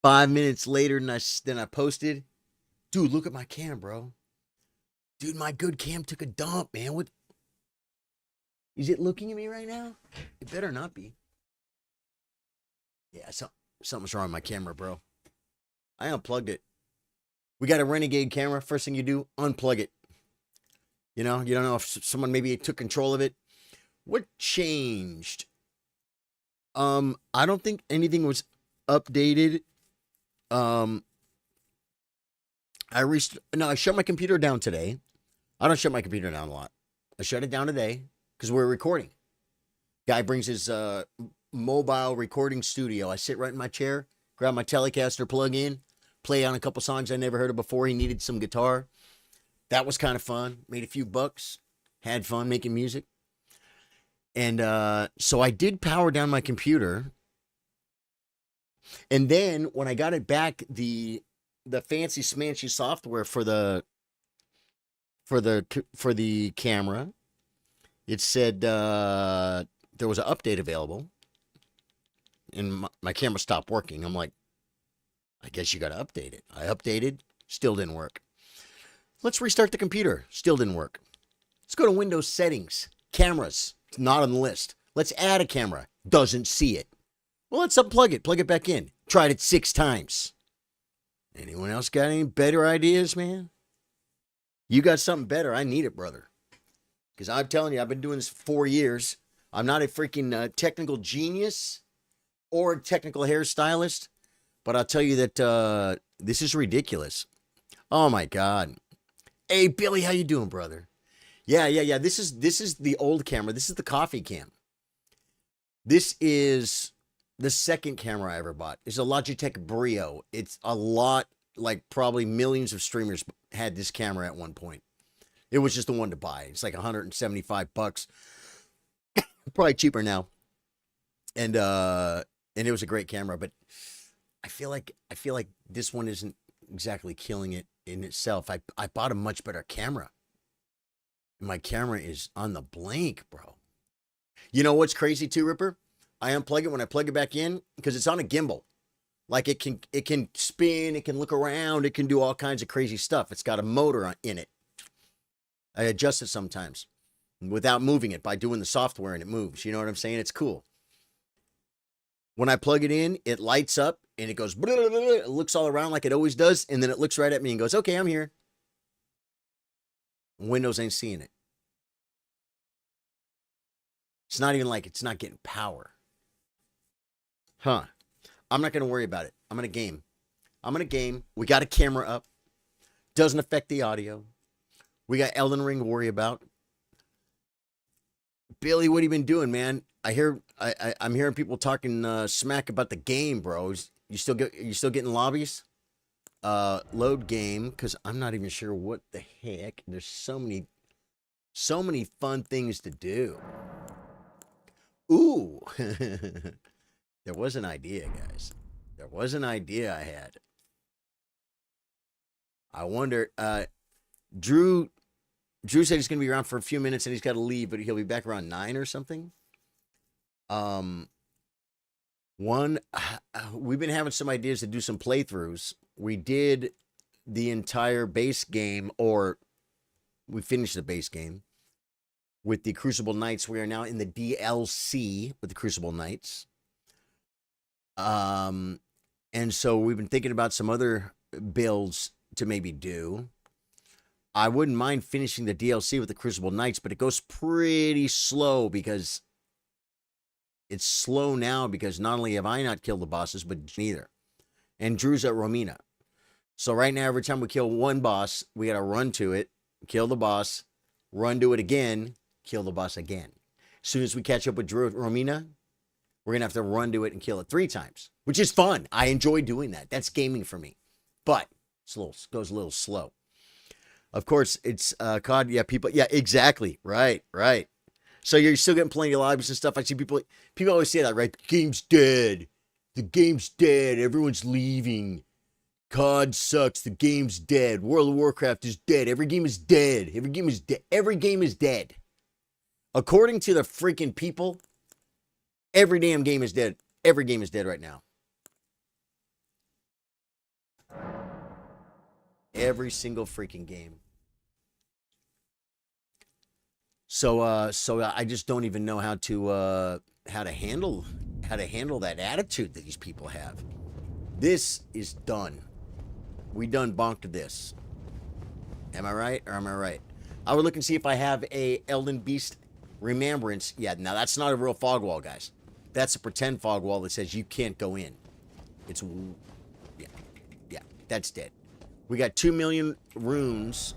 5 minutes later than I posted. Dude, look at my cam, bro. Dude, my good cam took a dump, man. What is it looking at me right now? It better not be. Yeah, something's wrong with my camera, bro. I unplugged it. We got a Renegade camera. First thing you do, unplug it. You know, you don't know if someone maybe took control of it. What changed? I don't think anything was updated. Um, I shut my computer down today. I don't shut my computer down a lot. I shut it down today because we're recording. Guy brings his mobile recording studio. I sit right in my chair, grab my Telecaster plug in, play on a couple songs I never heard of before. He needed some guitar. That was kind of fun. Made a few bucks. Had fun making music. And so I did power down my computer. And then when I got it back, the fancy smanchy software for the camera, it said there was an update available, and my camera stopped working. I'm like, I guess you got to update it. I updated, still didn't work. Let's restart the computer, still didn't work. Let's go to Windows settings, cameras, it's not on the list. Let's add a camera, doesn't see it. Well, let's unplug it, plug it back in. Tried it 6 times. Anyone else got any better ideas, man? You got something better, I need it, brother. Because I'm telling you, I've been doing this for 4 years. I'm not a freaking technical genius or a technical hairstylist, but I'll tell you that this is ridiculous. Oh my God. Hey, Billy, how you doing, brother? Yeah. This is the old camera. This is the coffee cam. This is the second camera I ever bought. It's a Logitech Brio. It's a lot, like probably millions of streamers had this camera at one point. It was just the one to buy. It's like $175. Probably cheaper now. And it was a great camera, but I feel like this one isn't exactly killing it in itself. I bought a much better camera. My camera is on the blink, bro. You know what's crazy too, Ripper? I unplug it when I plug it back in because it's on a gimbal. Like it can spin, it can look around, it can do all kinds of crazy stuff. It's got a motor in it. I adjust it sometimes without moving it by doing the software and it moves. You know what I'm saying? It's cool. When I plug it in, it lights up and it goes, blah, blah, blah, it looks all around like it always does. And then it looks right at me and goes, okay, I'm here. Windows ain't seeing it. It's not even like it's not getting power. Huh. I'm not going to worry about it. I'm going to game. We got a camera up. Doesn't affect the audio. We got Elden Ring to worry about. Billy, what have you been doing, man? I'm hearing people talking smack about the game, bro. You still getting lobbies? Load game, because I'm not even sure what the heck. There's so many fun things to do. Ooh. There was an idea, guys. There was an idea I had. I wonder, Drew said he's going to be around for a few minutes and he's got to leave, but he'll be back around 9 or something. We've been having some ideas to do some playthroughs. We did the entire base game, or we finished the base game with the Crucible Knights. We are now in the DLC with the Crucible Knights. And so we've been thinking about some other builds to maybe do. I wouldn't mind finishing the DLC with the Crucible Knights, but it goes pretty slow because it's slow now because not only have I not killed the bosses, but neither. And Drew's at Romina. So right now, every time we kill one boss, we got to run to it, kill the boss, run to it again, kill the boss again. As soon as we catch up with Drew at Romina, we're going to have to run to it and kill it 3 times, which is fun. I enjoy doing that. That's gaming for me. But goes a little slow. Of course, it's COD. Yeah, people. Yeah, exactly. Right. So you're still getting plenty of lobbies and stuff. I see people always say that, right? The game's dead. The game's dead. Everyone's leaving. COD sucks. The game's dead. World of Warcraft is dead. Every game is dead. Every game is dead. Every game is dead. According to the freaking people, every damn game is dead. Every game is dead right now. Every single freaking game. So I just don't even know how to handle that attitude that these people have. This is done. We done bonked this. Am I right or am I right? I would look and see if I have a Elden Beast remembrance. Yeah, now that's not a real fog wall, guys. That's a pretend fog wall that says you can't go in. It's yeah, that's dead. We got 2 million runes,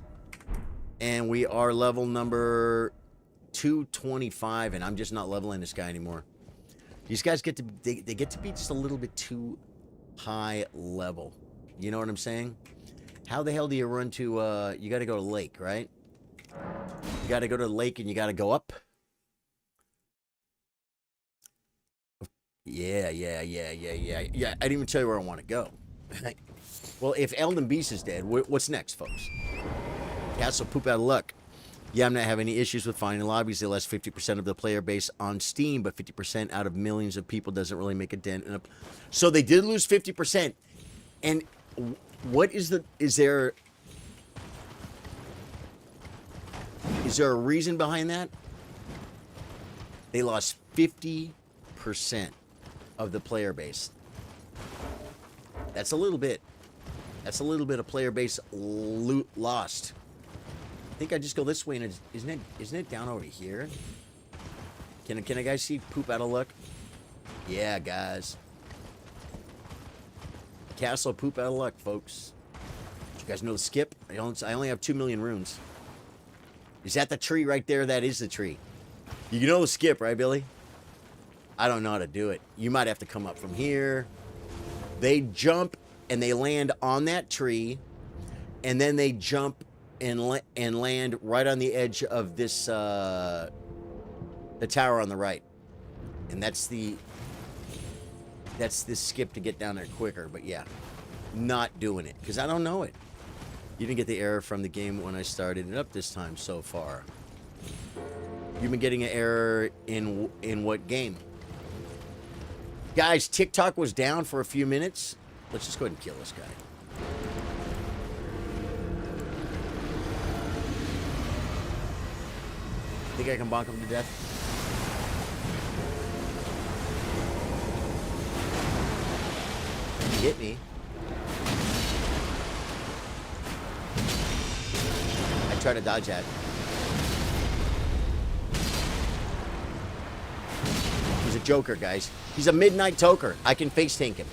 and we are level number 225, and I'm just not leveling this guy anymore. These guys get to they get to be just a little bit too high level. You know what I'm saying? How the hell do you run to you got to go to lake, right? You got to go to the lake and you got to go up. Yeah. I didn't even tell you where I want to go. Well, if Elden Beast is dead, what's next, folks? Castle poop out of luck. Yeah, I'm not having any issues with finding lobbies. They lost 50% of the player base on Steam, but 50% out of millions of people doesn't really make a dent. So they did lose 50%. And what is there a reason behind that? They lost 50% of the player base. That's a little bit. That's a little bit of player base lost. I think I just go this way, and isn't it down over here? Can I guys see poop out of luck? Yeah, guys. Castle poop out of luck, folks. Did you guys know the skip? I only have 2 million runes. Is that the tree right there? That is the tree. You know the skip, right, Billy? I don't know how to do it. You might have to come up from here. They jump and they land on that tree, and then they jump and land right on the edge of this the tower on the right, and that's the skip to get down there quicker. But yeah, not doing it because I don't know it. You didn't get the error from the game when I started it up this time so far. You've been getting an error in what game? Guys, TikTok was down for a few minutes. Let's just go ahead and kill this guy. Think I can bonk him to death? He hit me. I tried to dodge that. He's a joker, guys. He's a midnight toker. I can face tank him.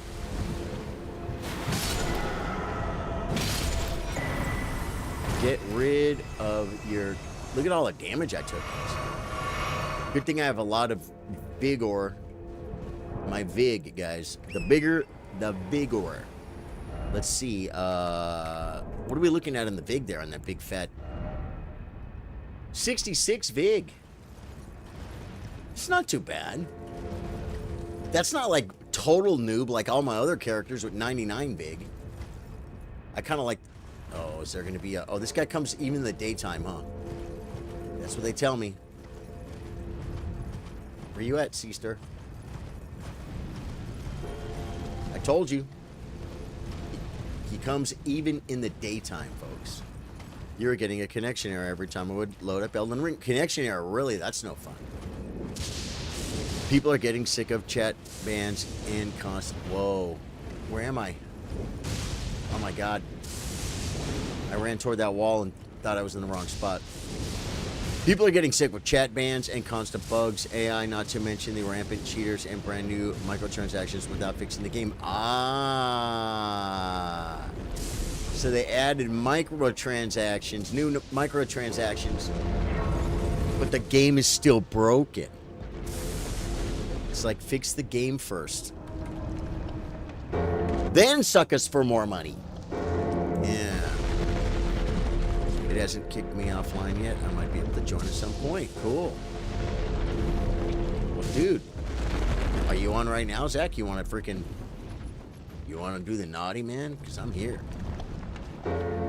Get rid of your... Look at all the damage I took. Good thing I have a lot of vigor. My vig, guys. The vigor. Let's see. What are we looking at in the vig there on that big fat... 66 vig. It's not too bad. That's not like total noob like all my other characters with 99 vig. I kind of like... Oh, is there going to be a... Oh, this guy comes even in the daytime, huh? That's what they tell me. Where you at, Seaster? I told you. He comes even in the daytime, folks. You're getting a connection error every time I would load up Elden Ring. Connection error, really? That's no fun. People are getting sick of chat bans and constant... Whoa. Where am I? Oh, my God. I ran toward that wall and thought I was in the wrong spot. People are getting sick with chat bans and constant bugs, AI, not to mention the rampant cheaters and brand new microtransactions without fixing the game. Ah. So they added microtransactions, new microtransactions, but the game is still broken. It's like, fix the game first. Then suck us for more money. Yeah. It hasn't kicked me offline yet. I might be able to join at some point. Cool. Well, dude, are you on right now, Zach? You want to do the naughty, man? Because I'm here.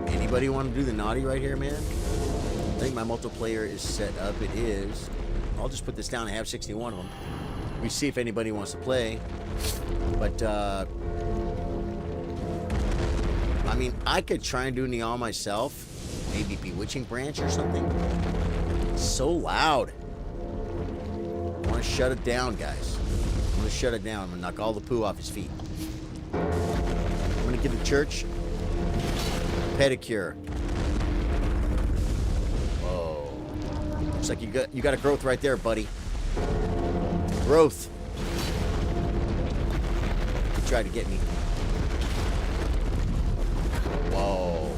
Anybody want to do the naughty right here, man? I think my multiplayer is set up. It is. I'll just put this down. I have 61 of them. We see if anybody wants to play. But, I mean, I could try and do Neon myself. Maybe Bewitching Branch or something. It's so loud. I want to shut it down, guys. I'm going to shut it down. I'm going to knock all the poo off his feet. I'm going to give the church a pedicure. Whoa. Looks like you got a growth right there, buddy. Growth. He tried to get me. Whoa.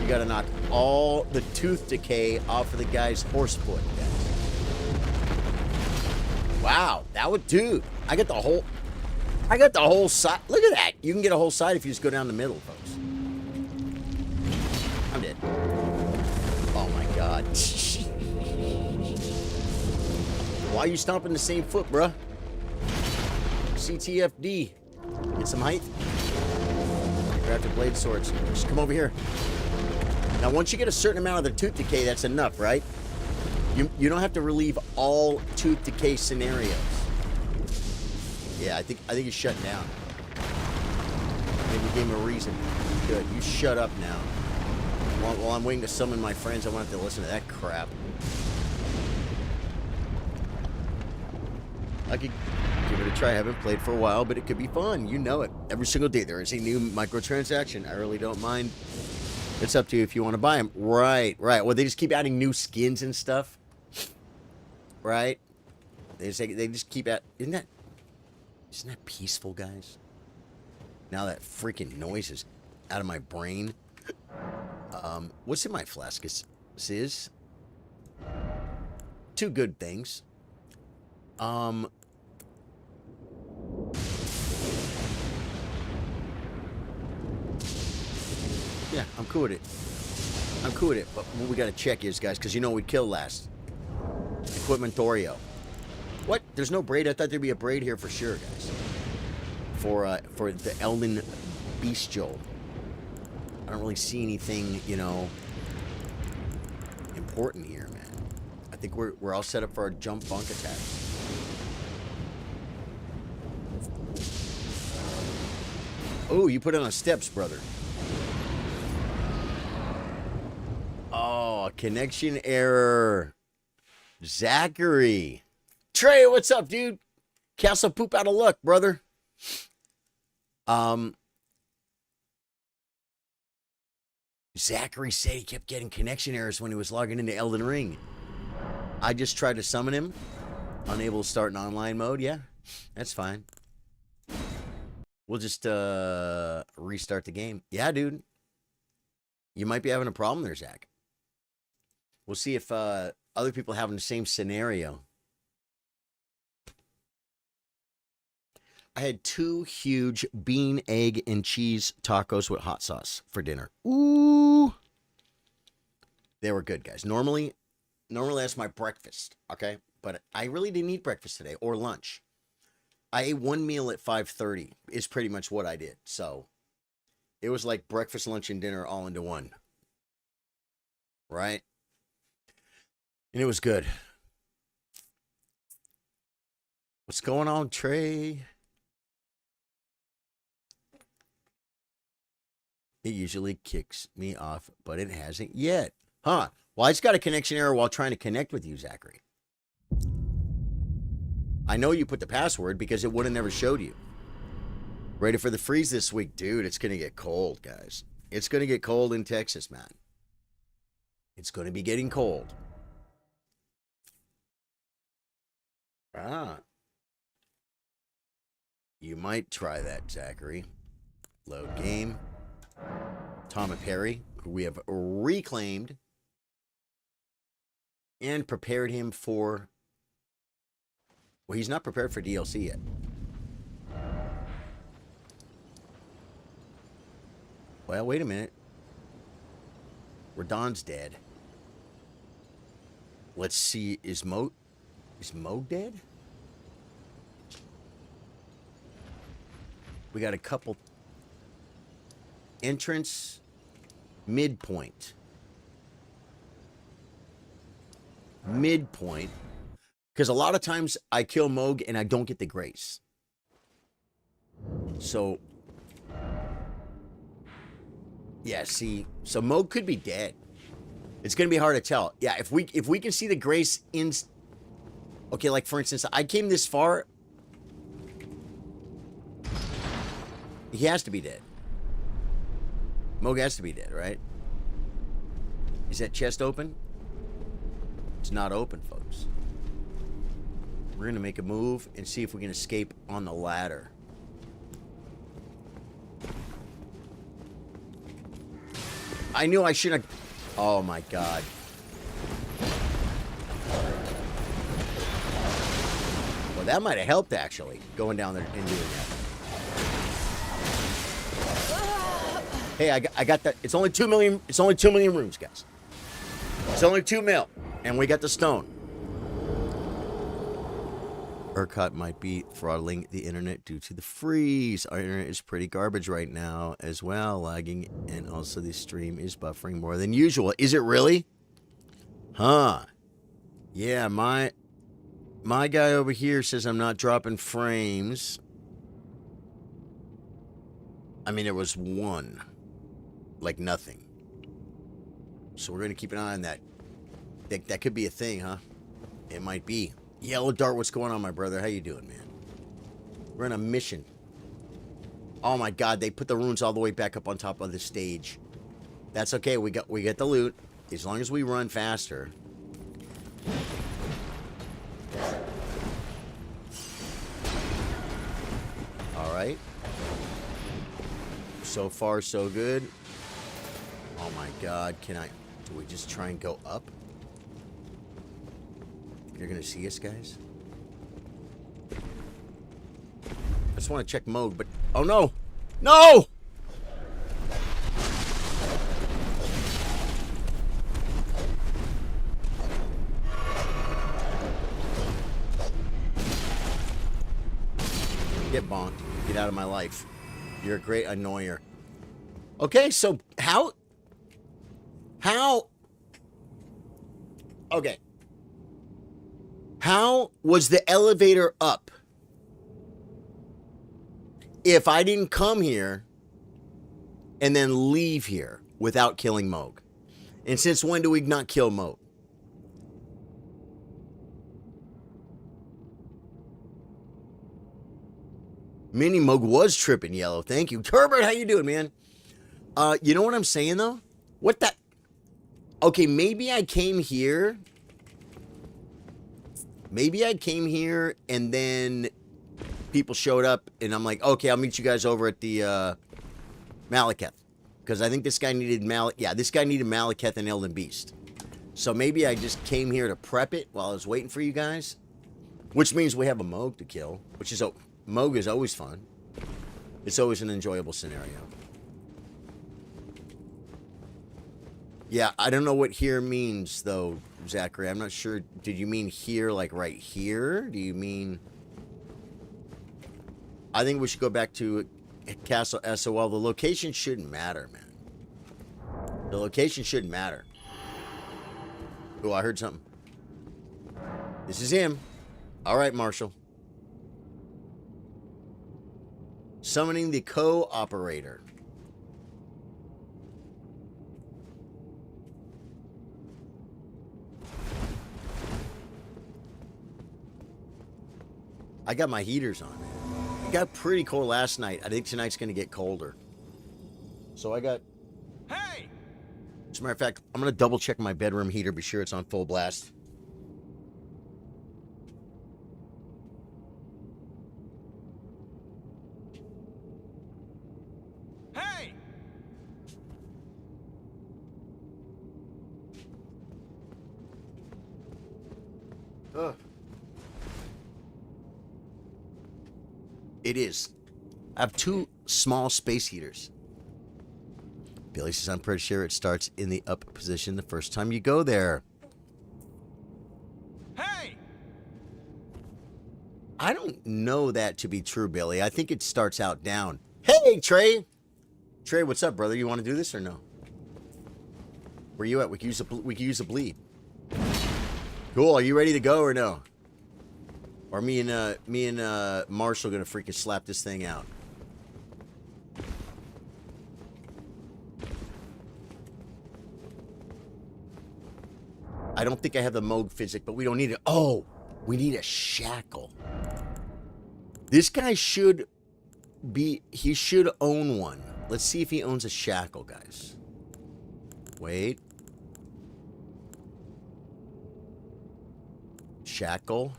You gotta knock all the tooth decay off of the guy's horse foot, guys. Wow, that would do. I got the whole side. Look at that. You can get a whole side if you just go down the middle, folks. I'm dead. Oh my god. Why are you stomping the same foot, bruh? CTFD. Get some height. Crafted blade swords. Just come over here. Now, once you get a certain amount of the tooth decay, that's enough, right? You don't have to relieve all tooth decay scenarios. Yeah, I think he's shutting down. Maybe we gave him a reason. Good. You shut up now. While I'm waiting to summon my friends, I won't have to listen to that crap. I could give it a try. I haven't played for a while, but it could be fun. You know it. Every single day there is a new microtransaction. I really don't mind. It's up to you if you want to buy them. Right. Well, they just keep adding new skins and stuff. Right? They just keep at. Isn't that peaceful, guys? Now that freaking noise is out of my brain. What's in my flask? Is two good things. Yeah, I'm cool with it. But what we gotta check is, guys, because you know we killed last. Equipmentorio. What? There's no braid? I thought there'd be a braid here for sure, guys. For the Elden Bestial. I don't really see anything, you know, important here, man. I think we're all set up for our jump bunk attack. Oh, you put it on steps, brother. Oh, connection error. Zachary. Trey, what's up, dude? Castle poop out of luck, brother. Zachary said he kept getting connection errors when he was logging into Elden Ring. I just tried to summon him. Unable to start in online mode. Yeah, that's fine. We'll just restart the game. Yeah, dude. You might be having a problem there, Zach. We'll see if other people are having the same scenario. I had 2 huge bean, egg, and cheese tacos with hot sauce for dinner. Ooh. They were good, guys. Normally that's my breakfast, okay? But I really didn't eat breakfast today or lunch. I ate one meal at 5:30 is pretty much what I did. So it was like breakfast, lunch, and dinner all into one. Right? And it was good. What's going on, Trey? It usually kicks me off, but it hasn't yet. Huh. Well, I just got a connection error while trying to connect with you, Zachary. I know you put the password because it would have never showed you. Ready for the freeze this week? Dude, it's going to get cold, guys. It's going to get cold in Texas, man. It's going to be getting cold. Ah. You might try that, Zachary. Load game. Tom and Perry, who we have reclaimed and prepared him for... Well, he's not prepared for DLC yet. Well, wait a minute. Radon's dead. Let's see, is Mo dead? We got a couple... Entrance, midpoint. Because a lot of times I kill Moog and I don't get the grace. So, yeah, see, so Moog could be dead. It's gonna be hard to tell. Yeah, if we can see the grace in, okay, like for instance, I came this far. He has to be dead. Moog has to be dead, right? Is that chest open? It's not open, folks. We're going to make a move and see if we can escape on the ladder. I knew I should have... Oh, my God. Well, that might have helped, actually, going down there and doing that. Hey, I got that. It's only 2 million. It's only 2 million rooms, guys. It's only 2 mil, and we got the stone. ERCOT might be throttling the internet due to the freeze. Our internet is pretty garbage right now as well, lagging, and also the stream is buffering more than usual. Is it really? Huh? Yeah, my guy over here says I'm not dropping frames. I mean, there was one. Like nothing. So we're going to keep an eye on that. That could be a thing, huh? It might be. Yellow Dart, what's going on, my brother? How you doing, man? We're on a mission. Oh my God, they put the runes all the way back up on top of the stage. That's okay. We get the loot as long as we run faster. All right. So far, so good. Oh my God, do we just try and go up? You're gonna see us, guys? I just want to check mode, but... Oh no! No! Get bonked. Get out of my life. You're a great annoyer. Okay, so how... Okay. How was the elevator up if I didn't come here and then leave here without killing Moog? And since when do we not kill Moog? Mini Moog was tripping yellow. Thank you. Turbert, how you doing, man? You know what I'm saying, though? What that... Okay, maybe I came here. Maybe I came here and then people showed up and I'm like, okay, I'll meet you guys over at the Malekith. Because I think this guy needed this guy needed Malekith and Elden Beast. So maybe I just came here to prep it while I was waiting for you guys. Which means we have a Moog to kill. Which is... Moog is always fun. It's always an enjoyable scenario. Yeah, I don't know what here means, though, Zachary. I'm not sure. Did you mean here, like right here? Do you mean... I think we should go back to Castle SOL. The location shouldn't matter, man. The location shouldn't matter. Oh, I heard something. This is him. All right, Marshall. Summoning the co-operator. I got my heaters on. It got pretty cold last night. I think tonight's going to get colder. So I got... Hey! As a matter of fact, I'm going to double check my bedroom heater, be sure it's on full blast. Hey! Ugh. It is. I have 2 small space heaters. Billy says, I'm pretty sure it starts in the up position the first time you go there. Hey! I don't know that to be true, Billy. I think it starts out down. Hey, Trey! Trey, what's up, brother? You want to do this or no? Where you at? We can use a bleed. Cool. Are you ready to go or no? Or me and Marshall gonna freaking slap this thing out. I don't think I have the Moog physic, but we don't need it. Oh, we need a shackle. This guy should be, he should own one. Let's see if he owns a shackle, guys. Wait. Shackle.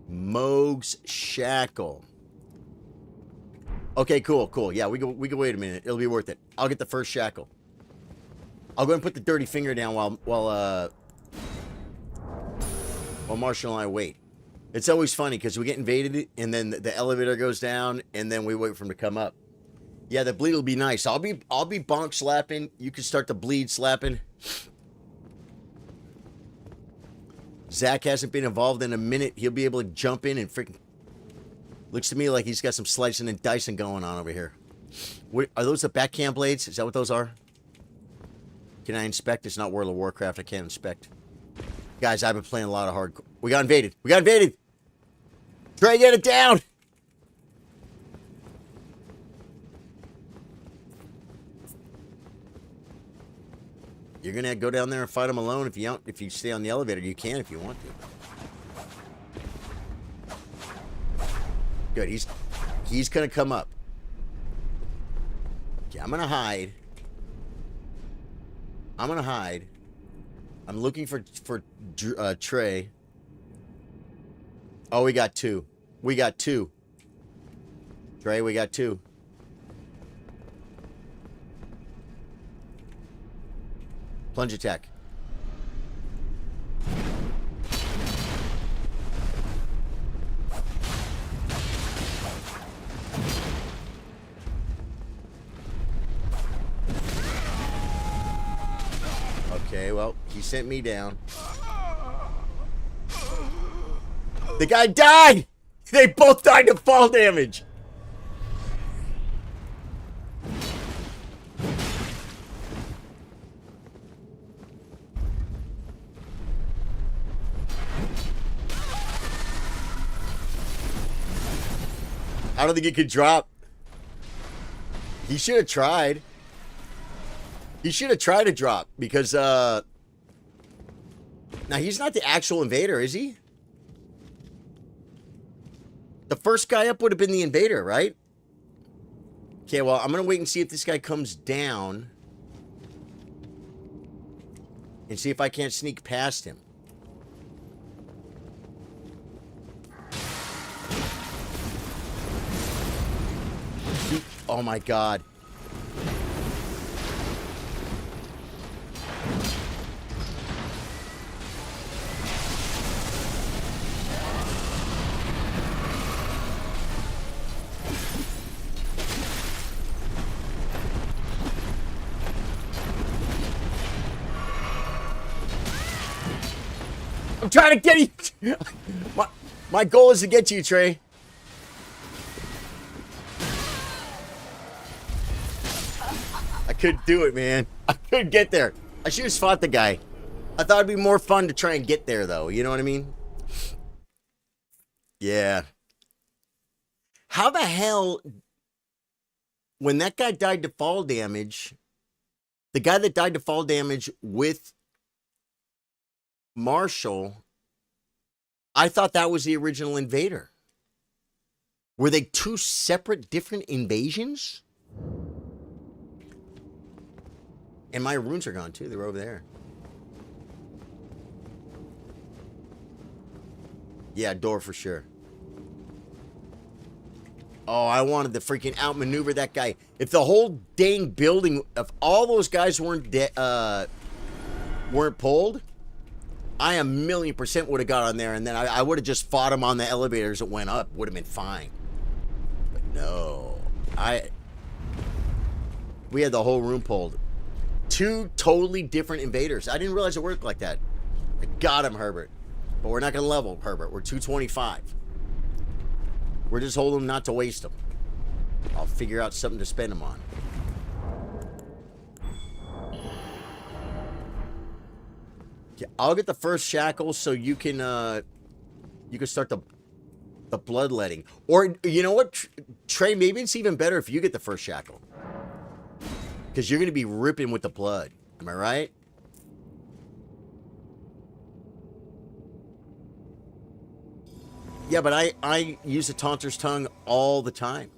Moog's shackle. Okay, cool. Yeah, we can wait a minute. It'll be worth it. I'll get the first shackle. I'll go and put the dirty finger down while Marshall and I wait. It's always funny because we get invaded and then the elevator goes down and then we wait for him to come up. Yeah, the bleed will be nice. I'll be bonk slapping. You can start the bleed slapping. Zach hasn't been involved in a minute. He'll be able to jump in and freaking... Looks to me like he's got some slicing and dicing going on over here. What, are those the backhand blades? Is that what those are? Can I inspect? It's not World of Warcraft. I can't inspect. Guys, I've been playing a lot of hardcore. We got invaded. Try to get it down. You're gonna go down there and fight him alone. If you stay on the elevator, you can if you want to. Good. He's gonna come up. Okay, I'm gonna hide. I'm looking for Trey. Oh, we got two. Trey, we got two. Plunge attack. Okay, well, he sent me down. The guy died! They both died to fall damage! I don't think he could drop. He should have tried. He should have tried to drop because, now he's not the actual invader, is he? The first guy up would have been the invader, right? Okay, well, I'm going to wait and see if this guy comes down. And see if I can't sneak past him. Oh my god. I'm trying to get you. My goal is to get you, Trey. I couldn't do it, man. I couldn't get there. I should have fought the guy. I thought it'd be more fun to try and get there, though. You know what I mean? Yeah. How the hell... When that guy died to fall damage... The guy that died to fall damage with Marshall... I thought that was the original invader. Were they two separate, different invasions? And my runes are gone, too. They're over there. Yeah, door for sure. Oh, I wanted to freaking outmaneuver that guy. If the whole dang building, if all those guys weren't pulled, I 1,000,000% would have got on there, and then I would have just fought him on the elevators that went up. Would have been fine. But no. We had the whole room pulled. Two totally different invaders. I didn't realize it worked like that. I got him, Herbert. But we're not going to level Herbert. We're 225. We're just holding him not to waste him. I'll figure out something to spend him on. Okay, I'll get the first shackle so you can You can start the bloodletting. Or, you know what, Trey, maybe it's even better if you get the first shackle. Because you're going to be ripping with the blood. Am I right? Yeah, but I use the Taunter's Tongue all the time.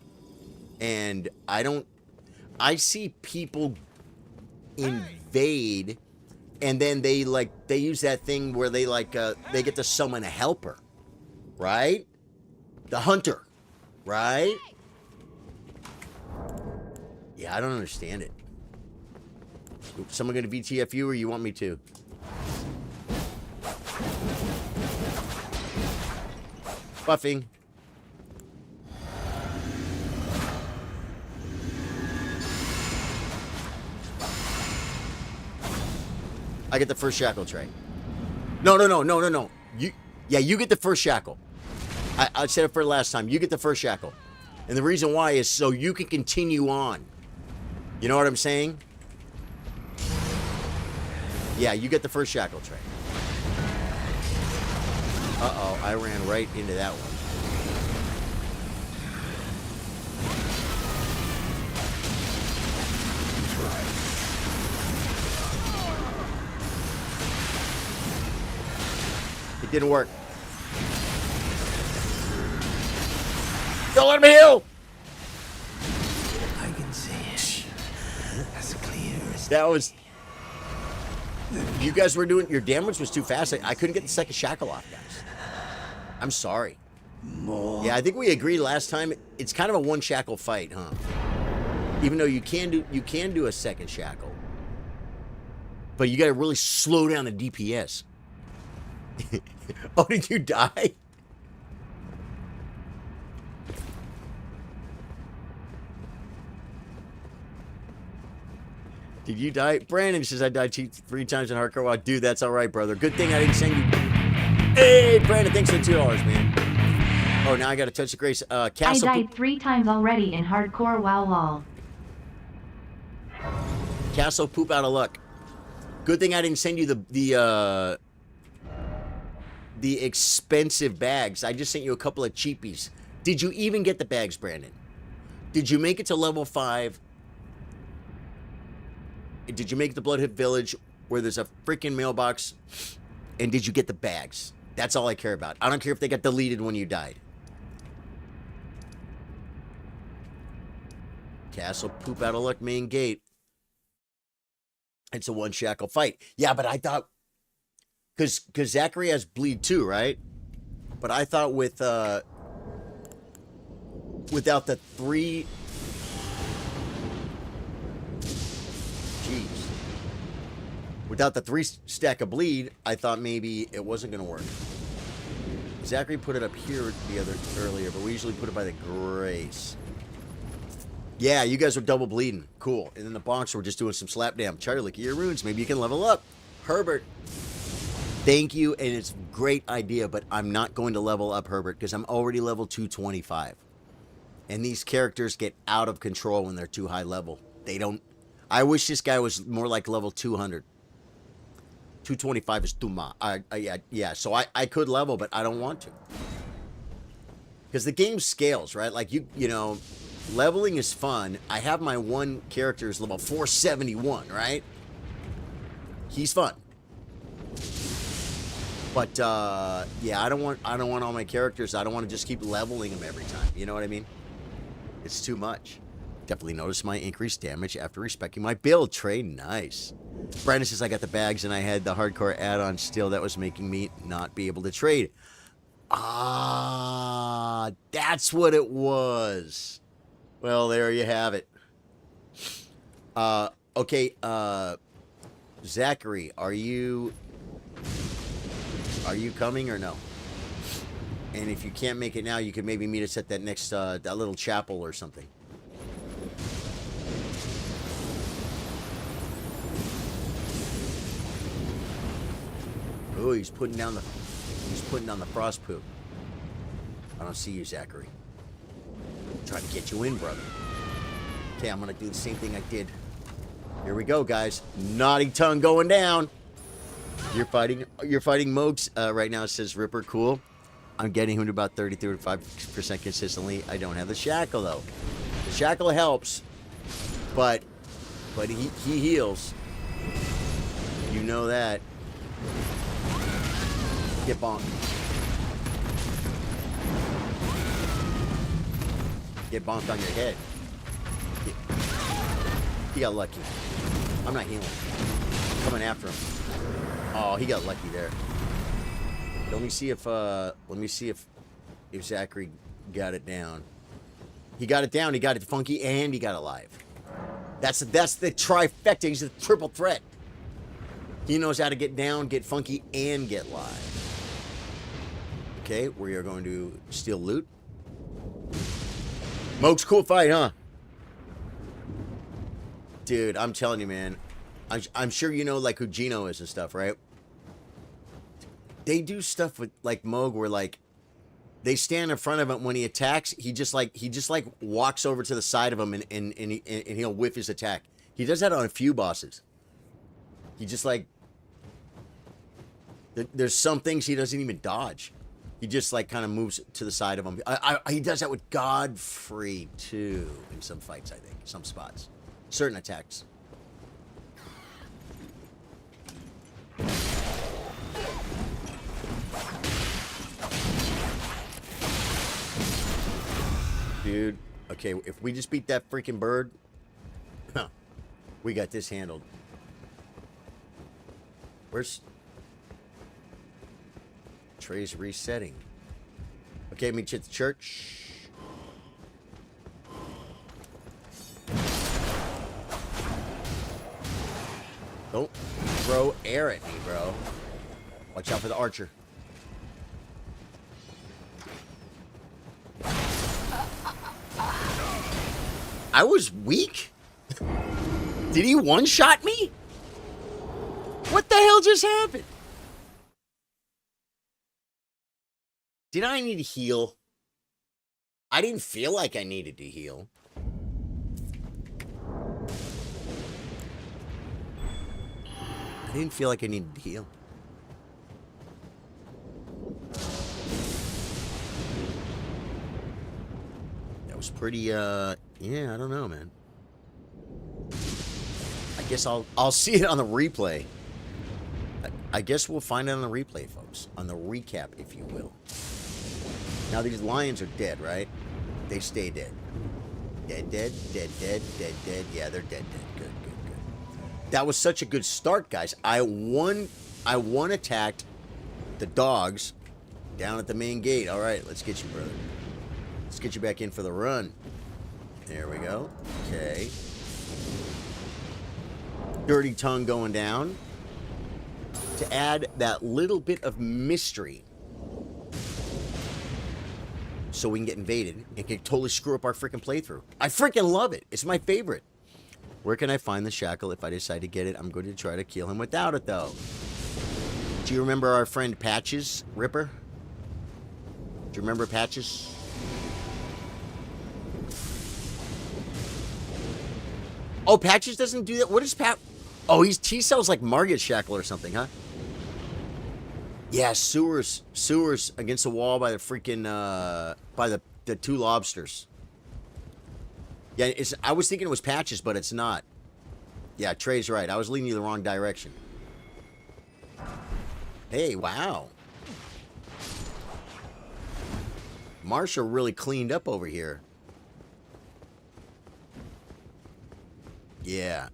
And I see people invade, and then they use that thing where they they get to summon a helper. Right? The hunter. Right? Yeah, I don't understand it. Someone gonna VTF you, or you want me to? Buffing. I get the first shackle, Trey. No. You get the first shackle. I said it for last time. You get the first shackle. And the reason why is so you can continue on. You know what I'm saying? Yeah, you get the first shackle, Trey. Uh-oh, I ran right into that one. It didn't work. Don't let him heal! I can see it. As clear as that was... You guys were doing... Your damage was too fast. I couldn't get the second shackle off, guys. I'm sorry. more. Yeah, I think we agreed last time. It's kind of a one shackle fight, huh? Even though you can do a second shackle. But you got to really slow down the DPS. Oh, did you die? Did you die? Brandon says I died 3 times in hardcore. Wow, dude, that's all right, brother. Good thing I didn't send you. Hey, Brandon, thanks for the $2, man. Oh, now I got to touch the grace. Castle. I died 3 times already in hardcore. Wow, lol. Castle poop out of luck. Good thing I didn't send you the expensive bags. I just sent you a couple of cheapies. Did you even get the bags, Brandon? Did you make it to level 5? Did you make the Bloodhood Village where there's a freaking mailbox? And did you get the bags? That's all I care about. I don't care if they got deleted when you died. Castle poop out of luck main gate. It's a one shackle fight. Yeah, but I thought because Zachary has bleed too, right? But I thought with without the 3. Jeez. Without the 3 stack of bleed, I thought maybe it wasn't going to work. Zachary put it up here earlier, but we usually put it by the grace. Yeah, you guys are double bleeding. Cool. And then the bonks were just doing some slapdown. Charlie, look at your runes. Maybe you can level up. Herbert, thank you, and it's a great idea, but I'm not going to level up Herbert because I'm already level 225. And these characters get out of control when they're too high level. They don't... I wish this guy was more like level 200. 225 is too much. Yeah, so I could level, but I don't want to. Because the game scales, right? Like, you know, leveling is fun. I have my one character is level 471, right? He's fun. But, yeah, I don't want all my characters. I don't want to just keep leveling them every time. You know what I mean? It's too much. Definitely noticed my increased damage after respecting my build. Trade, nice. Brandon says I got the bags and I had the hardcore add-on still that was making me not be able to trade. Ah, that's what it was. Well, there you have it. Okay, Zachary, are you coming or no? And if you can't make it now, you could maybe meet us at that next, that little chapel or something. Oh, he's putting down the frost poop. I don't see you, Zachary. I'm trying to get you in, brother. Okay, I'm gonna do the same thing I did. Here we go, guys. Naughty tongue going down. You're fighting Mogs right now, says Ripper. Cool. I'm getting him to about 30-35% consistently. I don't have the shackle though. The shackle helps, but he heals. You know that. Get bonked. Get bonked on your head. He got lucky. I'm not healing. I'm coming after him. Oh, he got lucky there. Let me see if Zachary got it down. He got it down. He got it funky, and he got it live. That's the trifecta. He's a triple threat. He knows how to get down, get funky, and get live. Okay, we are going to steal loot. Moke's cool fight, huh? Dude, I'm telling you, man. I'm sure you know like who Gino is and stuff, right? They do stuff with like Moog where like they stand in front of him when he attacks. He just like walks over to the side of him and he'll whiff his attack. He does that on a few bosses. He just like there's some things he doesn't even dodge. He just like kind of moves to the side of him. He does that with Godfrey too in some fights, I think, some spots, certain attacks. Dude, okay, if we just beat that freaking bird, we got this handled. Where's Trey's resetting? Okay, meet you at the church. Don't throw air at me, bro. Watch out for the archer. I was weak? Did he one-shot me? What the hell just happened? Did I need to heal? I didn't feel like I needed to heal. I didn't feel like I needed to heal. That was pretty, yeah, I don't know, man. I guess I'll see it on the replay. I guess we'll find it on the replay, folks. On the recap, if you will. Now, these lions are dead, right? They stay dead. Dead, dead, dead, dead, dead, dead. Yeah, they're dead, dead. Good, good, good. That was such a good start, guys. I one attacked the dogs down at the main gate. All right, let's get you, brother. Let's get you back in for the run. There we go. Okay. Dirty tongue going down. To add that little bit of mystery. So we can get invaded and can totally screw up our freaking playthrough. I freaking love it. It's my favorite. Where can I find the shackle if I decide to get it? I'm going to try to kill him without it, though. Do you remember our friend Patches, Ripper? Do you remember Patches? Oh, Patches doesn't do that? What is Pat? Oh, he sells like Margit Shackle or something, huh? Yeah, sewers against the wall by the freaking, by the two lobsters. Yeah, I was thinking it was Patches, but it's not. Yeah, Trey's right. I was leading you the wrong direction. Hey, wow. Marsha really cleaned up over here. Yeah.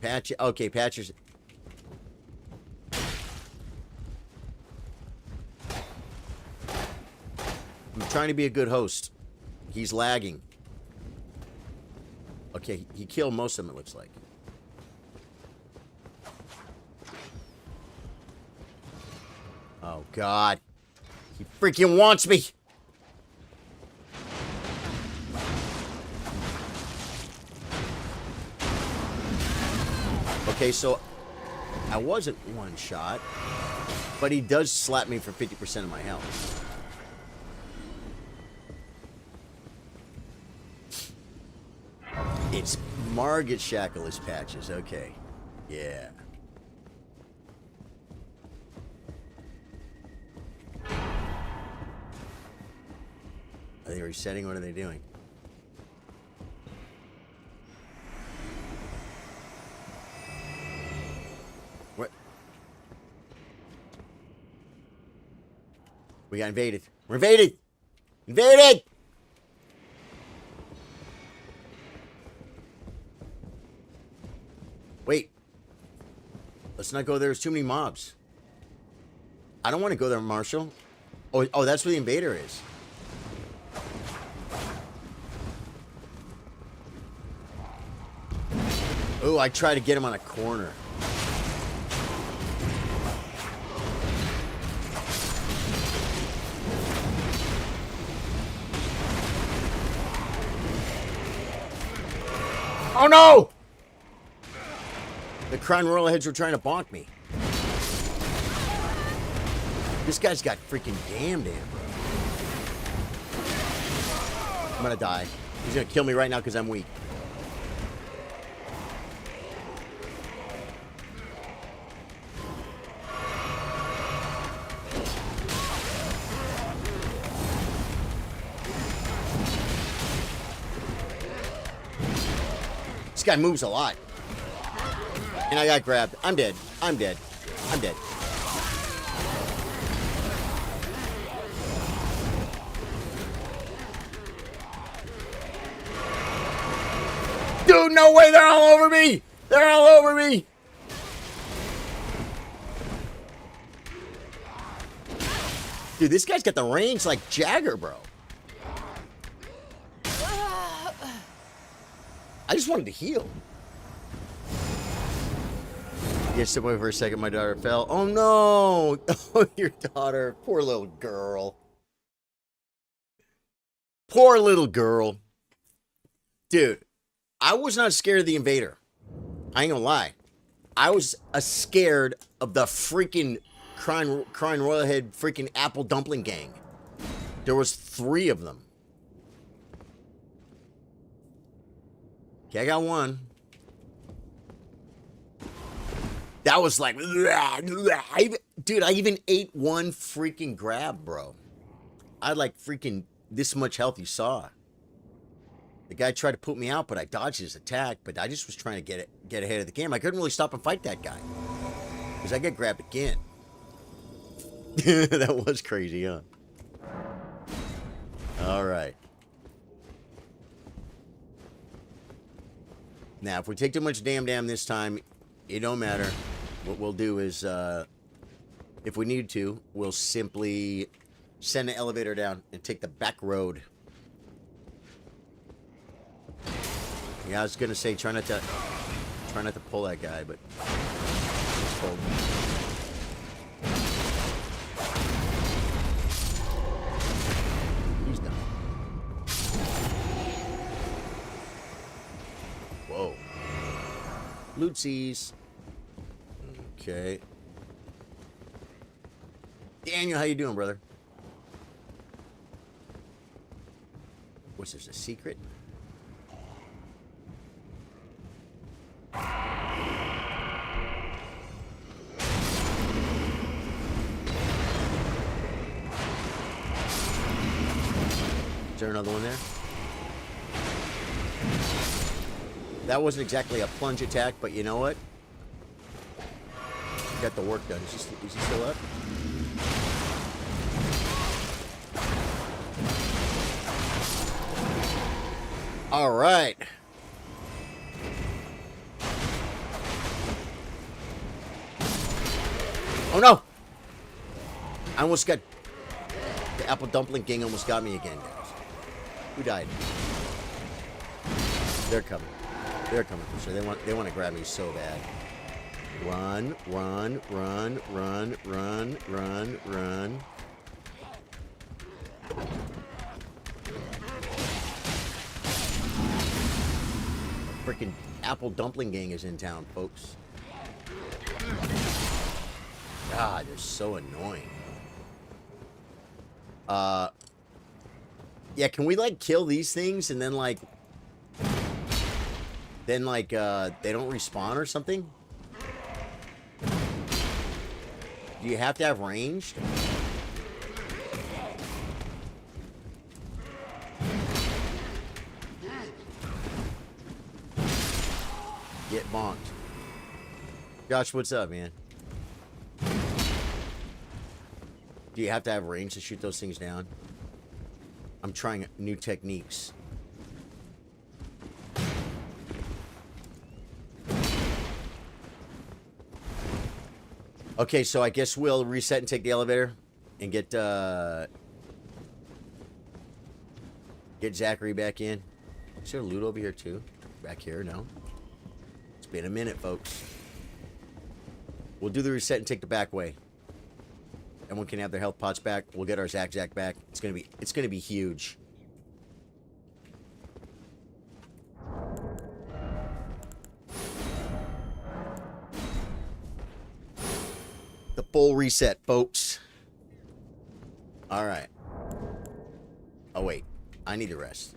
Okay, Patches. I'm trying to be a good host. He's lagging. Okay, he killed most of them, it looks like. Oh, God. He freaking wants me. Okay, so I wasn't one shot, but he does slap me for 50% of my health. It's Margit Shackle is Patches. Okay. Yeah. Are they resetting? What are they doing? What? We got invaded. We're invaded! Invaded! Wait. Let's not go there. There's too many mobs. I don't want to go there, Marshall. Oh, that's where the invader is. Oh, I tried to get him on a corner. Oh no! The Crown Royal heads were trying to bonk me. This guy's got freaking damn, bro. I'm gonna die. He's gonna kill me right now because I'm weak. This guy moves a lot. And I got grabbed. I'm dead. I'm dead. I'm dead. Dude, no way. They're all over me. They're all over me. Dude, this guy's got the range like Jagger, bro. I just wanted to heal. Yeah, step away for a second. My daughter fell. Oh, no. Oh, your daughter. Poor little girl. Poor little girl. Dude, I was not scared of the invader. I ain't gonna lie. I was scared of the freaking Crying Royal Head freaking apple dumpling gang. There was 3 of them. Okay, I got one. That was like... Dude, I even ate one freaking grab, bro. I had like freaking this much health you saw. The guy tried to put me out, but I dodged his attack. But I just was trying to get ahead of the game. I couldn't really stop and fight that guy. Because I got grabbed again. That was crazy, huh? Alright. Now, if we take too much damn this time, it don't matter. What we'll do is, if we need to, we'll simply send the elevator down and take the back road. Yeah, I was gonna say try not to pull that guy, but it's pulled. He's done. Whoa. Lootsies. Okay. Daniel, how you doing, brother? What's this, a secret? Is there another one there? That wasn't exactly a plunge attack, but you know what? Got the work done. Is he still up? All right. Oh no! I almost got... The apple dumpling gang almost got me again, guys. Who died? They're coming. They're coming for sure. They want to grab me so bad. Run, run, run, run, run, run, run. Freaking apple dumpling gang is in town, folks. God, they're so annoying. Yeah, can we like kill these things and then like they don't respawn or something? Do you have to have ranged? get bonked. Josh, what's up, man? Do you have to have range to shoot those things down? I'm trying new techniques. Okay, so I guess we'll reset and take the elevator and get Zachary back in. Is there loot over here too? Back here? No. It's been a minute, folks. We'll do the reset and take the back way. Everyone can have their health pots back. We'll get our Zac back. It's gonna be huge. The full reset, folks. All right. Oh wait, I need to rest.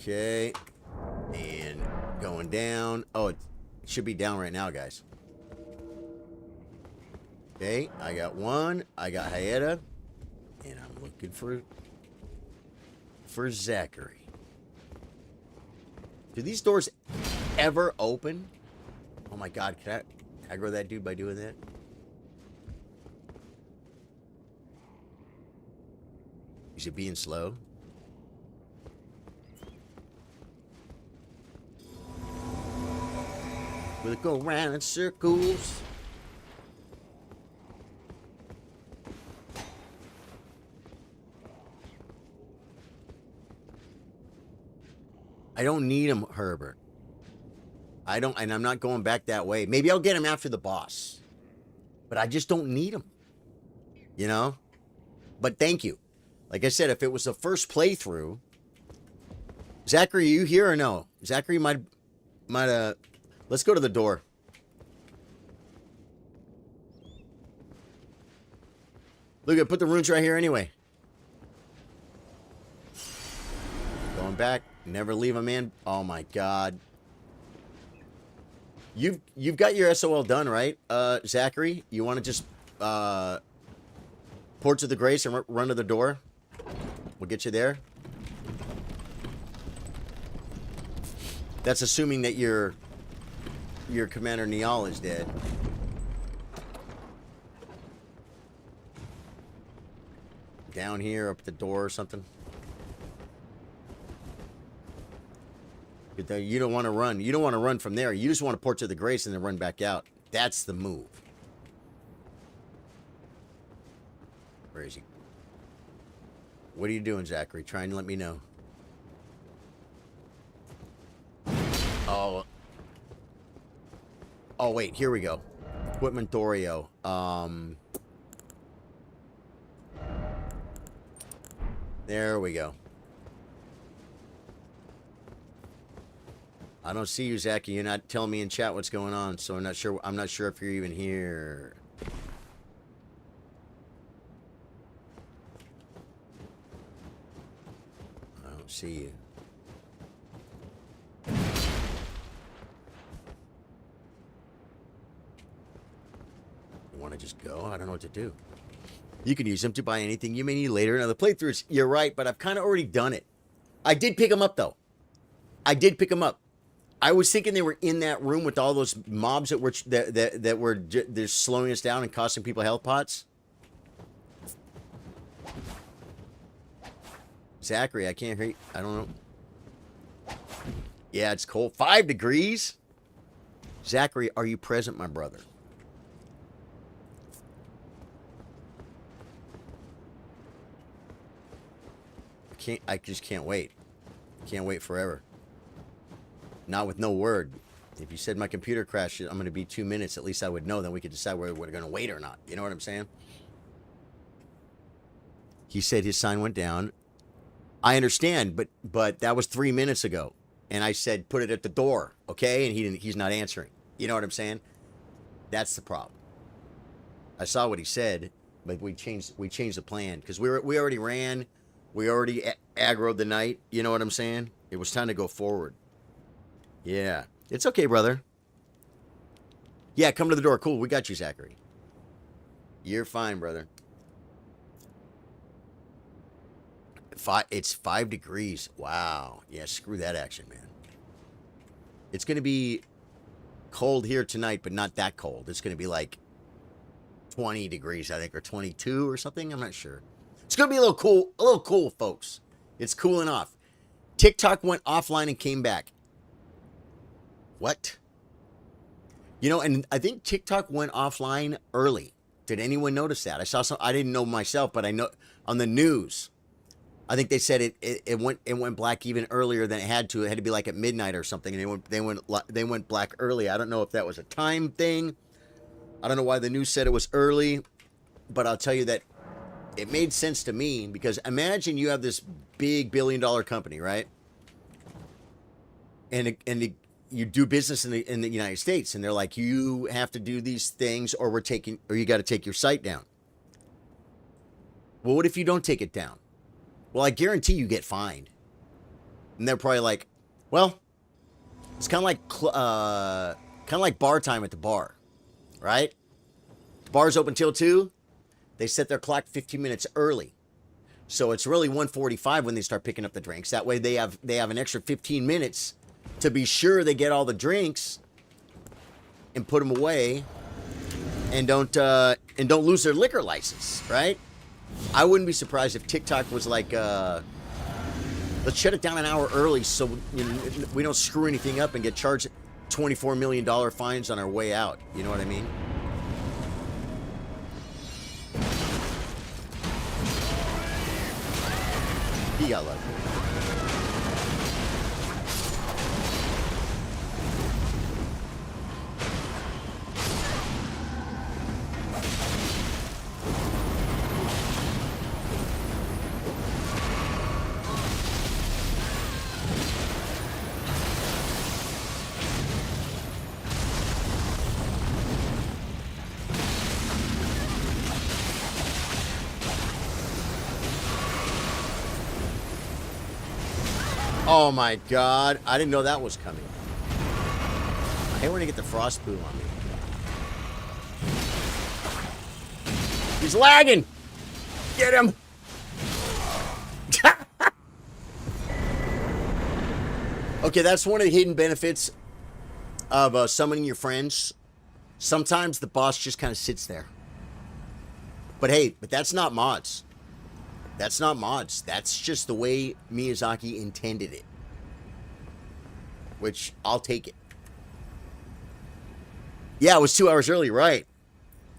Okay, and going down. Oh, it should be down right now, guys. Okay, I got one. I got Hayeta, and I'm looking for Zachary. Do these doors ever open? Oh my God, can I aggro that dude by doing that? Is it being slow? Will it go around in circles? I don't need him, Herbert. I don't, and I'm not going back that way. Maybe I'll get him after the boss. But I just don't need him. You know? But thank you. Like I said, if it was the first playthrough... Zachary, are you here or no? Zachary might let's go to the door. Look, I put the runes right here anyway. Going back. Never leave a man. Oh my God. You've got your SOL done, right, Zachary? You want to just port to the Grace and run to the door? We'll get you there. That's assuming that your Commander Niall is dead. Down here, up at the door or something. You don't want to run. You don't want to run from there. You just want to port to the Grace and then run back out. That's the move. Where is he? What are you doing, Zachary? Try and let me know. Oh. Oh, wait. Here we go. Equipment Dorio. There we go. I don't see you, Zachy. You're not telling me in chat what's going on, so I'm not sure if you're even here. I don't see you. You want to just go? I don't know what to do. You can use them to buy anything you may need later in other playthroughs. You're right, but I've kind of already done it. I did pick them up, though. I did pick them up. I was thinking they were in that room with all those mobs that were they're slowing us down and costing people health pots. Zachary, I can't hear you. I don't know. Yeah, it's cold. 5 degrees? Zachary, are you present, my brother? I just can't wait. Can't wait forever. Not with no word. If you said my computer crashed, I'm going to be 2 minutes. At least I would know. Then we could decide whether we're going to wait or not. You know what I'm saying? He said his sign went down. I understand, but that was 3 minutes ago. And I said, put it at the door, okay? And he's not answering. You know what I'm saying? That's the problem. I saw what he said, but we changed the plan because we already ran. We already aggroed the night. You know what I'm saying? It was time to go forward. Yeah. It's okay, brother. Yeah, come to the door. Cool. We got you, Zachary. You're fine, brother. It's 5 degrees. Wow. Yeah, screw that action, man. It's gonna be cold here tonight, but not that cold. It's gonna be like 20 degrees, I think, or 22 or something. I'm not sure. It's gonna be a little cool, folks. It's cooling off. TikTok went offline and came back. What? You know, and I think TikTok went offline early. Did anyone notice that? I saw some. I didn't know myself, but I know on the news. I think they said it went black even earlier than it had to. It had to be like at midnight or something, and they went black early. I don't know if that was a time thing. I don't know why the news said it was early, but I'll tell you that it made sense to me, because imagine you have this big billion-dollar company, right? And you do business in the United States, and they're like, you have to do these things, or you got to take your site down. Well, what if you don't take it down? Well, I guarantee you get fined. And they're probably like, well, it's kind of like bar time at the bar, right? The bar's open till 2. They set their clock 15 minutes early. So it's really 1:45 when they start picking up the drinks. That way they have an extra 15 minutes to be sure they get all the drinks and put them away, and don't lose their liquor license, right? I wouldn't be surprised if TikTok was like, let's shut it down an hour early so we don't screw anything up and get charged $24 million fines on our way out. You know what I mean? He got lucky. Oh my god, I didn't know that was coming. I hate when I get the frost poo on me. He's lagging! Get him! Okay, that's one of the hidden benefits of summoning your friends. Sometimes the boss just kind of sits there. But hey, that's not mods. That's not mods. That's just the way Miyazaki intended it. Which, I'll take it. Yeah, it was 2 hours early, right?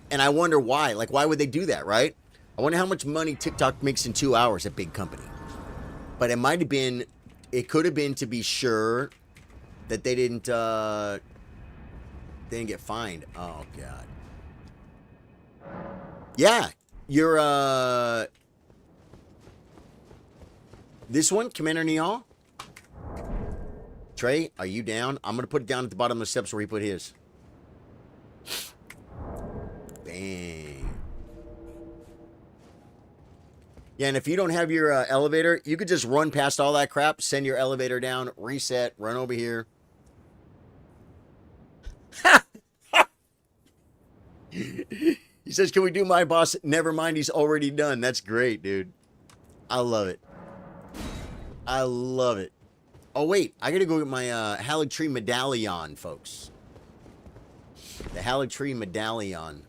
And I wonder why. Like, why would they do that, right? I wonder how much money TikTok makes in 2 hours, a big company. But it could have been to be sure that they didn't get fined. Oh, God. Yeah, you're, this one, Commander Neal. Trey, are you down? I'm going to put it down at the bottom of the steps where he put his. Bang. Yeah, and if you don't have your elevator, you could just run past all that crap, send your elevator down, reset, run over here. He says, can we do my boss? Never mind, he's already done. That's great, dude. I love it. I love it. Oh, wait. I got to go get my Haligtree Medallion, folks. The Haligtree Medallion.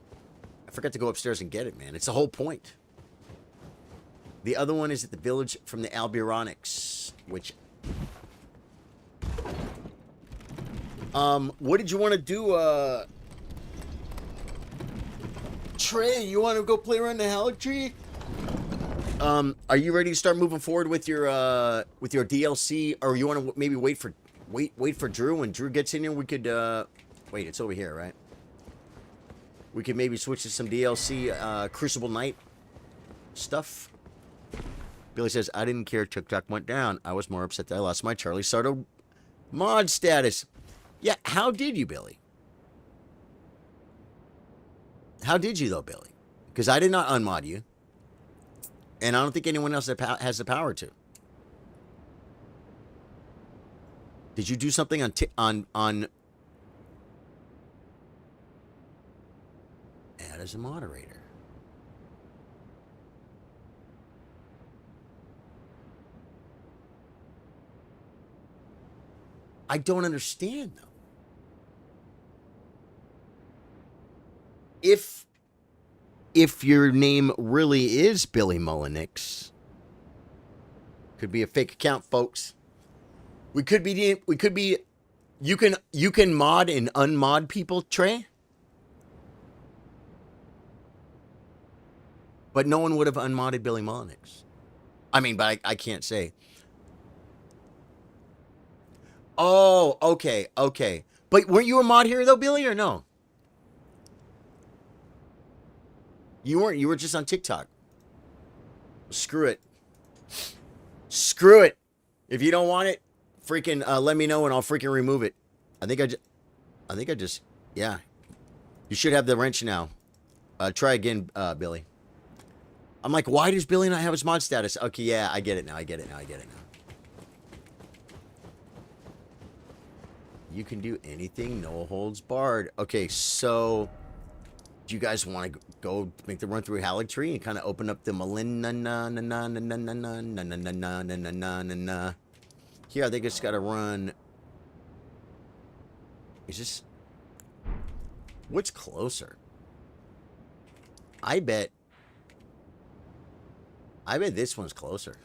I forgot to go upstairs and get it, man. It's the whole point. The other one is at the village from the Albironics, which... what did you want to do, Trey, you want to go play around the Haligtree? Are you ready to start moving forward with your DLC, or you want to maybe wait for Drew? When Drew gets in here, we could wait. It's over here, right? We could maybe switch to some DLC, Crucible Knight stuff. Billy says, I didn't care TikTok went down. I was more upset that I lost my Charlie Sardo mod status. Yeah, how did you, Billy? How did you, though, Billy? Because I did not unmod you. And I don't think anyone else has the power to. Did you do something on add as a moderator? I don't understand though. If your name really is Billy Mullenix, could be a fake account, folks. We could be. You can mod and unmod people, Trey. But no one would have unmodded Billy Mullenix. I mean, but I can't say. Oh, okay. But weren't you a mod here though, Billy, or no? You weren't. You were just on TikTok. Screw it. Screw it. If you don't want it, freaking let me know and I'll freaking remove it. I think I just. Yeah. You should have the wrench now. Try again, Billy. I'm like, why does Billy not have his mod status? Okay, yeah, I get it now. You can do anything, no holds barred. Okay, so do you guys want to go make the run through Halleck Tree and kind of open up the Here, I think it's got to run. Is this? What's closer? I bet this one's closer.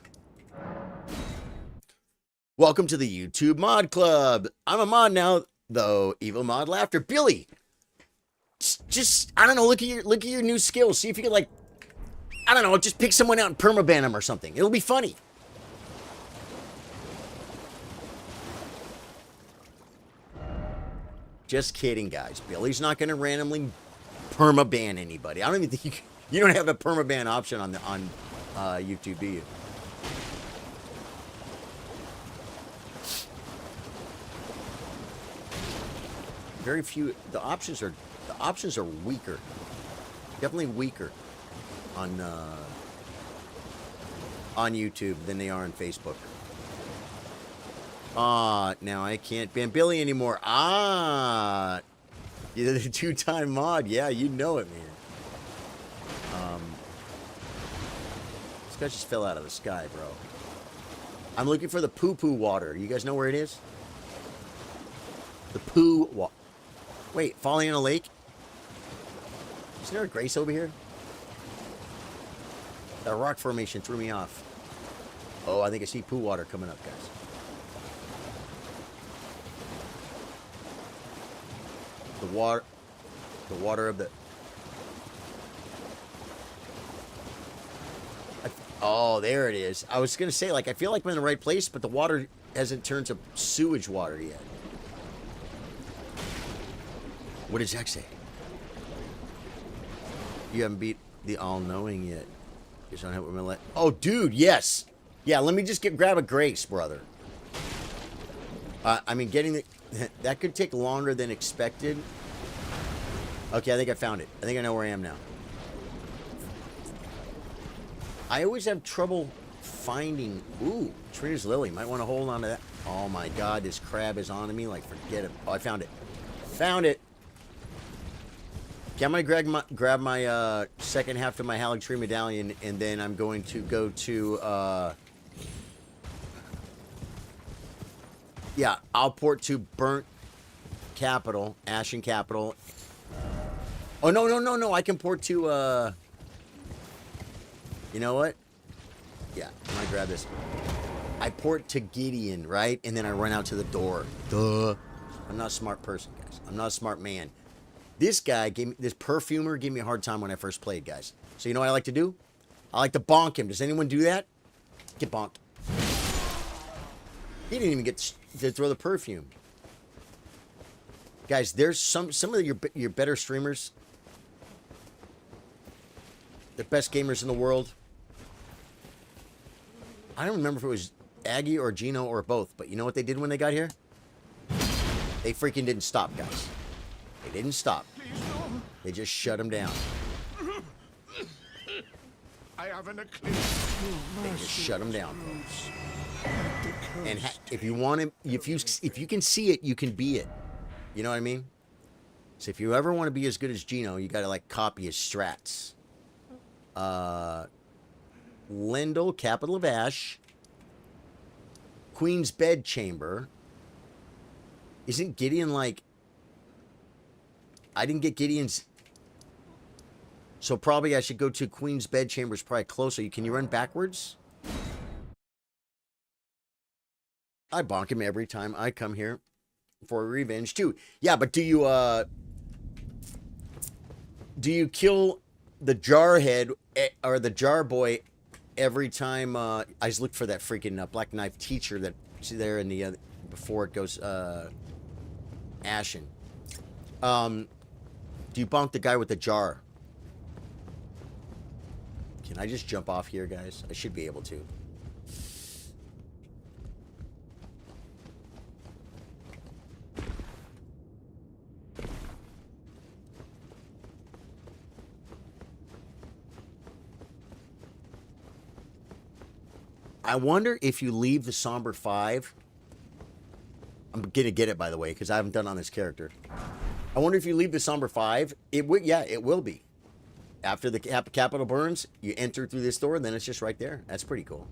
Welcome to the YouTube Mod Club. I'm a mod now, though. Evil Mod Laughter. Billy, just I don't know. Look at your new skills. See if you can, like, I don't know. Just pick someone out and permaban them or something. It'll be funny. Just kidding, guys. Billy's not going to randomly permaban anybody. I don't even think you don't have a permaban option on YouTube, do you? Very few. The options are weaker. Definitely weaker on YouTube than they are on Facebook. Now I can't ban Billy anymore. You're the two-time mod. Yeah, you know it, man. This guy just fell out of the sky, bro. I'm looking for the poo-poo water. You guys know where it is? The poo water. Wait, falling in a lake? Isn't there a Grace over here? That rock formation threw me off. Oh, I think I see poo water coming up, guys. The water of the... Oh, there it is. I was going to say, like, I feel like I'm in the right place, but the water hasn't turned to sewage water yet. What does Jack say? You haven't beat the all-knowing yet. Just don't have what let. Oh, dude, yes. Yeah, let me just grab a Grace, brother. I mean, getting the... That could take longer than expected. Okay, I think I found it. I think I know where I am now. I always have trouble finding... Ooh, Trina's Lily. Might want to hold on to that. Oh, my God. This crab is on me. Like, forget it. Oh, I found it. Found it. Okay, I'm going to grab my second half of my Halleck Tree medallion, and then I'm going to go to... Yeah, I'll port to Burnt Capital, Ashen Capital. Oh, no. I can port to... You know what? Yeah, I'm going to grab this. I port to Gideon, right? And then I run out to the door. Duh. I'm not a smart person, guys. I'm not a smart man. This guy, this perfumer gave me a hard time when I first played, guys. So you know what I like to do? I like to bonk him. Does anyone do that? Get bonked. He didn't even get to throw the perfume. Guys, there's some of your better streamers, the best gamers in the world. I don't remember if it was Aggie or Gino or both, but you know what they did when they got here? They freaking didn't stop, guys. They didn't stop. They just shut him down. I have an They just shut him down, folks. And if you want him, if you can see it, you can be it. You know what I mean? So if you ever want to be as good as Gino, you got to like copy his strats. Lendl, Capital of Ash, Queen's Bedchamber, Isn't Gideon like... I didn't get Gideon's... So probably I should go to Queen's Bedchambers, probably closer. Can you run backwards? I bonk him every time I come here for revenge too. Yeah, but do you kill the Jarhead or the Jar Boy every time? I just looked for that freaking Black Knife teacher that's there in the before it goes ashen. Do you bonk the guy with the jar? Can I just jump off here, guys? I should be able to. I wonder if you leave the Somber 5. I'm gonna get it, by the way, because I haven't done on this character. I wonder if you leave the Somber 5, it would, yeah, it will be. After the capital burns, you enter through this door, and then it's just right there. That's pretty cool.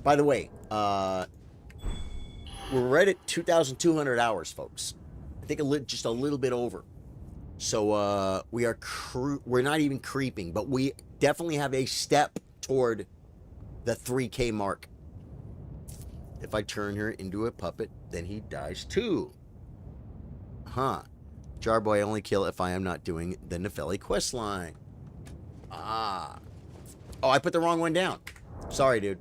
By the way, we're right at 2,200 hours, folks. I think just a little bit over. So we're not even creeping, but we definitely have a step toward the 3K mark. If I turn her into a puppet, then he dies too. Huh. Jarboy I only kill if I am not doing the Nepheli quest line. Ah. Oh, I put the wrong one down. Sorry, dude.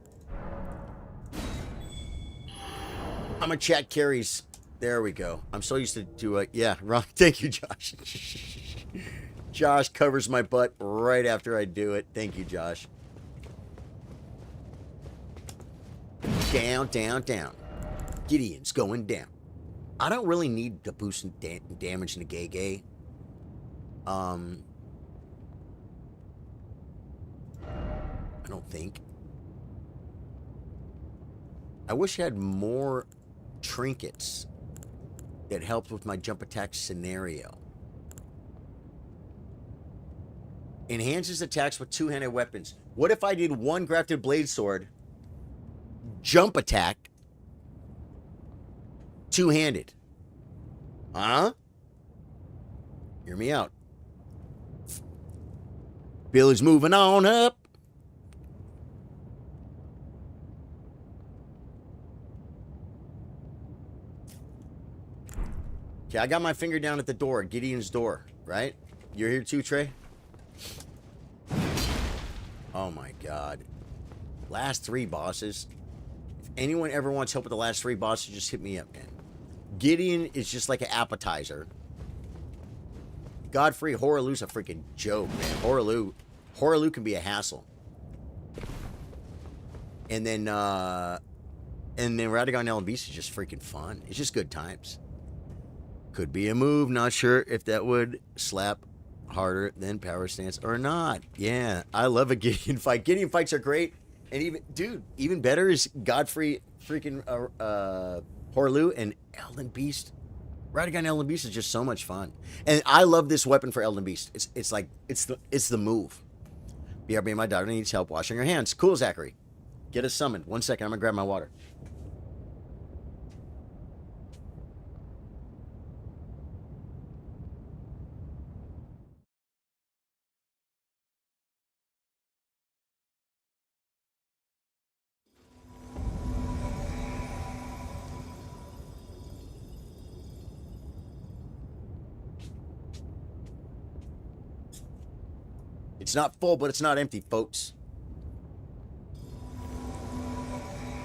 I'm a chat carries. There we go. I'm so used to do it. Yeah, wrong. Thank you, Josh. Josh covers my butt right after I do it. Thank you, Josh. Down, down, down. Gideon's going down. I don't really need to boost damage in the gay. I don't think. I wish I had more trinkets that helped with my jump attack scenario. Enhances attacks with two-handed weapons. What if I did one grafted blade sword, jump attack, two-handed? Huh? Hear me out. Billy's moving on up. Okay, I got my finger down at the door, Gideon's door, right? You're here too, Trey? Oh my god. Last 3 bosses. If anyone ever wants help with the last 3 bosses, just hit me up, man. Gideon is just like an appetizer. Godfrey Horalu's a freaking joke, man. Horalu can be a hassle. And then Radagon Elden Beast is just freaking fun. It's just good times. Could be a move. Not sure if that would slap harder than power stance or not. Yeah, I love a Gideon fight. Gideon fights are great. And even better is Godfrey freaking Horalu and Elden Beast. Radagon Elden Beast is just so much fun. And I love this weapon for Elden Beast. It's like it's the move. BRB, my daughter needs help washing her hands. Cool, Zachary. Get us summoned. 1 second, I'm gonna grab my water. It's not full, but it's not empty, folks.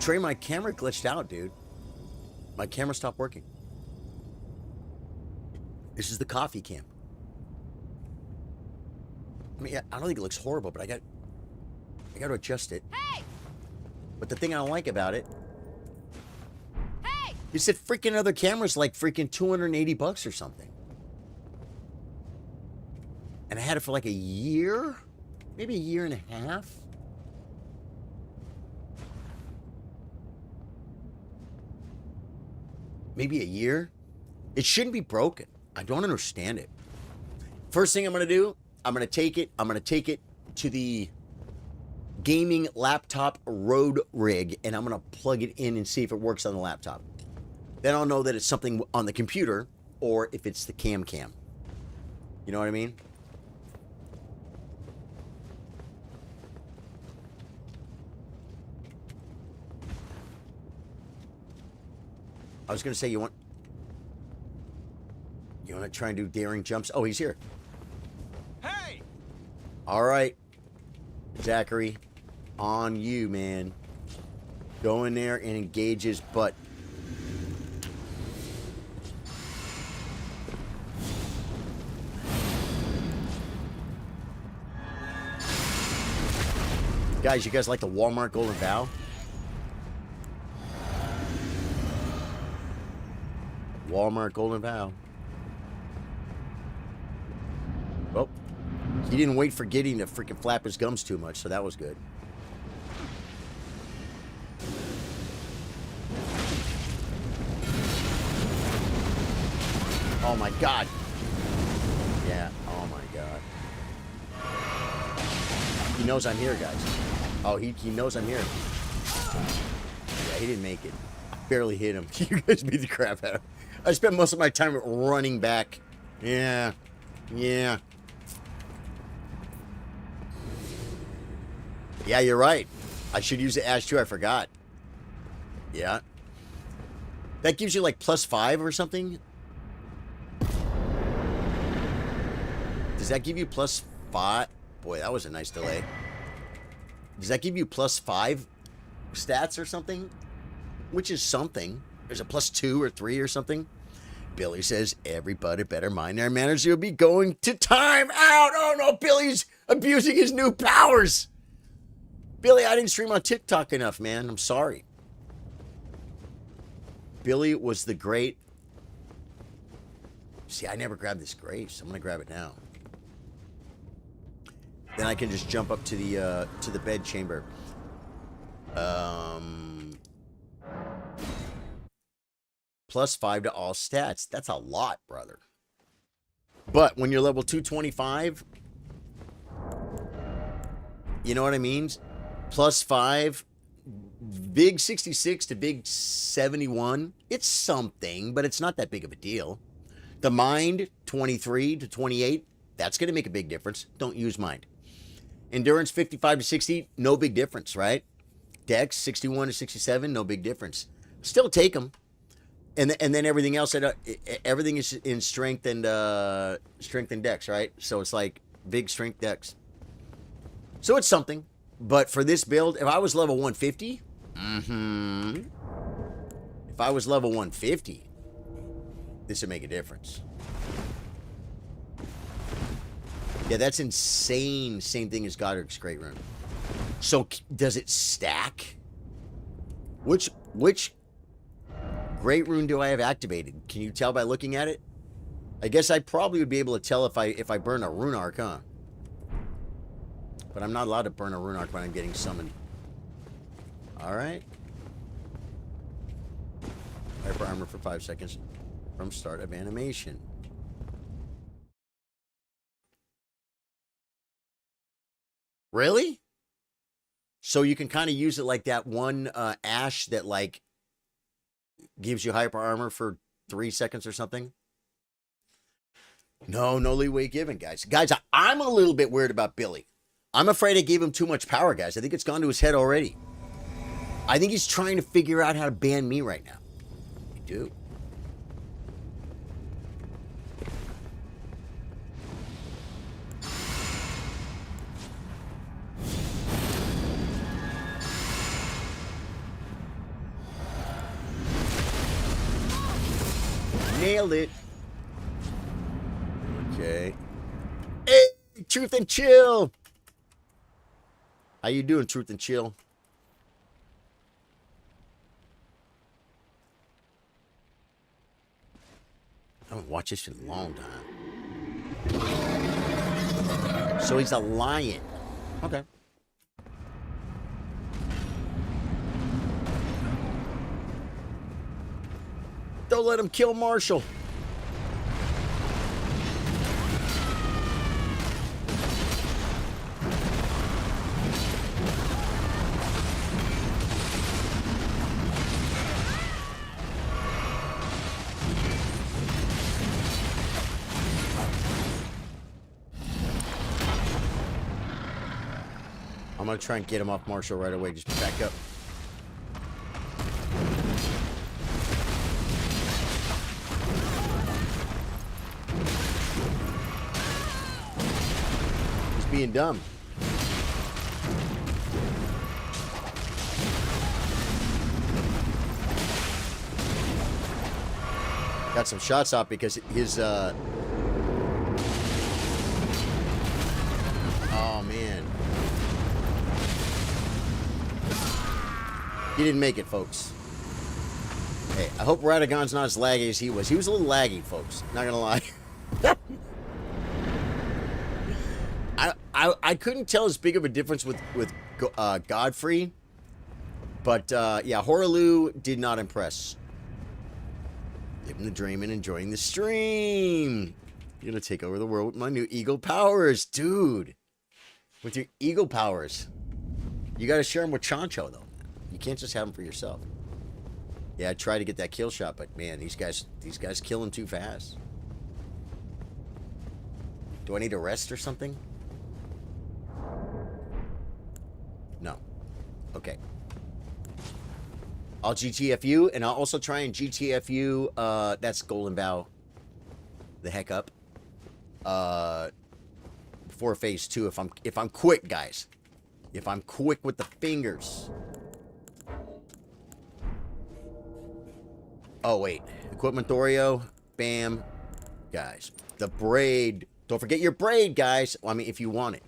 Trey, my camera glitched out, dude. My camera stopped working. This is the coffee cam. I mean, I don't think it looks horrible, but I got to adjust it. Hey! But the thing I don't like about it, Hey! is that freaking other camera's like freaking $280 or something. And I had it for like a year, maybe a year and a half. Maybe a year. It shouldn't be broken. I don't understand it. First thing I'm going to do, I'm going to take it to the gaming laptop road rig, and I'm going to plug it in and see if it works on the laptop. Then I'll know that it's something on the computer or if it's the cam. You know what I mean? I was going to say, you want to try and do daring jumps? Oh, he's here. Hey! All right, Zachary, on you, man. Go in there and engage his butt. Guys, you guys like the Walmart Golden Vow? Walmart Golden Vow. Well, he didn't wait for Gideon to freaking flap his gums too much, so that was good. Oh my god. Yeah, oh my god. He knows I'm here, guys. Oh, he knows I'm here. Yeah, he didn't make it. Barely hit him. You guys beat the crap out of him. I spent most of my time running back. Yeah. Yeah. Yeah, you're right. I should use the Ash too. I forgot. Yeah. That gives you like +5 or something? Does that give you +5? Boy, that was a nice delay. Does that give you +5 stats or something? Which is something. There's a +2 or 3 or something. Billy says, everybody better mind their manners. You'll be going to time out. Oh no, Billy's abusing his new powers. Billy, I didn't stream on TikTok enough, man. I'm sorry. Billy was the great. See, I never grabbed this grace. I'm going to grab it now. Then I can just jump up to the bed chamber. +5 to all stats. That's a lot, brother. But when you're level 225, you know what I mean? +5, big 66 to big 71. It's something, but it's not that big of a deal. The mind, 23 to 28. That's going to make a big difference. Don't use mind. Endurance, 55 to 60. No big difference, right? Dex, 61 to 67. No big difference. Still take them. And then everything else, everything is in strength and dex, right? So it's like big strength dex. So it's something. But for this build, if I was level 150, if I was level 150, this would make a difference. Yeah, that's insane. Same thing as Godric's Great Rune. So does it stack? Which Great Rune do I have activated? Can you tell by looking at it? I guess I probably would be able to tell if I burn a Rune Arc, huh? But I'm not allowed to burn a Rune Arc when I'm getting summoned. Alright. Hyper armor for 5 seconds from start of animation. Really? So you can kind of use it like that one Ash that like gives you hyper armor for 3 seconds or something? No leeway given, guys. Guys, I'm a little bit weird about Billy. I'm afraid I gave him too much power, guys. I think it's gone to his head already. I think he's trying to figure out how to ban me right now. I do. Nailed it. Okay. Hey, Truth and Chill. How you doing, Truth and Chill? I haven't watched this in a long time. So he's a lion. Okay. Don't let him kill Marshall. I'm gonna try and get him off Marshall right away. Just back up. He's being dumb. Got some shots off because his oh man. He didn't make it, folks. Hey, I hope Radagon's not as laggy as he was. He was a little laggy, folks. Not gonna lie. I couldn't tell as big of a difference with Godfrey, but yeah, Horaloo did not impress. Living the dream and enjoying the stream. You're gonna take over the world with my new eagle powers, dude. With your eagle powers, you gotta share them with Chancho though. You can't just have them for yourself. Yeah, I tried to get that kill shot, but man, these guys kill him too fast. Do I need to rest or something? No. Okay. I'll GTFU, and I'll also try and GTFU, that's Golden Bow the heck up. Before phase 2, if I'm quick, guys. If I'm quick with the fingers. Oh, wait. Equipment Thorio. Bam. Guys. The braid. Don't forget your braid, guys. Well, I mean, if you want it.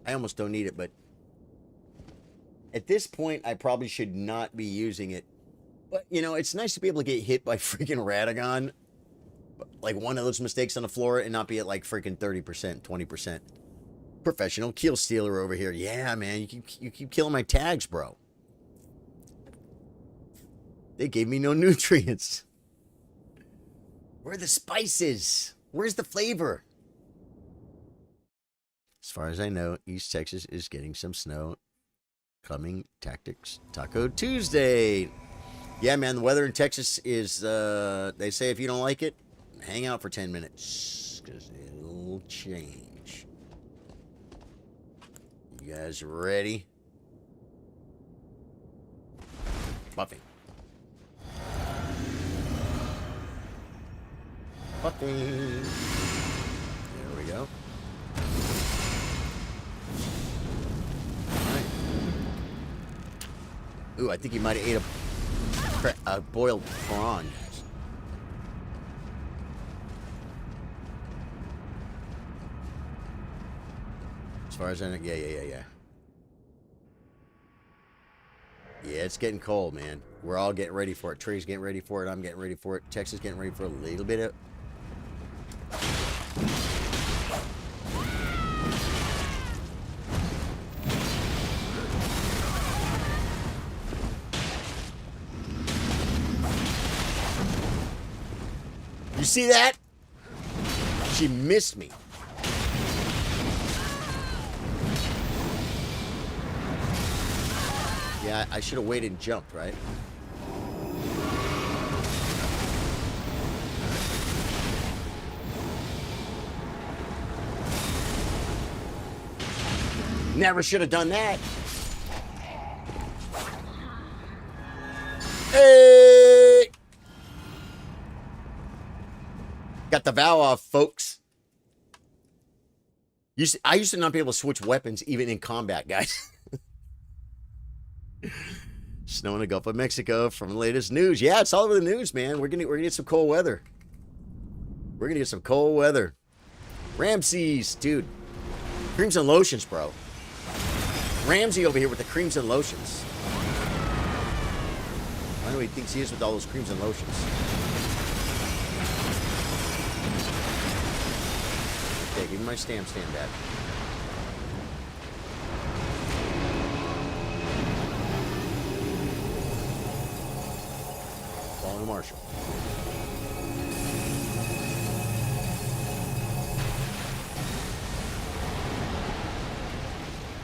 I almost don't need it, but at this point, I probably should not be using it. But, you know, it's nice to be able to get hit by freaking Radagon. Like one of those mistakes on the floor and not be at like freaking 30%, 20%. Professional kill stealer over here. Yeah, man, you keep killing my tags, bro. They gave me no nutrients. Where are the spices? Where's the flavor? As far as I know, East Texas is getting some snow. Coming Tactics Taco Tuesday. Yeah, man, the weather in Texas is, they say if you don't like it, hang out for 10 minutes. Because it'll change. You guys ready? Buffing. Buffing. There we go. Alright. Ooh, I think he might have ate a boiled prawn. As far as I know, yeah. Yeah, it's getting cold, man. We're all getting ready for it. Tree's getting ready for it. I'm getting ready for it. Texas getting ready for a little bit of... You see that? She missed me. Yeah, I should have waited and jumped, right? Never should have done that. Hey! Got the vow off, folks. I used to not be able to switch weapons even in combat, guys. Snow in the Gulf of Mexico from the latest news. Yeah, it's all over the news, man. We're gonna get some cold weather. We're gonna get some cold weather. Ramses, dude. Creams and lotions, bro. Ramsey over here with the creams and lotions. I don't know what he thinks he is with all those creams and lotions. Okay, give me my stand back. Following Marshall.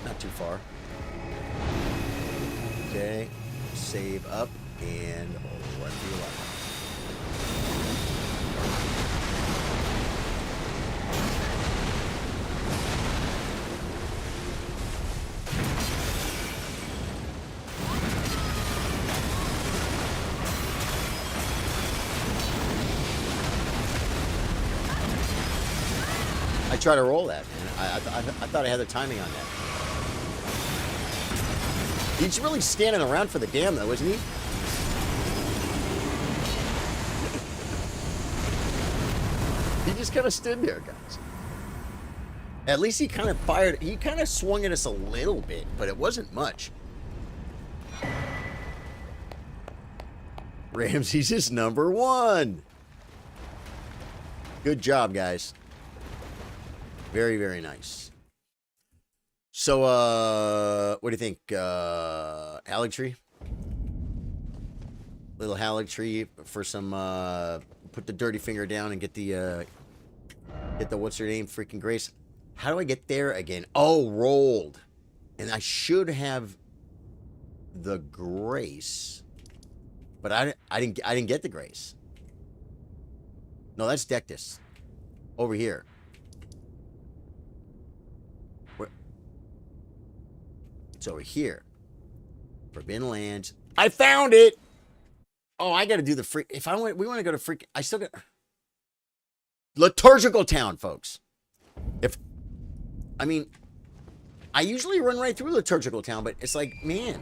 Not too far. Okay, save up and run for your life. try to roll that, man. I thought I had the timing on that. He's really standing around for the dam, though, isn't he? He just kind of stood there, guys. At least he kind of fired. He kind of swung at us a little bit, but it wasn't much. Ramsey's is number 1. Good job, guys. Very, very nice. So, what do you think? Hallig tree? Little Hallig tree for some, put the dirty finger down and get the what's her name? Freaking Grace. How do I get there again? Oh, rolled. And I should have the Grace. But I didn't get the Grace. No, that's Dectus. Over here. Where? It's over here. Forbidden Lands. I found it! Oh, I gotta do the freak. If we want to go to freak. I still got. Liturgical Town, folks. I mean, I usually run right through Liturgical Town, but it's like, man.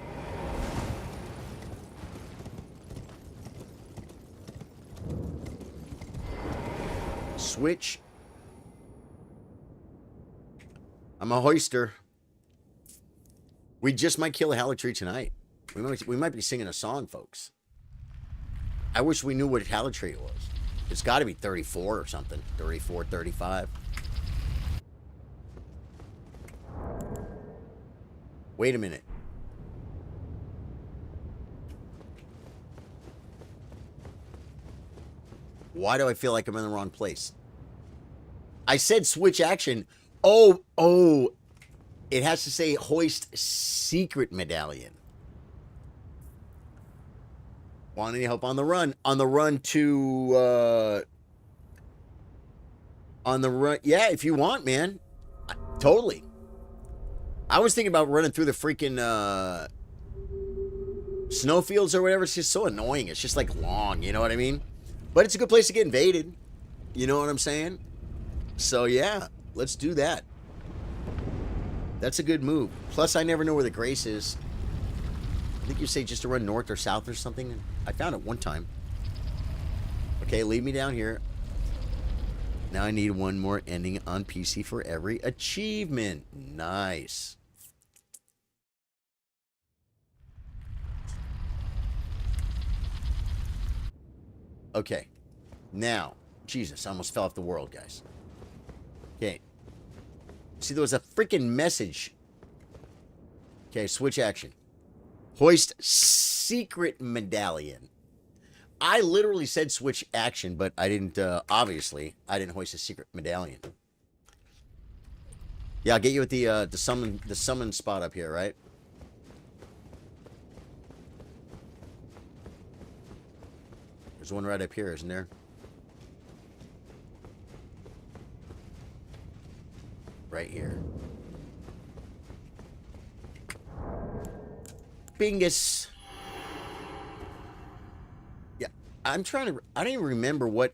Switch. I'm a hoister. We just might kill a Hallig tree tonight. We might be singing a song, folks. I wish we knew what Hallig tree it was. It's got to be 34 or something. 34, 35. Wait a minute. Why do I feel like I'm in the wrong place? I said switch action. Oh. It has to say hoist secret medallion. Want any help on the run? On the run to, on the run. Yeah, if you want, man. Totally. I was thinking about running through the freaking, snowfields or whatever. It's just so annoying. It's just like long, you know what I mean? But it's a good place to get invaded. You know what I'm saying? So, yeah, let's do that. That's a good move. Plus, I never know where the Grace is. I think you say just to run north or south or something. I found it one time. Okay, leave me down here. Now I need one more ending on PC for every achievement. Nice. Okay. Now, Jesus, I almost fell off the world, guys. Okay. See, there was a freaking message. Okay, switch action. Hoist secret medallion. I literally said switch action, but I didn't, obviously, I didn't hoist a secret medallion. Yeah, I'll get you at the summon spot up here, right? There's one right up here, isn't there? Right here. Bingus. Yeah, I'm trying to. I don't even remember what.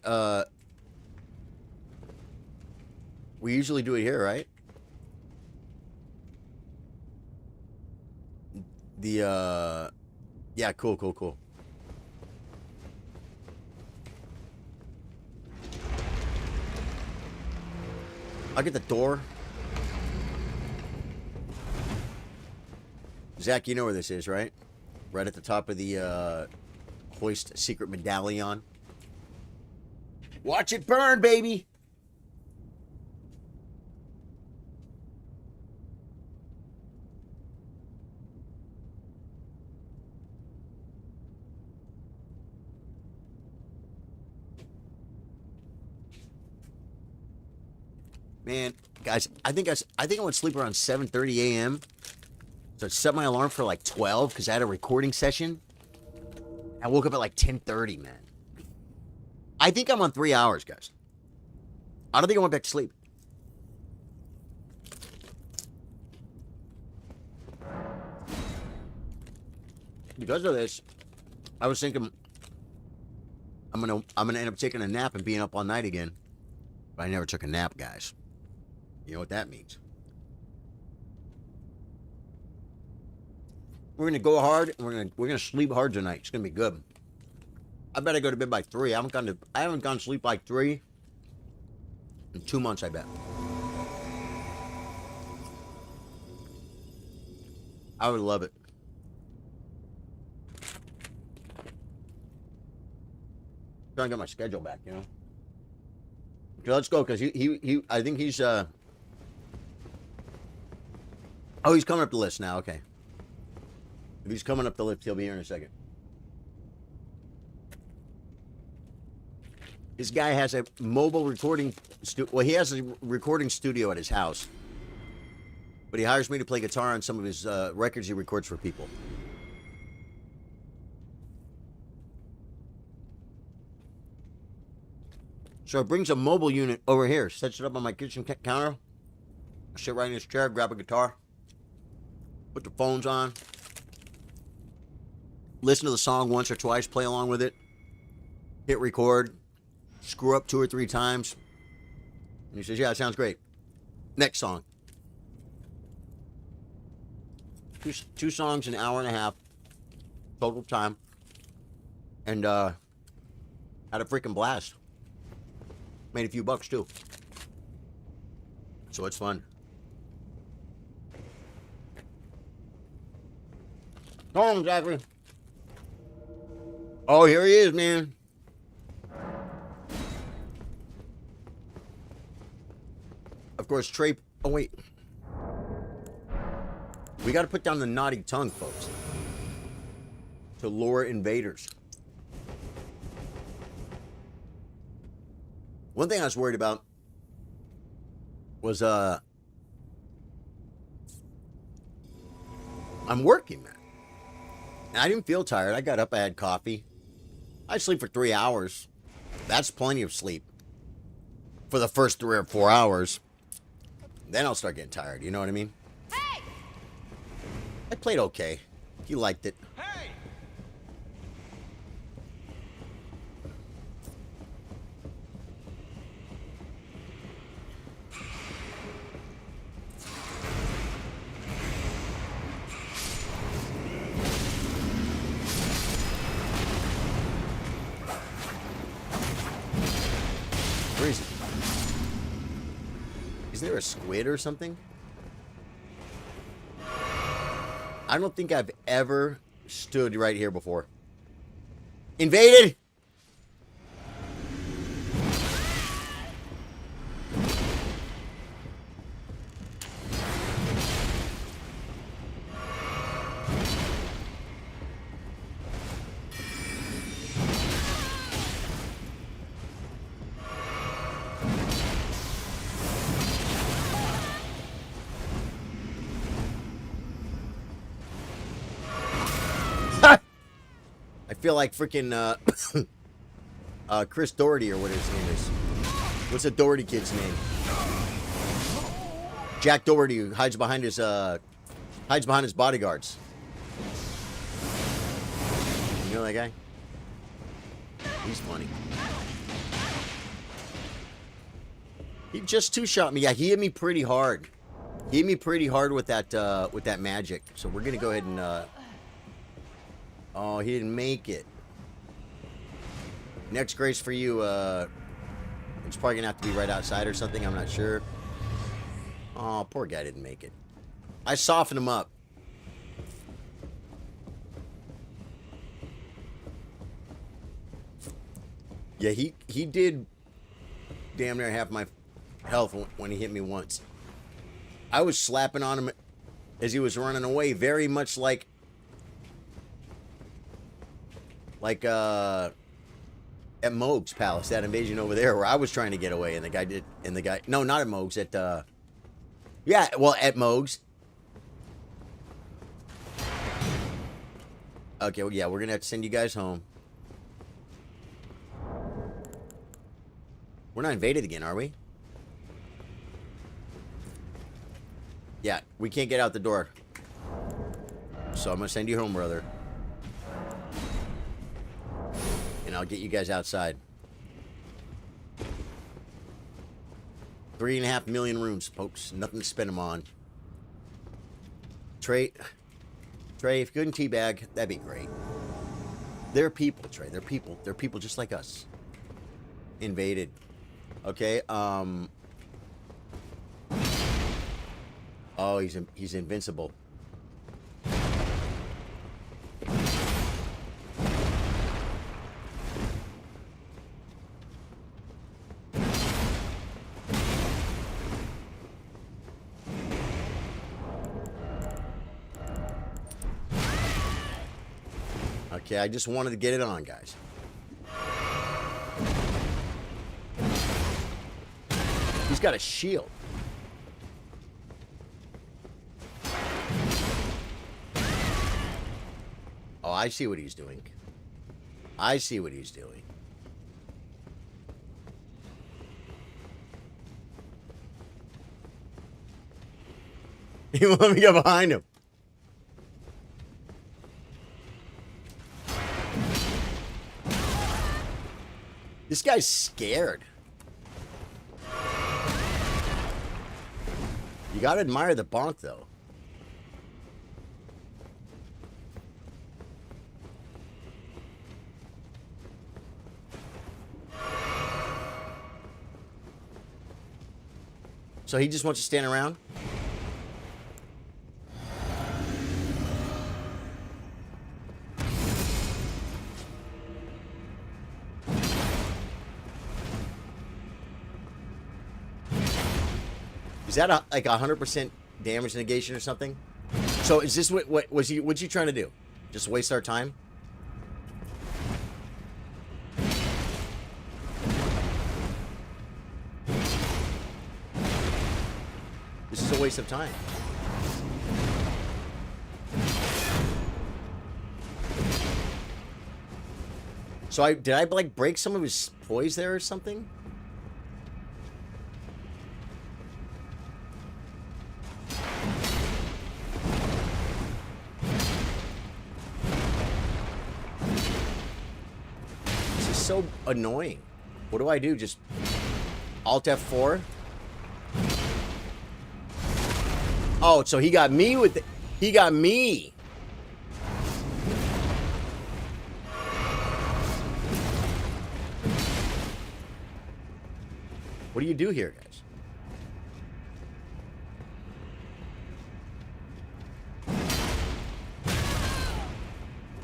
We usually do it here, right? The. Yeah, cool. I'll get the door. Zach, you know where this is, right? Right at the top of the hoist secret medallion. Watch it burn, baby! Man, guys, I think I went to sleep around 7:30 a.m. So I set my alarm for like 12 because I had a recording session. I woke up at like 10:30, man. I think I'm on 3 hours, guys. I don't think I went back to sleep. Because of this, I was thinking I'm gonna end up taking a nap and being up all night again. But I never took a nap, guys. You know what that means. We're gonna go hard. And we're gonna sleep hard tonight. It's gonna be good. I better go to bed by 3. I haven't gone to sleep by 3 in 2 months. I bet. I would love it. Trying to get my schedule back, you know. Okay, let's go because he I think he's oh, he's coming up the list now. Okay. If he's coming up the list, he'll be here in a second. This guy has a mobile recording well, he has a recording studio at his house. But he hires me to play guitar on some of his records he records for people. So it brings a mobile unit over here, sets it up on my kitchen counter. I sit right in his chair, grab a guitar, put the phones on, listen to the song once or twice, play along with it, hit record, screw up 2 or 3 times, and he says, yeah, it sounds great. Next song. 2 songs, an hour and a half total time, and had a freaking blast. Made a few bucks too, so it's fun. Hold on, Zachary. Oh, here he is, man. Of course, Trey. Oh wait. We got to put down the naughty tongue, folks, to lure invaders. One thing I was worried about was, I'm working, man. And I didn't feel tired. I got up, I had coffee. I sleep for 3 hours. That's plenty of sleep for the first 3 or 4 hours. Then I'll start getting tired, you know what I mean? Hey! I played okay. He liked it. Hey! Where is he? Is there a squid or something? I don't think I've ever stood right here before. Invaded! I feel like freaking Chris Doherty or what his name is. What's the Doherty kid's name? Jack Doherty, who hides behind his bodyguards. You know that guy? He's funny. He just 2-shot me. Yeah, he hit me pretty hard. He hit me pretty hard with that magic. So we're gonna go ahead and oh, he didn't make it. Next grace for you, it's probably gonna have to be right outside or something, I'm not sure. Oh, poor guy didn't make it. I softened him up. Yeah, he did damn near half my health when he hit me once. I was slapping on him as he was running away, very much like at Moog's Palace, that invasion over there where I was trying to get away and the guy did, and the guy, no, not at Moog's, yeah, well, at Moog's. Okay, well, yeah, we're gonna have to send you guys home. We're not invaded again, are we? Yeah, we can't get out the door. So I'm gonna send you home, brother. And I'll get you guys outside. 3.5 million rooms, folks. Nothing to spend them on. Trey, if you couldn't teabag, that'd be great. They're people, Trey. They're people. They're people just like us. Invaded. Okay. Oh, he's invincible. Okay, I just wanted to get it on, guys. He's got a shield. Oh, I see what he's doing. I see what he's doing. He won't let me get behind him. This guy's scared. You gotta admire the bonk, though. So he just wants to stand around? Is that like 100% damage negation or something? So is this what was he? What's he trying to do? Just waste our time? This is a waste of time. So did I like break some of his poise there or something? So annoying. What do I do? Just Alt F4? Oh, so he got me with the, he got me. What do you do here, guys?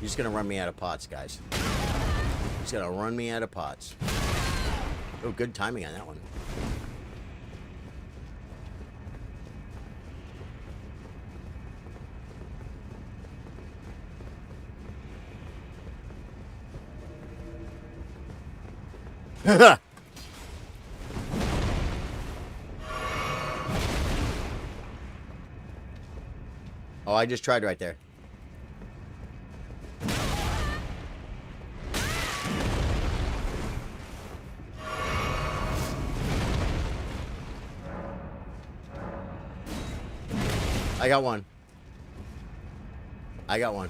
You're just gonna run me out of pots, guys. He's gonna run me out of pots. Oh, good timing on that one. Oh, I just tried right there. I got one. I got one.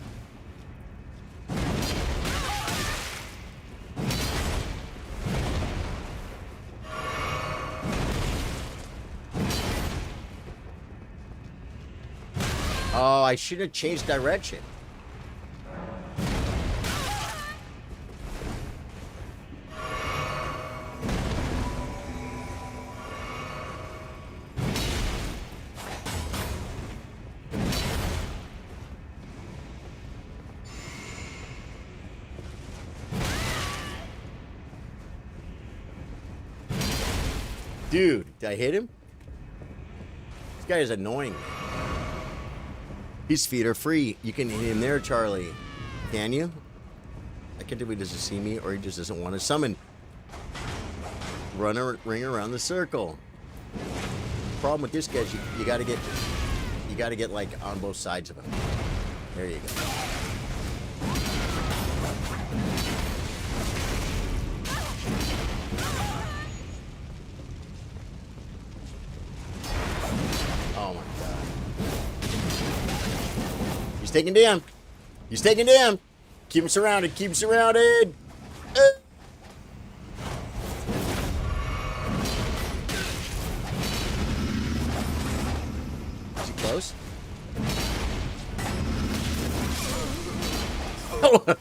Oh, I should have changed direction. Dude, did I hit him? This guy is annoying. His feet are free. You can hit him there, Charlie. Can you? I can't tell if he doesn't see me or he just doesn't want to summon. Ring around the circle. Problem with this guy is you gotta get like on both sides of him. There you go. Oh my god. He's taking down. He's taking down. Keep him surrounded. Keep him surrounded.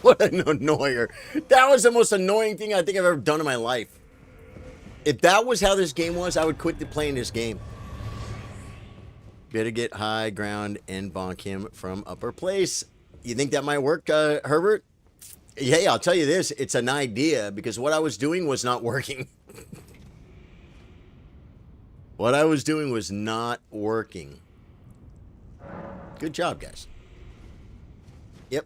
What an annoyer. That was the most annoying thing I think I've ever done in my life. If that was how this game was, I would quit playing this game. Better get high ground and bonk him from upper place. You think that might work, Herbert? Hey, I'll tell you this. It's an idea because what I was doing was not working. What I was doing was not working. Good job, guys. Yep.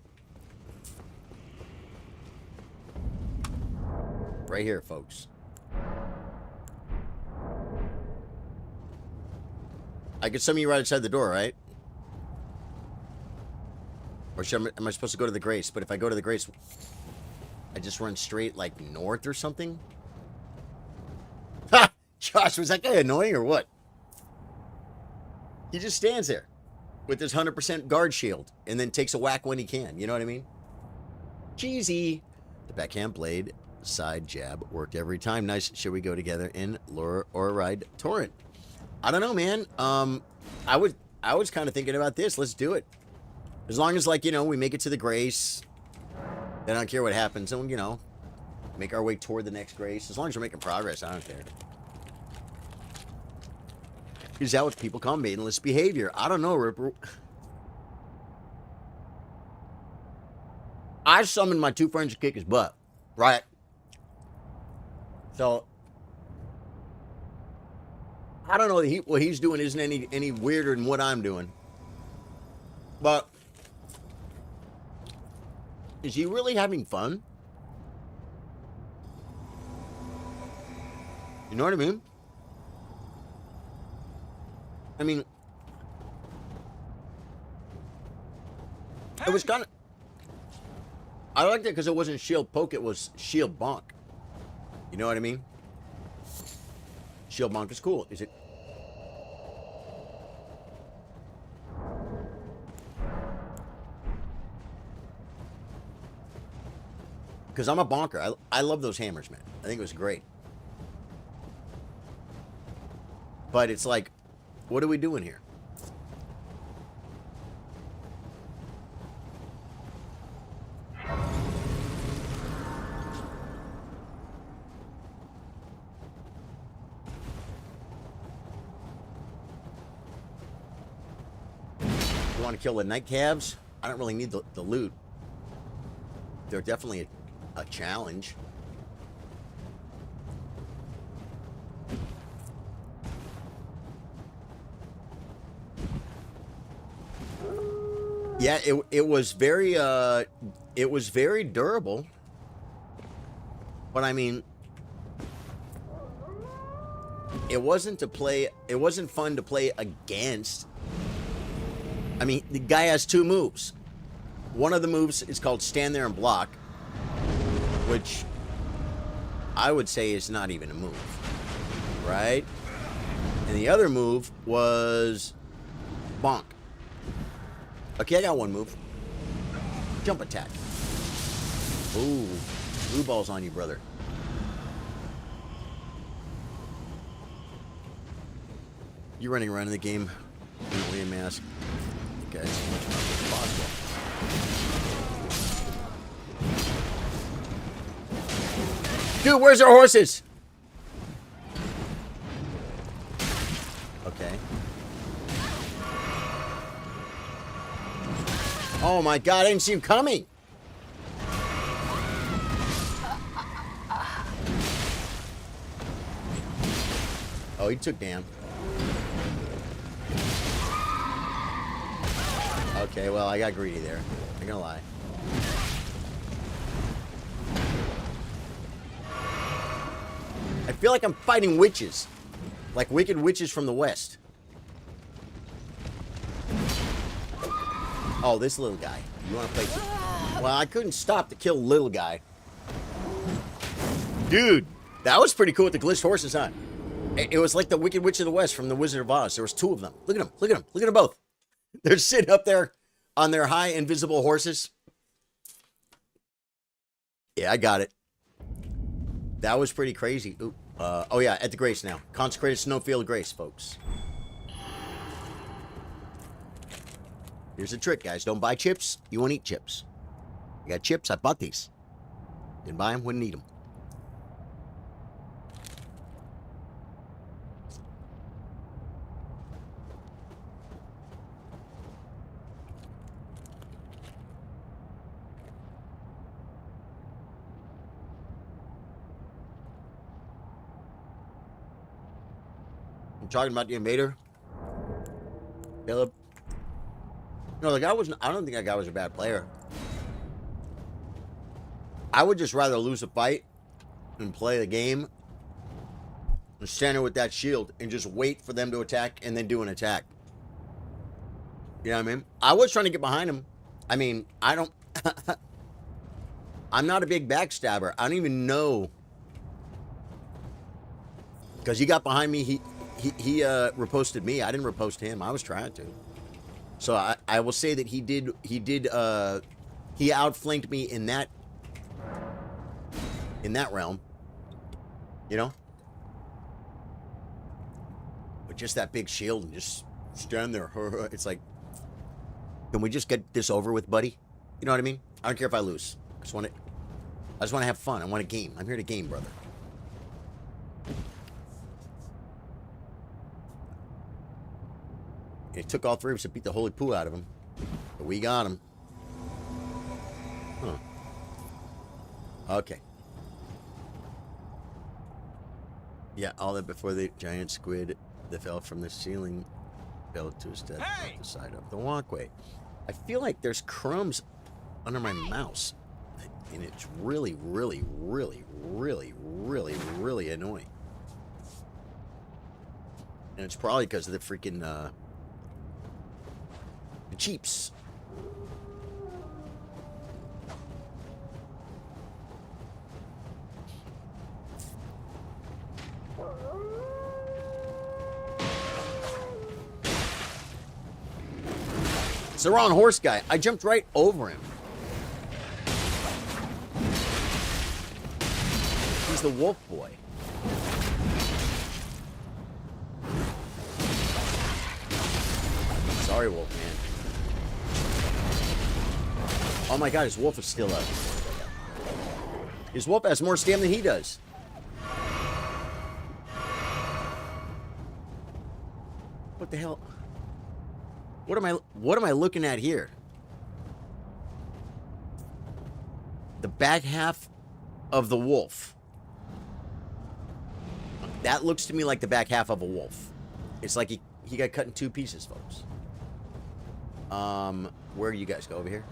Right here, folks. I could summon you right outside the door, right? Or am I supposed to go to the Grace? But if I go to the Grace, I just run straight, like, north or something? Ha! Josh, was that guy annoying or what? He just stands there with his 100% guard shield and then takes a whack when he can. You know what I mean? Cheesy. The backhand blade side jab worked every time. Nice. Should we go together in lure or ride torrent? I don't know, man. I was kind of thinking about this. Let's do it. As long as, like, you know, we make it to the Grace. Then I don't care what happens. And, you know, make our way toward the next Grace. As long as we're making progress, I don't care. Is that what people call maidenless behavior? I don't know, Ripper. I summoned my 2 friends to kick his butt, right? So, I don't know that what he's doing isn't any weirder than what I'm doing. But, is he really having fun? You know what I mean? I mean, it was kind of... I liked it because it wasn't shield poke, it was shield bonk. You know what I mean? Shield bonk is cool. Is it? Because I'm a bonker. I love those hammers, man. I think it was great. But it's like, what are we doing here? You want to kill the night calves? I don't really need the loot. They're definitely a challenge. Yeah, it was very durable. But I mean, it wasn't fun to play against. I mean, the guy has 2 moves. One of the moves is called stand there and block, which I would say is not even a move, right? And the other move was bonk. Okay, I got 1 move. Jump attack. Ooh, blue ball's on you, brother. You're running around in the game in a Liam mask. Okay, as much as possible. Dude, where's our horses? Okay. Oh my god, I didn't see him coming. Oh, he took down. Okay, well, I got greedy there. I'm not gonna lie. I feel like I'm fighting witches. Like wicked witches from the west. Oh, this little guy. You want to play... Well, I couldn't stop to kill little guy. Dude, that was pretty cool with the glitched horses, huh? It was like the Wicked Witch of the West from the Wizard of Oz. There was 2 of them. Look at them. Look at them. Look at them both. They're sitting up there on their high invisible horses. Yeah, I got it. That was pretty crazy. Ooh, oh, yeah, at the Grace now. Consecrated Snowfield Grace, folks. Here's the trick, guys. Don't buy chips. You won't eat chips. I got chips. I bought these. Didn't buy them. Wouldn't need them. I'm talking about the invader. Caleb. No, the guy wasn't. I don't think that guy was a bad player. I would just rather lose a fight and play the game and stand there with that shield and just wait for them to attack and then do an attack. You know what I mean? I was trying to get behind him. I mean, I don't. I'm not a big backstabber. I don't even know. Because he got behind me. He riposted me. I didn't riposte him. I was trying to. So I will say that he outflanked me in that realm, you know. But just that big shield and just stand there. It's like, can we just get this over with, buddy? You know what I mean? I don't care if I lose. I just want to have fun. I want a game. I'm here to game, brother. It took all three of us to beat the holy poo out of him. But we got him. Huh. Okay. Yeah, all that before the giant squid that fell from the ceiling fell to his death Hey! off the side of the walkway. I feel like there's crumbs under my mouse. And it's really, really, really, really, really, really annoying. And it's probably because of the freaking, the Cheeps. It's the wrong horse guy. I jumped right over him. He's the wolf boy. Sorry, wolf man. Oh my god, his wolf is still up. His wolf has more stamina than he does. What the hell? What am I looking at here? The back half of the wolf. That looks to me like the back half of a wolf. It's like he got cut in two pieces, folks. Where do you guys go? Over here?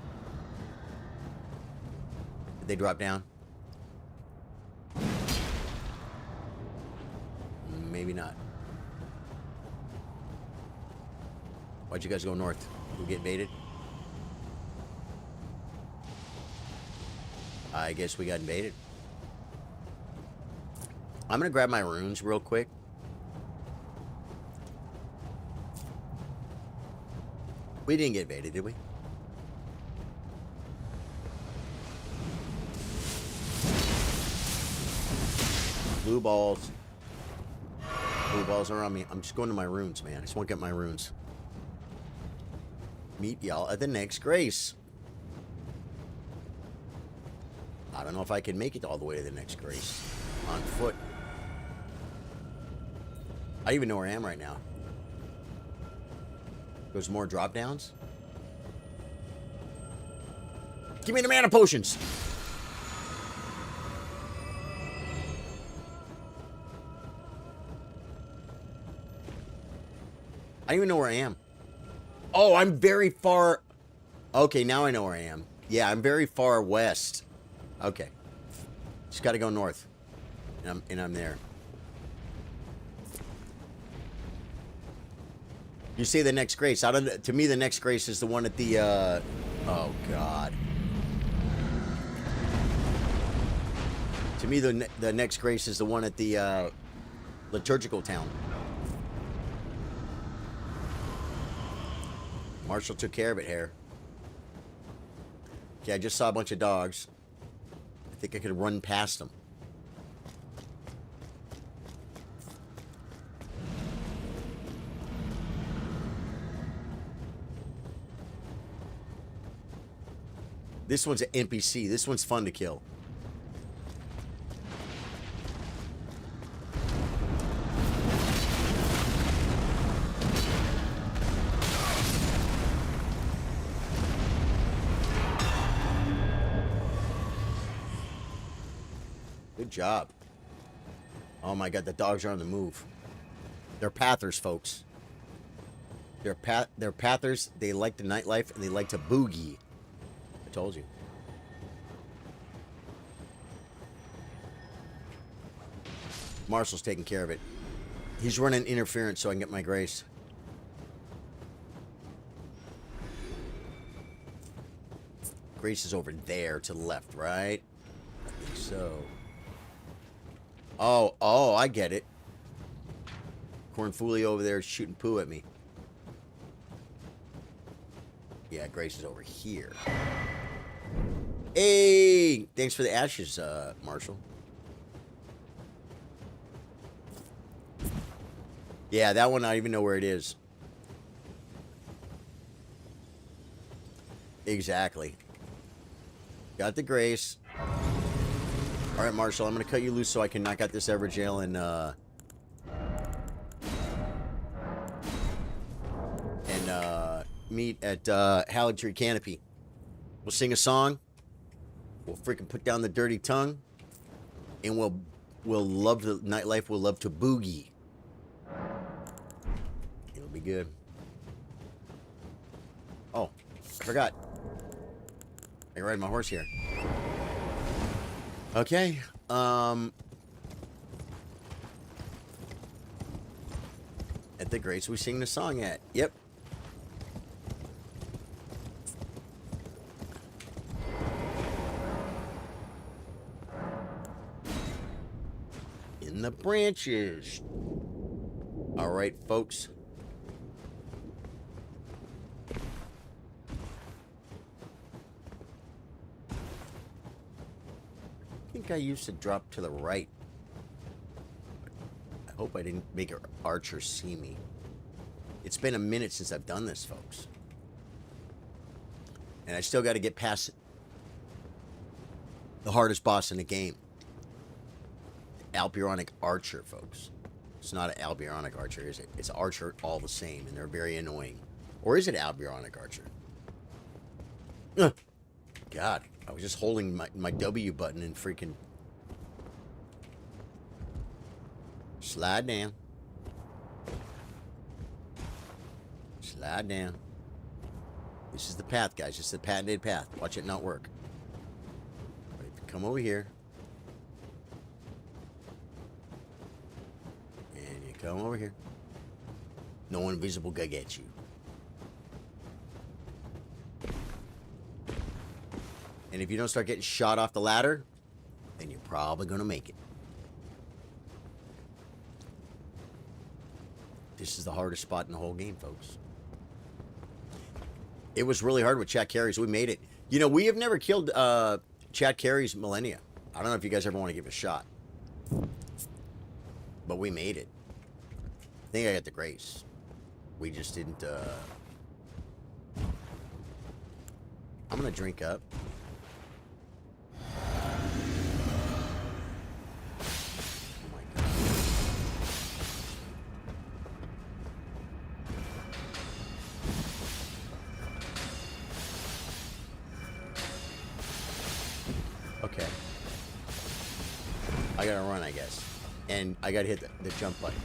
Did they drop down? Maybe not. Why'd you guys go north? We get invaded? I guess we got invaded. I'm gonna grab my runes real quick. We didn't get invaded, did we? Blue balls. Blue balls are on me. I'm just going to my runes, man. I just want to get my runes. Meet y'all at the next grace. I don't know if I can make it all the way to the next grace on foot. I don't even know where I am right now. There's more drop downs. Give me the mana potions. I don't even know where I am. Oh, I'm very far. Okay, now I know where I am. Yeah, I'm very far west. Okay. Just got to go north. And I'm there. You say the next grace. I don't. To me, the next grace is the one at the. Oh God. To me, the next grace is the one at the liturgical town. Marshall took care of it here. Okay, I just saw a bunch of dogs. I think I could run past them. This one's an NPC. This one's fun to kill. Good job. Oh my god, the dogs are on the move. They're pathers, folks. They're pathers. They like the nightlife and they like to boogie. I told you. Marshall's taking care of it. He's running interference so I can get my grace. Grace is over there to the left, right? I think so. Oh, I get it. Cornfolio over there is shooting poo at me. Yeah, Grace is over here. Hey! Thanks for the ashes, Marshall. Yeah, that one I don't even know where it is. Exactly. Got the Grace. Alright, Marshall, I'm going to cut you loose so I can knock out this Everjail and meet at Haligtree Canopy. We'll sing a song. We'll freaking put down the dirty tongue. And we'll love the nightlife. We'll love to boogie. It'll be good. Oh, I forgot. I can ride my horse here. Okay. At the Grace we sing the song at. Yep. In the branches. All right, folks. I think I used to drop to the right. I hope I didn't make our archer see me. It's been a minute since I've done this, folks. And I still got to get past the hardest boss in the game. Albionic Archer, folks. It's not an Albionic Archer, is it? It's Archer all the same, and they're very annoying. Or is it Albionic Archer? Ugh. God, I was just holding my W button and freaking... Slide down. Slide down. This is the path, guys. This is the patented path. Watch it not work. Right, come over here. And you come over here. No invisible guy gets you. And if you don't start getting shot off the ladder, then you're probably going to make it. This is the hardest spot in the whole game, folks. It was really hard with Chat Carries. We made it. You know, we have never killed Chat Carries Millennia. I don't know if you guys ever want to give it a shot. But we made it. I think I got the grace. We just didn't... I'm going to drink up. Okay. I gotta run, I guess. And I gotta hit the jump button.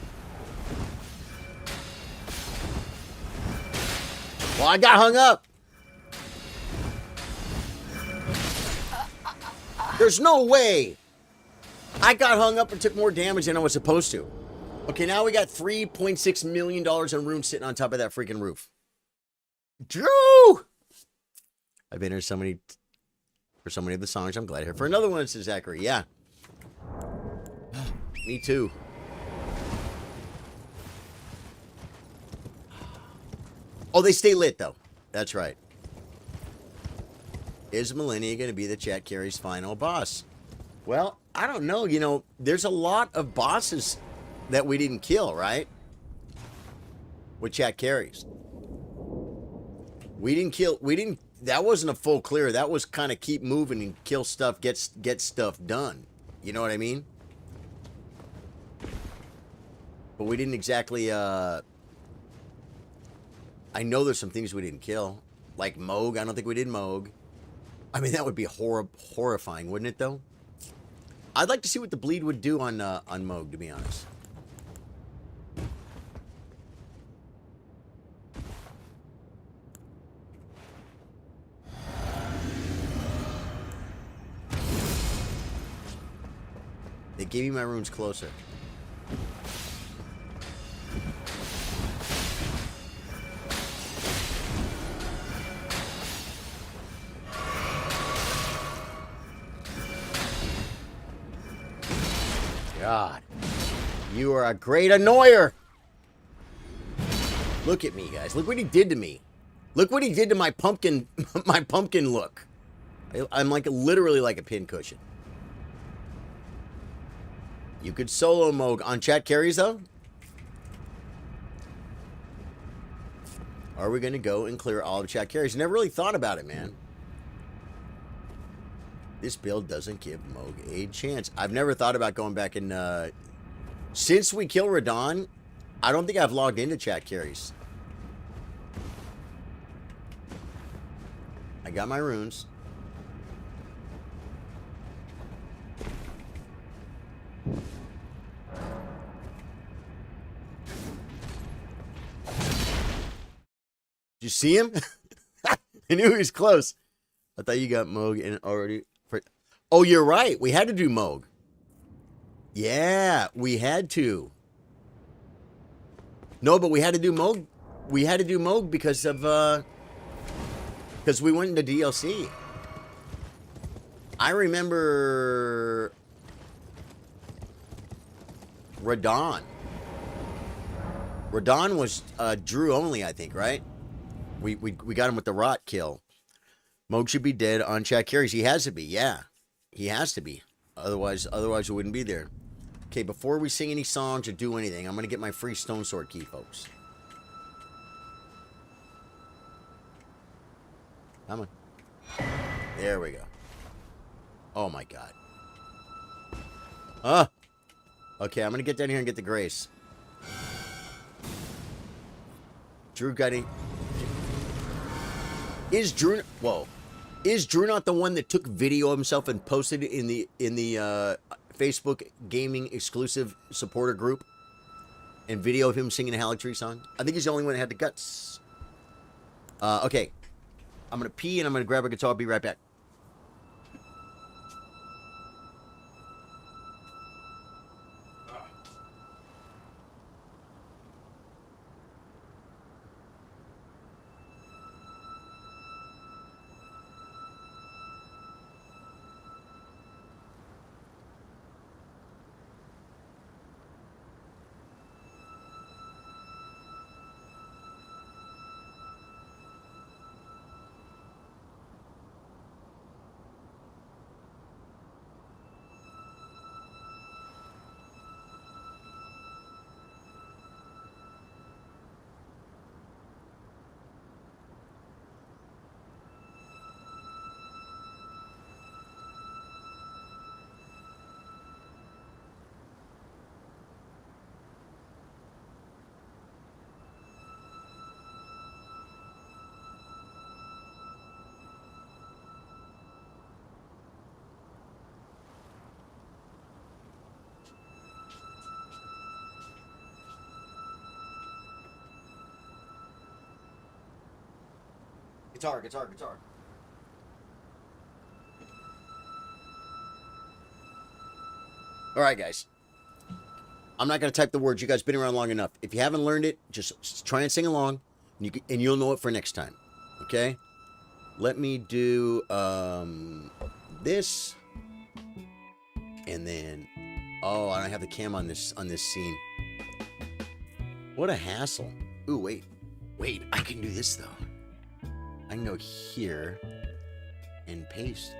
Well, I got hung up! There's no way! I got hung up and took more damage than I was supposed to. Okay, now we got $3.6 million in rooms sitting on top of that freaking roof. Drew! I've been here so many... For so many of the songs, I'm glad here for another one, says Zachary. Yeah. Me too. Oh, they stay lit, though. That's right. Is Millennia going to be the Chat Carries final boss? Well, I don't know. You know, there's a lot of bosses that we didn't kill, right? With Chat Carries. We didn't that wasn't a full clear. That was kind of keep moving and kill stuff, get stuff done. You know what I mean? But we didn't exactly, I know there's some things we didn't kill. Like Moog. I don't think we did Moog. I mean, that would be horrifying, wouldn't it, though? I'd like to see what the bleed would do on Moog, to be honest. They gave me my runes closer. God, you are a great annoyer. Look at me, guys. Look what he did to me. Look what he did to my pumpkin, my pumpkin look. I'm like literally like a pincushion. You could solo Moog on chat carries though. Are we gonna go and clear all of chat carries? Never really thought about it, man. This build doesn't give Moog a chance. I've never thought about going back and, since we kill Radon, I don't think I've logged into chat carries. I got my runes. Did you see him? I knew he was close. I thought you got Moog in already. Oh, you're right. We had to do Moog. Yeah, we had to. No, but we had to do Moog. We had to do Moog because of because we went into DLC. I remember Radon. Radon was Drew only, I think, right? We got him with the rot kill. Moog should be dead on chat carries. He has to be, yeah. He has to be. Otherwise it wouldn't be there. Okay, before we sing any songs or do anything, I'm going to get my free Stone Sword key, folks. Come on. There we go. Oh, my God. Okay, I'm going to get down here and get the grace. Drew got it. Is Drew... Whoa. Is Drew not the one that took video of himself and posted it in the Facebook gaming exclusive supporter group? And video of him singing a Halle Tree song? I think he's the only one that had the guts. Okay. I'm going to pee and I'm going to grab a guitar. I'll be right back. Guitar. All right, guys. I'm not going to type the words. You guys been around long enough. If you haven't learned it, just try and sing along, and you'll know it for next time. Okay? Let me do this, and then oh, I don't have the cam on this scene. What a hassle. Ooh, wait. I can do this though. I can go here and paste.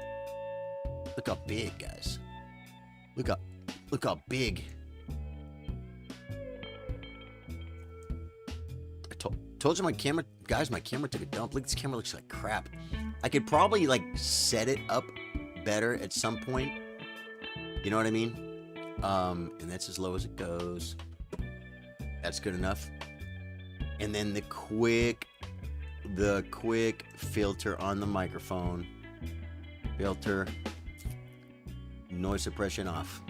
Look how big, guys. Look how big. I told you my camera, guys, my camera took a dump. Look, this camera looks like crap. I could probably like set it up better at some point. You know what I mean? And that's as low as it goes. That's good enough. And then the quick filter on the microphone. Filter. Noise suppression off.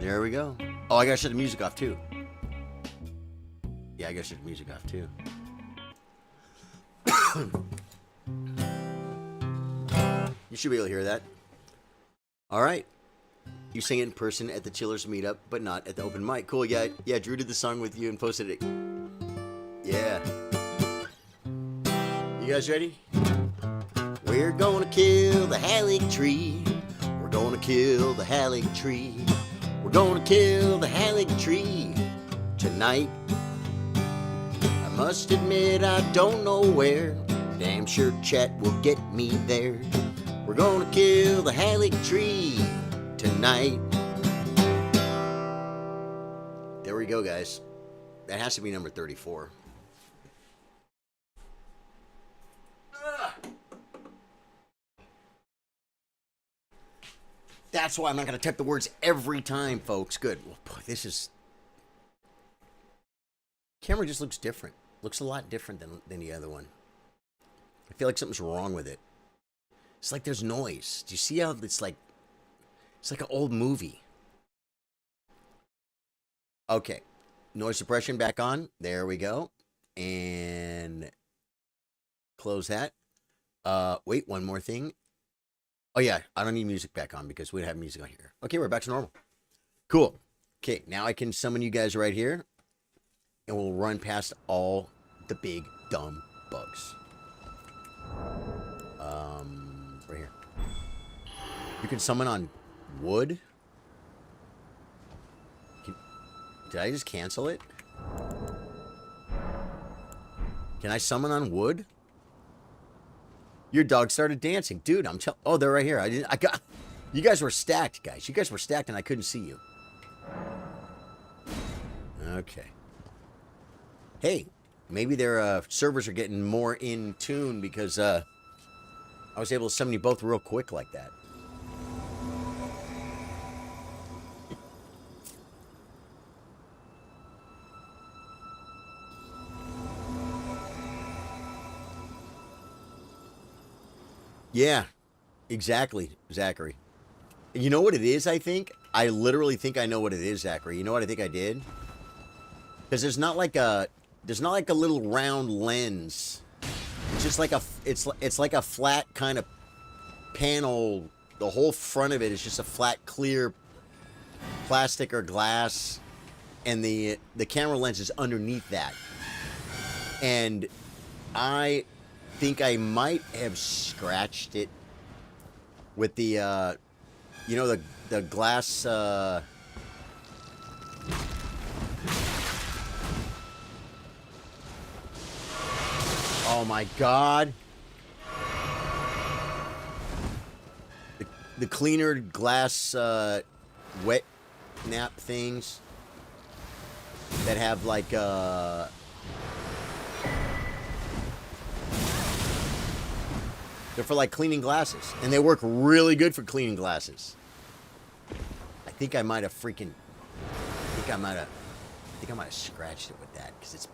There we go. Oh, I gotta shut the music off too. Yeah, I gotta shut the music off too. You should be able to hear that. All right. You sang it in person at the Chillers meetup, but not at the open mic. Cool. Yeah. Drew did the song with you and posted it. Yeah. You guys ready? We're gonna kill the Halleck tree. We're gonna kill the Halleck tree. We're gonna kill the Halleck tree tonight. I must admit I don't know where. Damn sure chat will get me there. We're gonna kill the Halleck tree tonight. There we go, guys. That has to be number 34. That's why I'm not going to type the words every time, folks. Good. Well, boy, this is... Camera just looks different. Looks a lot different than the other one. I feel like something's wrong with it. It's like there's noise. Do you see how it's like... It's like an old movie. Okay. Noise suppression back on. There we go. And... Close that. Wait, one more thing. Oh, yeah, I don't need music back on because we don't have music on here. Okay, we're back to normal. Cool. Okay, now I can summon you guys right here. And we'll run past all the big, dumb bugs. Right here. You can summon on wood. Did I just cancel it? Can I summon on wood? Your dog started dancing. Dude, I'm telling... Oh, they're right here. I got... You guys were stacked, guys. You guys were stacked and I couldn't see you. Okay. Hey, maybe their servers are getting more in tune because I was able to summon you both real quick like that. Yeah, exactly, Zachary. You know what it is, I think? I literally think I know what it is, Zachary. You know what I think I did? Because there's not like a little round lens. It's just like it's like a flat kind of panel. The whole front of it is just a flat, clear plastic or glass, and the camera lens is underneath that. And I think I might have scratched it with the you know, the glass oh my god, the cleaner glass wet nap things that have like they're for like cleaning glasses, and they work really good for cleaning glasses. I think I might have scratched it with that because it's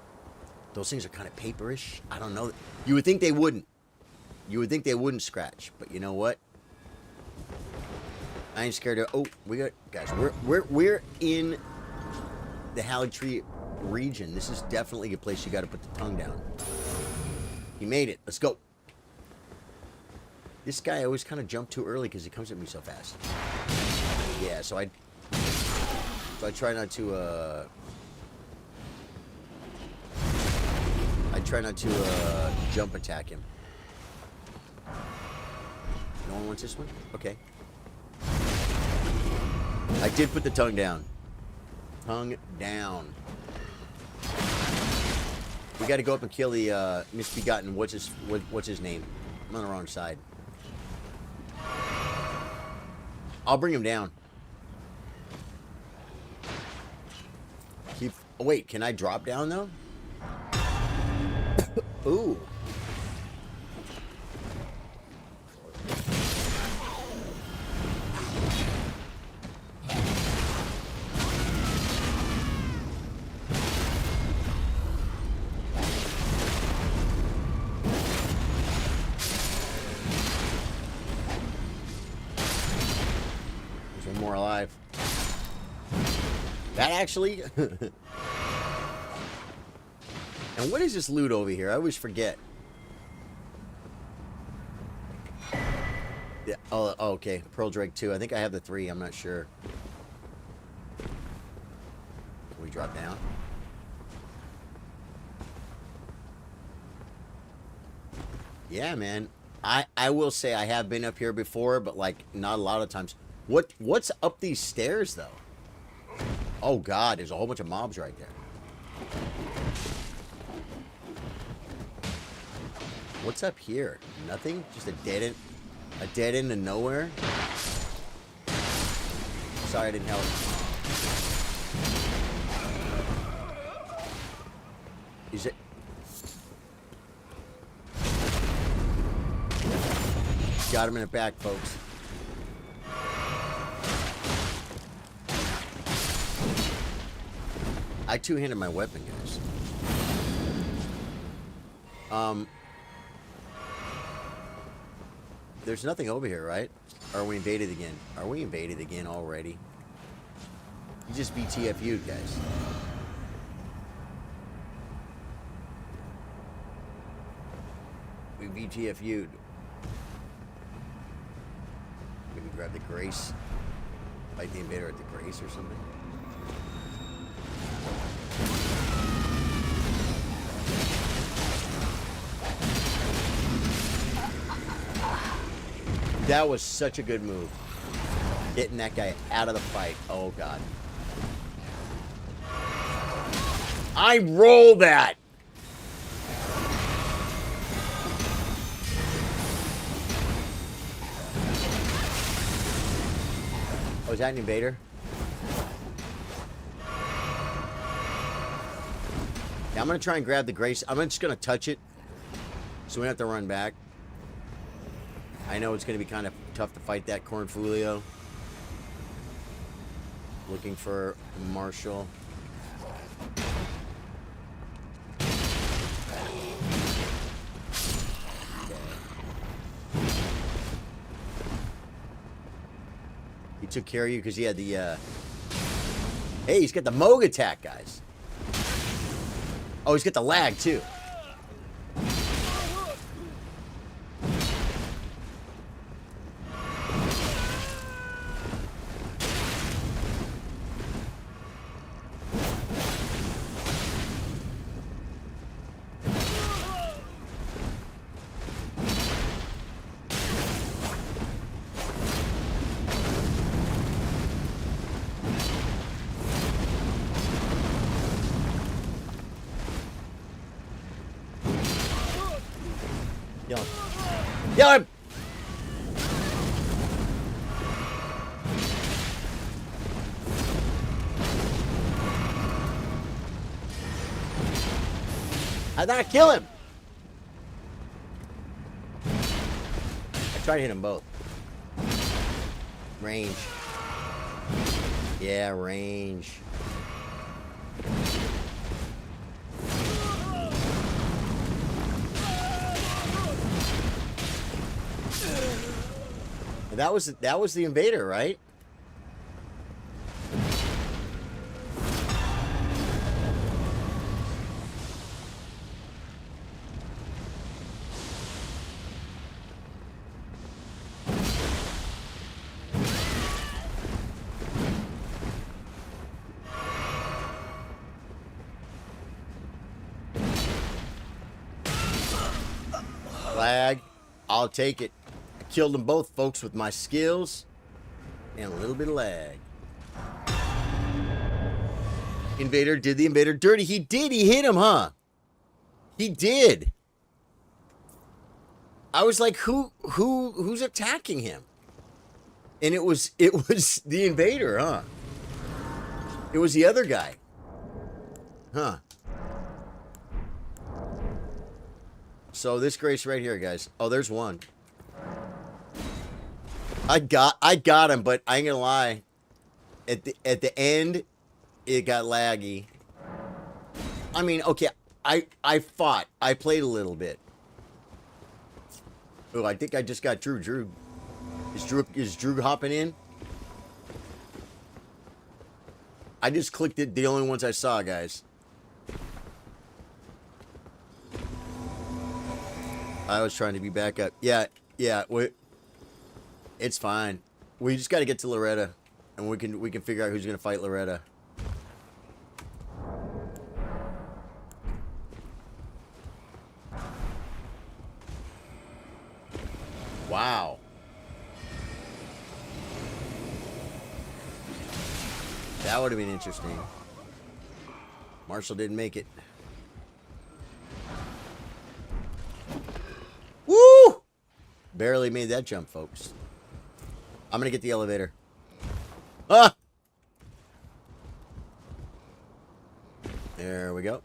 those things are kind of paperish. I don't know. You would think they wouldn't. You would think they wouldn't scratch, but you know what? I ain't scared of. Oh, we got guys. We're in the Halleck Tree region. This is definitely a place you got to put the tongue down. He made it. Let's go. This guy always kind of jumped too early because he comes at me so fast. Yeah, so I try not to jump attack him. No one wants this one? Okay. I did put the tongue down. Tongue down. We got to go up and kill the misbegotten. What's his name? I'm on the wrong side. I'll bring him down. Oh wait, can I drop down though? Ooh. There's one more alive. That actually... And what is this loot over here? I always forget. Yeah. Oh, okay. Pearl Drake 2. I think I have the 3. I'm not sure. Can we drop down? Yeah, man. I will say I have been up here before, but like not a lot of times. What's up these stairs though? Oh God, there's a whole bunch of mobs right there. What's up here? Nothing? Just a dead end of nowhere? Sorry I didn't help. Is it? Got him in the back, folks. I two-handed my weapon, guys. There's nothing over here, right? Or are we invaded again? Are we invaded again already? You just BTFU'd, guys. We BTFU'd. Maybe grab the Grace. Fight the invader at the Grace or something. That was such a good move. Getting that guy out of the fight. Oh, God. I roll that. Oh, is that an invader? Yeah, I'm going to try and grab the Grace. I'm just going to touch it so we don't have to run back. I know it's going to be kind of tough to fight that Cornfolio. Looking for Marshall. Okay. He took care of you because he had the... Hey, he's got the Moog attack, guys. Oh, he's got the lag, too. Kill him! I thought I kill him. I tried to hit them both. Range. Yeah, range. That was the invader, right? Flag. I'll take it. I killed them both, folks, with my skills and a little bit of lag. Invader did the invader dirty. He did. He hit him, huh? He did. I was like, who's attacking him? And it was the invader, huh? It was the other guy. Huh. So this Grace right here, guys. Oh, there's one. I got him, but I ain't gonna lie. At the end, it got laggy. I mean, okay, I fought. I played a little bit. Oh, I think I just got Drew. Is Drew hopping in? I just clicked it. The only ones I saw, guys. I was trying to be back up. Yeah. It's fine. We just got to get to Loretta, and we can figure out who's gonna fight Loretta. Wow. That would have been interesting. Marshall didn't make it. Woo! Barely made that jump, folks. I'm gonna get the elevator. Ah! There we go.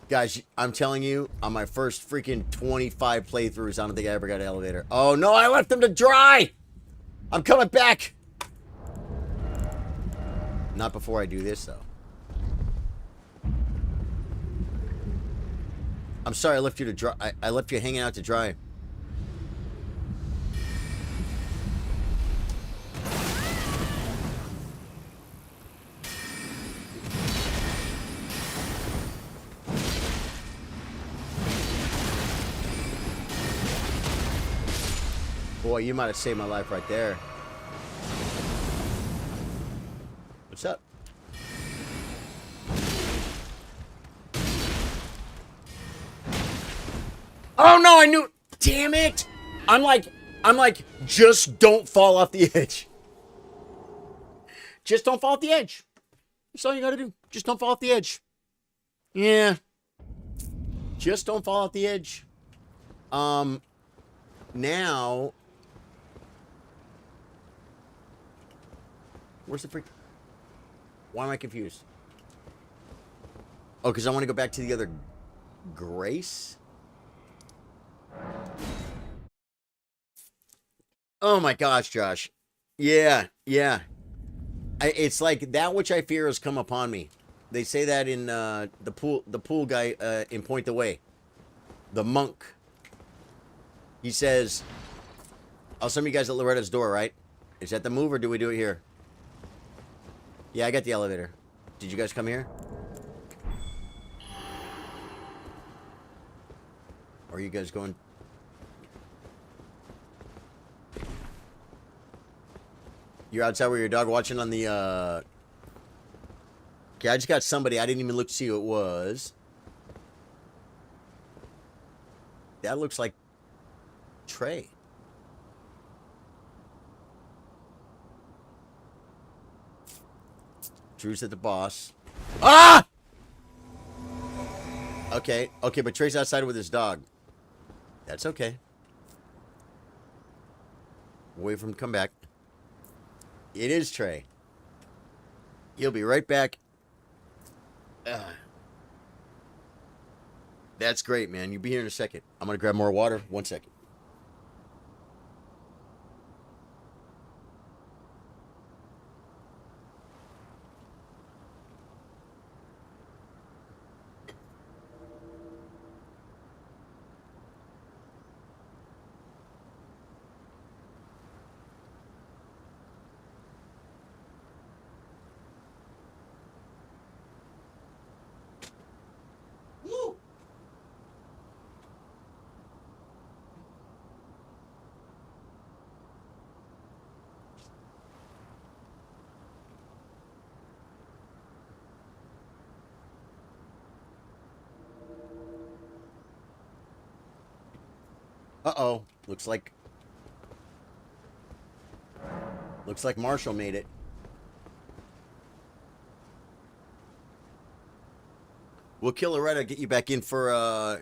Guys, I'm telling you, on my first freaking 25 playthroughs, I don't think I ever got an elevator. Oh, no, I left them to dry! I'm coming back! Not before I do this, though. I'm sorry I left you to dry. I left you hanging out to dry. Boy, you might have saved my life right there. What's up? Oh no, I knew. Damn it! I'm like, just don't fall off the edge. Just don't fall off the edge. That's all you gotta do. Just don't fall off the edge. Yeah. Just don't fall off the edge. Now. Where's the freak? Why am I confused? Oh, because I want to go back to the other Grace? Oh my gosh, Josh. Yeah. It's like that which I fear has come upon me. They say that in the pool guy in Point the Way. The monk. He says, I'll send you guys at Loretta's door, right? Is that the move or do we do it here? Yeah, I got the elevator. Did you guys come here? Or are you guys going? You're outside with your dog watching on the, Okay, I just got somebody. I didn't even look to see who it was. That looks like Trey. Drew's at the boss. Ah! Okay, but Trey's outside with his dog. That's okay. Wait for him to come back. It is Trey. He'll be right back. That's great, man. You'll be here in a second. I'm going to grab more water. 1 second. Uh-oh. Looks like Marshall made it. We'll kill Loretta, get you back in for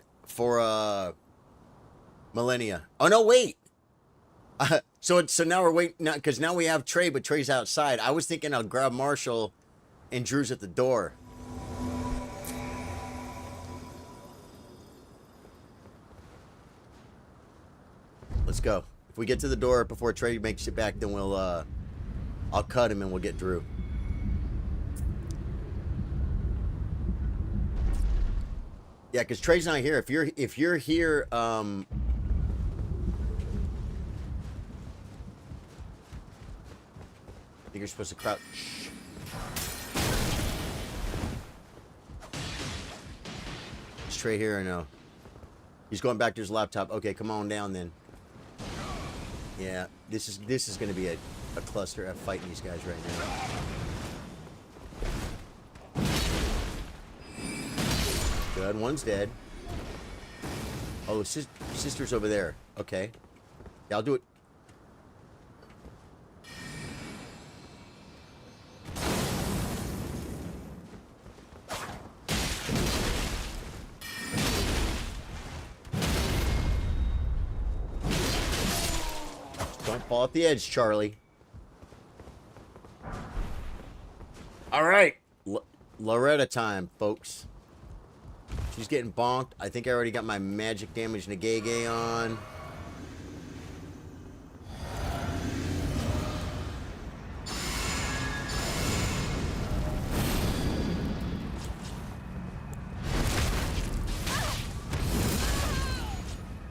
Millennia. Oh no, wait. So now we're waiting because now we have Trey, but Trey's outside. I was thinking I'll grab Marshall and Drew's at the door. go. If we get to the door before Trey makes it back, then we'll I'll cut him and we'll get Drew. Yeah, because Trey's not here. If you're here, I think you're supposed to crouch. Is Trey here or no? He's going back to his laptop. Okay, come on down then. Yeah, this is going to be a cluster of fighting these guys right now. Good, one's dead. Oh, sister's over there. Okay. Yeah, I'll do it. Don't fall off the edge, Charlie. All right. Loretta time, folks. She's getting bonked. I think I already got my magic damage Negege on.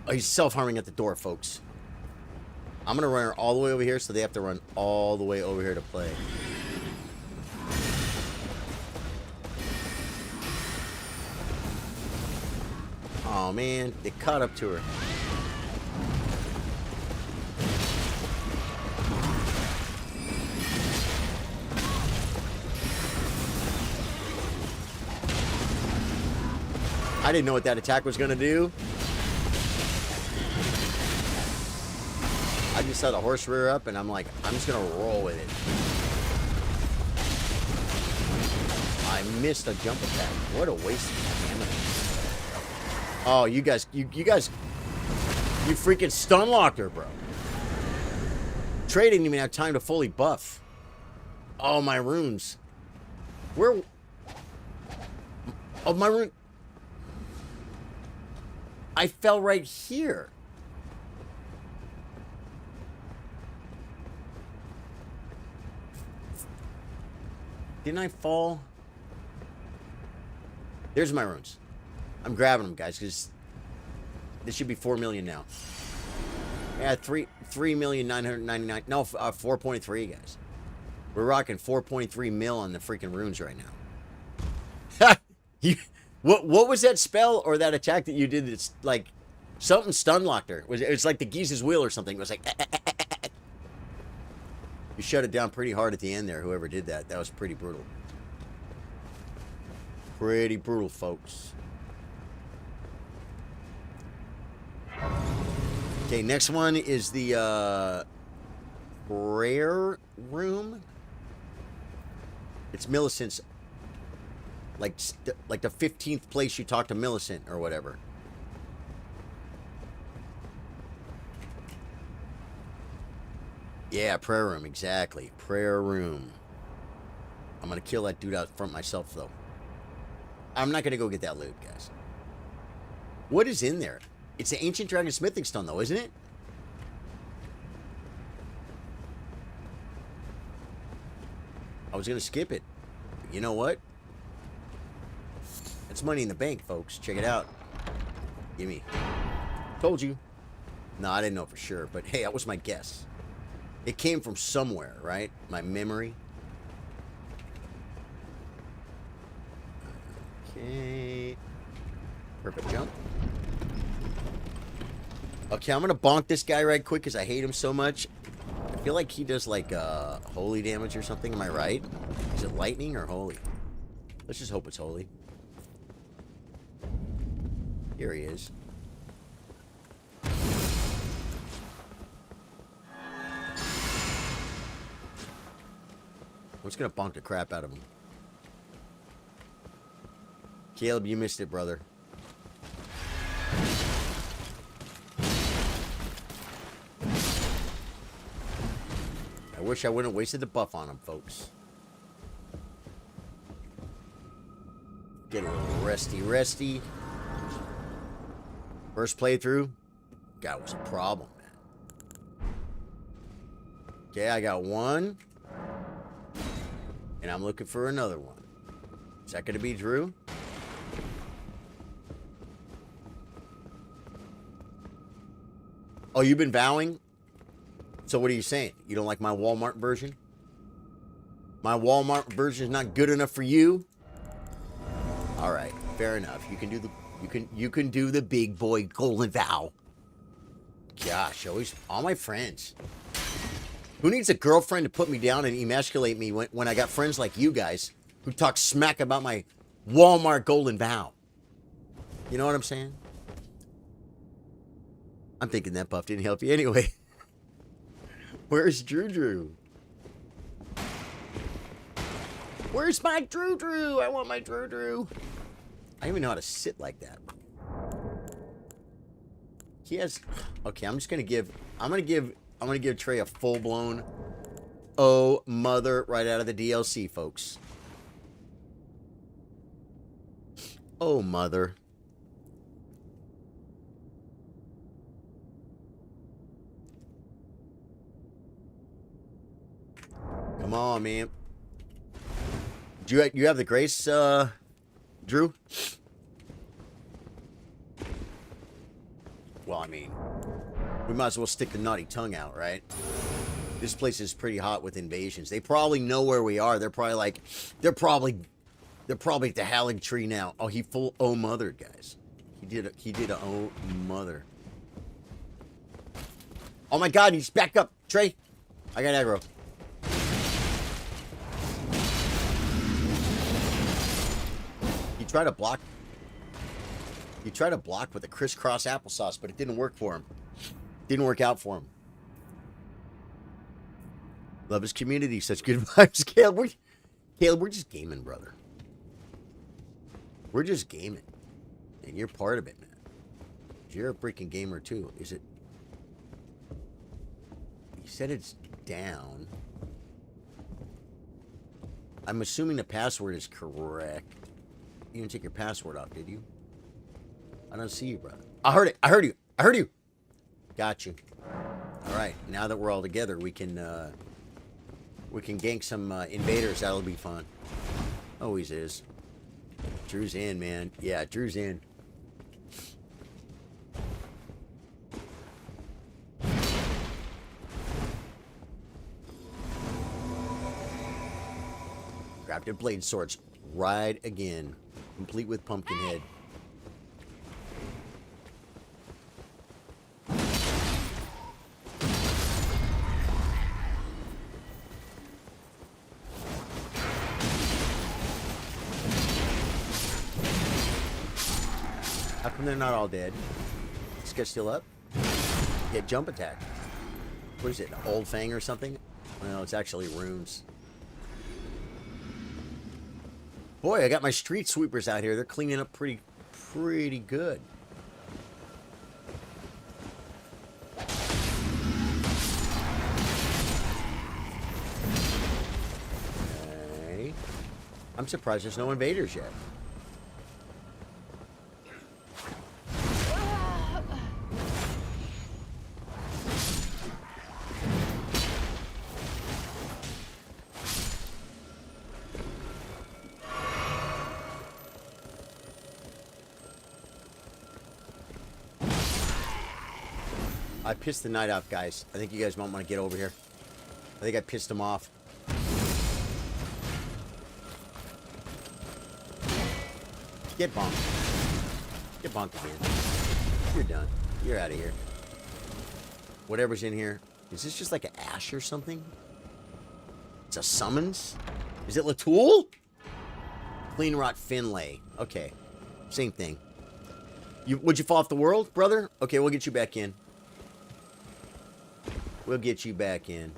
Oh, he's self-harming at the door, folks. I'm going to run her all the way over here, so they have to run all the way over here to play. Oh, man. They caught up to her. I didn't know what that attack was going to do. I just saw the horse rear up, and I'm like, I'm just going to roll with it. I missed a jump attack. What a waste of ammo. Oh, you guys, you freaking stun locked her, bro. Trey didn't even have time to fully buff. Oh, my runes. Where? Oh, my rune. I fell right here. Didn't I fall? There's my runes. I'm grabbing them, guys, because this should be 4 million now. Yeah, 3,999,000. No, 4.3, guys. We're rocking 4.3 mil on the freaking runes right now. What was that spell or that attack that you did? That's like something stun locked her. It's like the Geese's wheel or something. It was like. You shut it down pretty hard at the end there, whoever did that. That was pretty brutal. Pretty brutal, folks. Okay, next one is the prayer room. It's Millicent's, like the 15th place you talk to Millicent or whatever. Yeah, prayer room, exactly. Prayer room. I'm going to kill that dude out front myself, though. I'm not going to go get that loot, guys. What is in there? It's the Ancient Dragon Smithing Stone, though, isn't it? I was going to skip it. But you know what? It's money in the bank, folks. Check it out. Gimme. Told you. No, I didn't know for sure, but hey, that was my guess. It came from somewhere, right? My memory. Okay. Perfect jump. Okay, I'm going to bonk this guy right quick because I hate him so much. I feel like he does like holy damage or something. Am I right? Is it lightning or holy? Let's just hope it's holy. Here he is. I'm just going to bonk the crap out of him. Caleb, you missed it, brother. I wish I wouldn't have wasted the buff on him, folks. Get a little resty. First playthrough, that was a problem, man. Okay, I got one. And I'm looking for another one. Is that going to be Drew? Oh, you've been vowing? So what are you saying? You don't like my Walmart version? My Walmart version is not good enough for you? All right, fair enough. You can do the you can do the big boy golden vow. Gosh, always all my friends. Who needs a girlfriend to put me down and emasculate me when I got friends like you guys who talk smack about my Walmart golden vow? You know what I'm saying? I'm thinking that buff didn't help you anyway. Where's Drew? Where's my Drew? I want my Drew. I don't even know how to sit like that. He has. Okay, I'm gonna give Trey a full blown oh mother right out of the DLC, folks. Oh mother. Come on, man. Do you have the grace, Drew? Well, I mean, we might as well stick the naughty tongue out, right? This place is pretty hot with invasions. They probably know where we are. They're probably like, they're probably at the Hallig Tree now. Oh, he full oh mothered, guys. He did a oh mother. Oh my God, he's back up, Trey. I got aggro. He tried to block with a crisscross applesauce, but it didn't work for him. Didn't work out for him. Love his community. Such good vibes. Caleb, we're just gaming, brother. We're just gaming. And you're part of it, man. You're a freaking gamer, too. Is it? You said it's down. I'm assuming the password is correct. You didn't take your password off, did you? I don't see you, brother. I heard it. I heard you. Got you. All right. Now that we're all together, we can gank some invaders. That'll be fun. Always is. Drew's in, man. Yeah, Drew's in. Grafted blade swords. Ride again. Complete with pumpkin head. How come they're not all dead? This guy's still up? Get jump attack. What is it? An old fang or something? No, it's actually runes. Boy, I got my street sweepers out here. They're cleaning up pretty good. Okay. I'm surprised there's no invaders yet. I pissed the knight off, guys. I think you guys might want to get over here. I think I pissed him off. Get bonked. Get bonked again. You're done. You're out of here. Whatever's in here. Is this just like an ash or something? It's a summons? Is it Latoul? Clean rot Finlay. Okay. Same thing. Would you fall off the world, brother? Okay, we'll get you back in. We'll get you back in.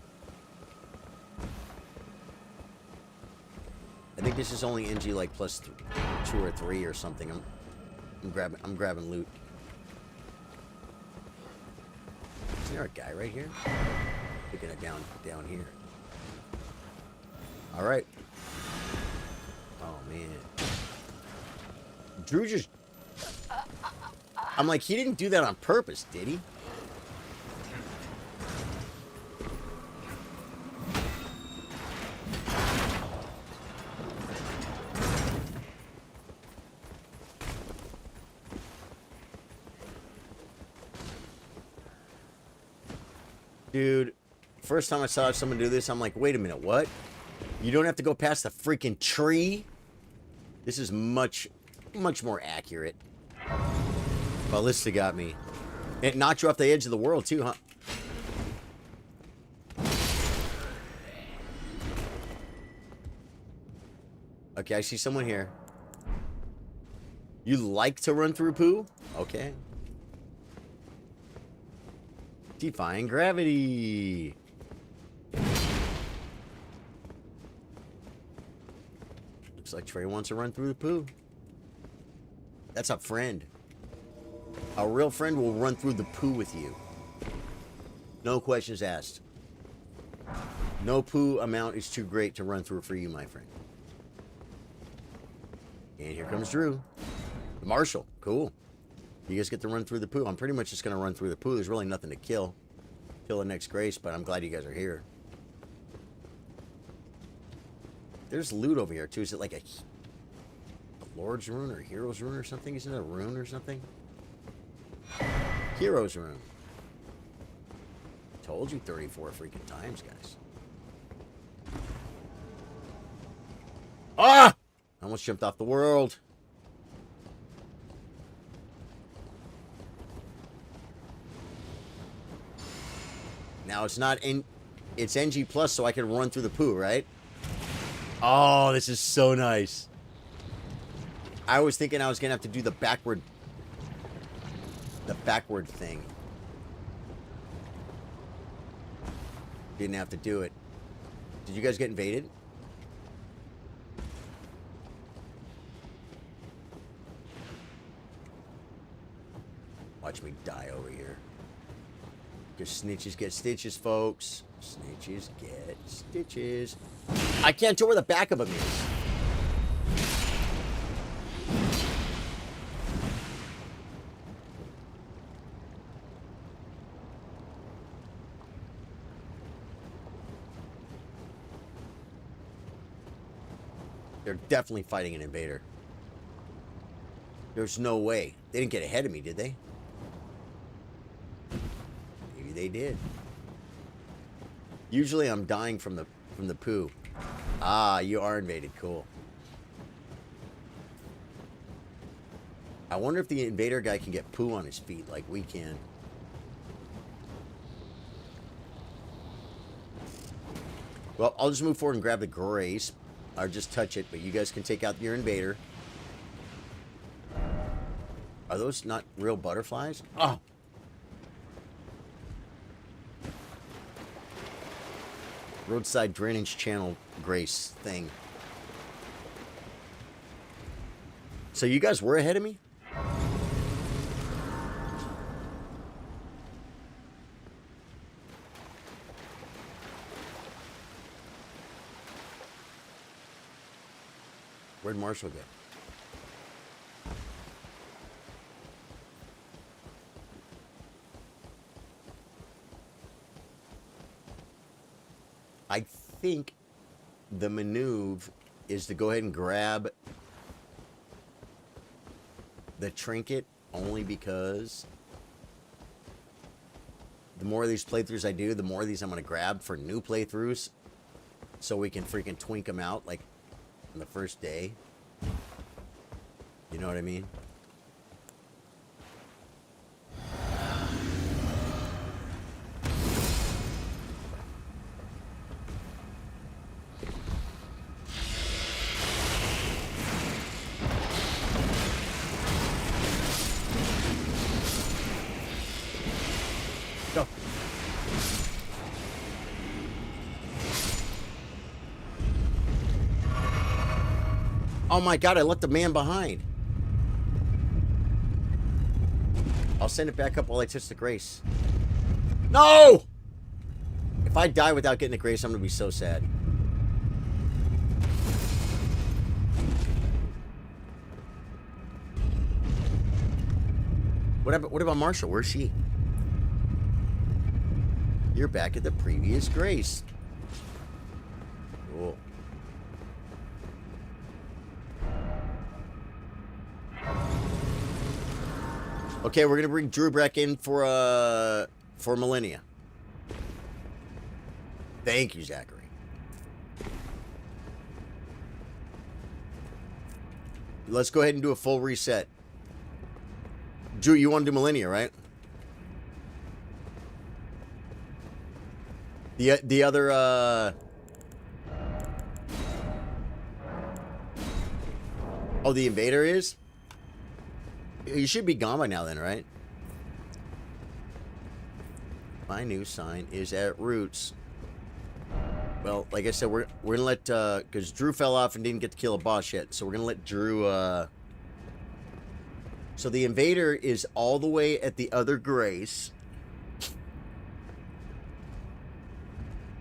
I think this is only NG like plus 2 or 3 or something. I'm grabbing loot. Is there a guy right here? Picking it down here. All right. Oh man. Drew just. I'm like, he didn't do that on purpose, did he? Dude, first time I saw someone do this, I'm like, wait a minute, what? You don't have to go past the freaking tree? This is much more accurate. Ballista got me. It knocked you off the edge of the world, too, huh? Okay, I see someone here. You like to run through poo? Okay. Defying gravity. Looks like Trey wants to run through the poo. That's a friend. A real friend will run through the poo with you. No questions asked. No poo amount is too great to run through for you, my friend. And here comes Drew. The Marshal. Cool. You guys get to run through the poo. I'm pretty much just going to run through the poo. There's really nothing to kill. Kill the next Grace, but I'm glad you guys are here. There's loot over here, too. Is it like a Lord's Rune or Hero's Rune or something? Isn't it a rune or something? Hero's Rune. Told you 34 freaking times, guys. Ah! I almost jumped off the world. Now it's not in... It's NG Plus, so I can run through the poo, right? Oh, this is so nice. I was thinking I was going to have to do the backward... The backward thing. Didn't have to do it. Did you guys get invaded? Watch me die over here. Because snitches get stitches, folks. Snitches get stitches. I can't tell where the back of them is. They're definitely fighting an invader. There's no way. They didn't get ahead of me, did they? Maybe they did. Usually I'm dying from the poo. Ah, you are invaded. Cool. I wonder if the invader guy can get poo on his feet like we can. Well, I'll just move forward and grab the Grace. Or just touch it, but you guys can take out your invader. Are those not real butterflies? Oh! Roadside drainage channel Grace thing. So you guys were ahead of me? Where'd Marshall go? I think the maneuver is to go ahead and grab the trinket only because the more of these playthroughs I do, the more of these I'm going to grab for new playthroughs so we can freaking twink them out like on the first day. You know what I mean? Go. Oh my god, I left the man behind. I'll send it back up while I touch the Grace. No! If I die without getting the Grace, I'm going to be so sad. What about Marshall? Where's she? You're back at the previous Grace. Cool. Okay, we're gonna bring Drew back in for Millennia. Thank you, Zachary. Let's go ahead and do a full reset. Drew, you want to do Millennia, right? The other, Oh, the invader is? You should be gone by now then, right? My new sign is at Roots. Well, like I said, we're gonna let, because Drew fell off and didn't get to kill a boss yet, so we're gonna let Drew, So the invader is all the way at the other Grace.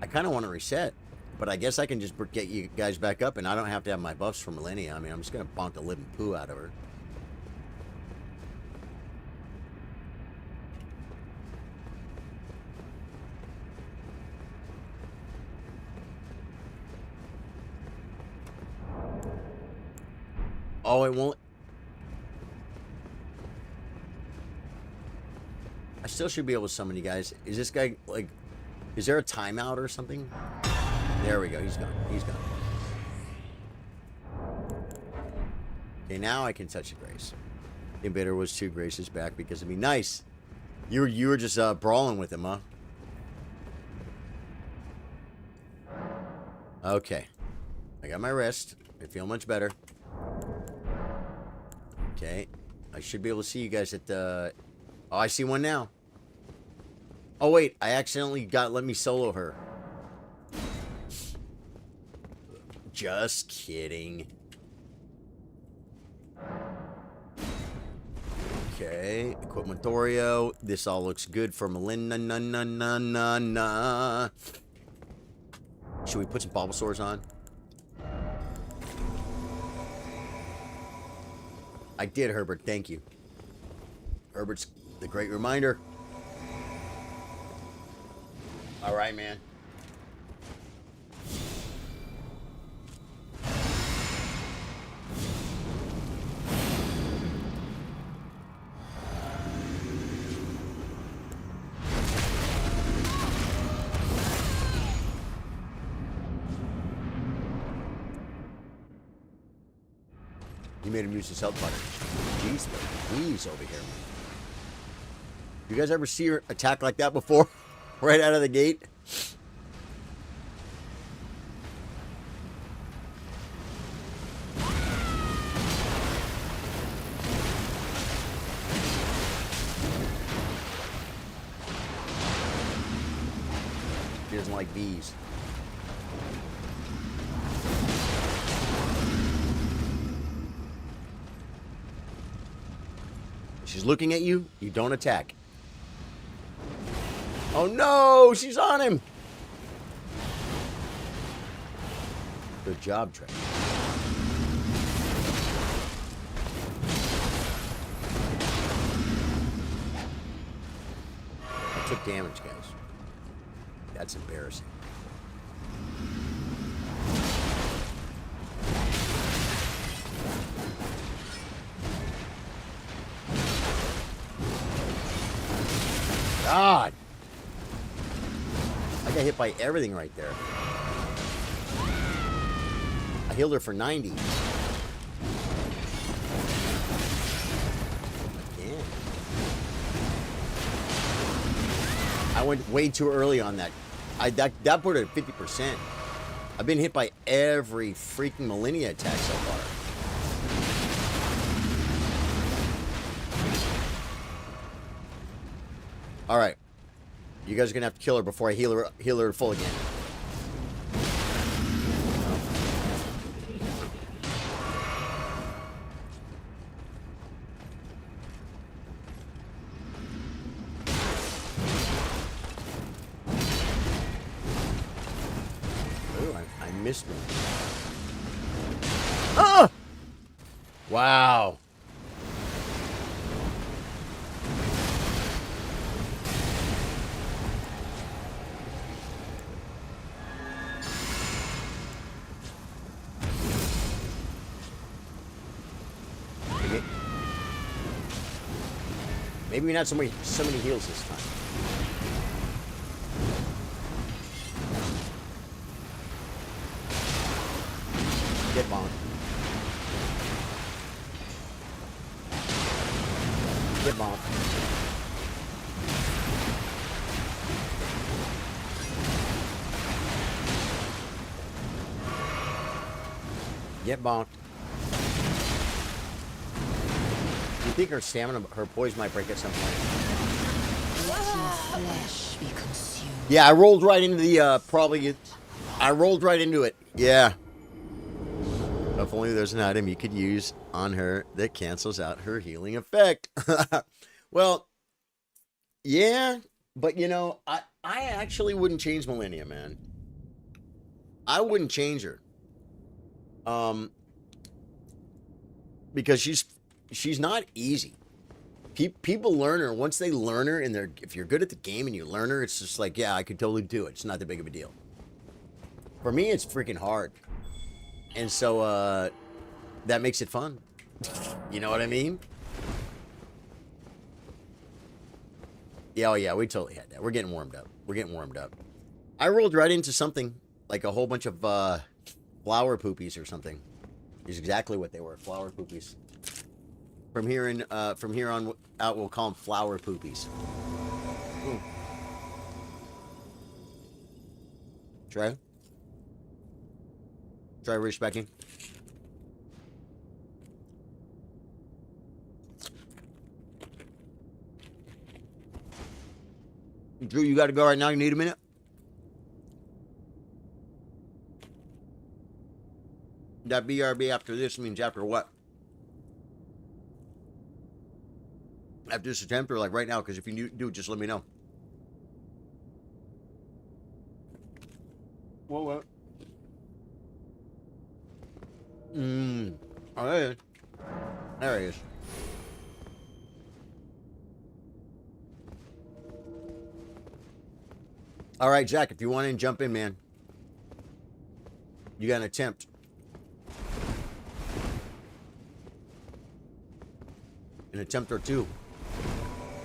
I kind of want to reset, but I guess I can just get you guys back up, and I don't have to have my buffs for Millennia. I mean, I'm just gonna bonk the living poo out of her. Oh, it won't. I still should be able to summon you guys. Is this guy, like, is there a timeout or something? There we go. He's gone. He's gone. Okay, now I can touch the Grace. The invader was 2 Graces back because of me. Nice. You were just brawling with him, huh? Okay. I got my rest. I feel much better. Okay. I should be able to see you guys at the... Oh, I see one now. Oh, wait. I accidentally let me solo her. Just kidding. Okay. Equipmentorio. This all looks good for Melinda. Should we put some Bulbasaurs on? I did, Herbert. Thank you. Herbert's the great reminder. All right, man. You made him use his health button. Jeez, please over here, man. You guys ever see her attack like that before? Right out of the gate? She doesn't like bees. She's looking at you. You don't attack. Oh no, she's on him. Good job, Trey. I took damage, guys. That's embarrassing. God. I got hit by everything right there. I healed her for 90. Damn. I went way too early on that. That put it at 50%. I've been hit by every freaking Millennia attack so far. All right. You guys are going to have to kill her before I heal her full again. Oh, I missed one. Ah! Wow. Maybe not so many heals this time. Get bonked. Get bonked. You think her stamina, her poise might break at some point? Flesh be consumed. Yeah, I rolled right into the, I rolled right into it. Yeah. If only there's an item you could use on her that cancels out her healing effect. Well, yeah, but you know, I actually wouldn't change Millennia, man. I wouldn't change her. Because she's not easy. People learn her. Once they learn her, and if you're good at the game and you learn her, it's just like, yeah, I could totally do it. It's not that big of a deal. For me, it's freaking hard. And so, that makes it fun. You know what I mean? Yeah, oh yeah, we totally had that. We're getting warmed up. We're getting warmed up. I rolled right into something, like a whole bunch of, flower poopies or something. Is exactly what they were, flower poopies. From here on out, we'll call them flower poopies. Ooh. Try respecting. Drew, you got to go right now. You need a minute. That BRB after this means after what? After this attempt or like right now? Because if you do, just let me know. What? Oh, there he is. There he is. All right, Jack, if you want in, jump in, man. You got an attempt. An attempt or two.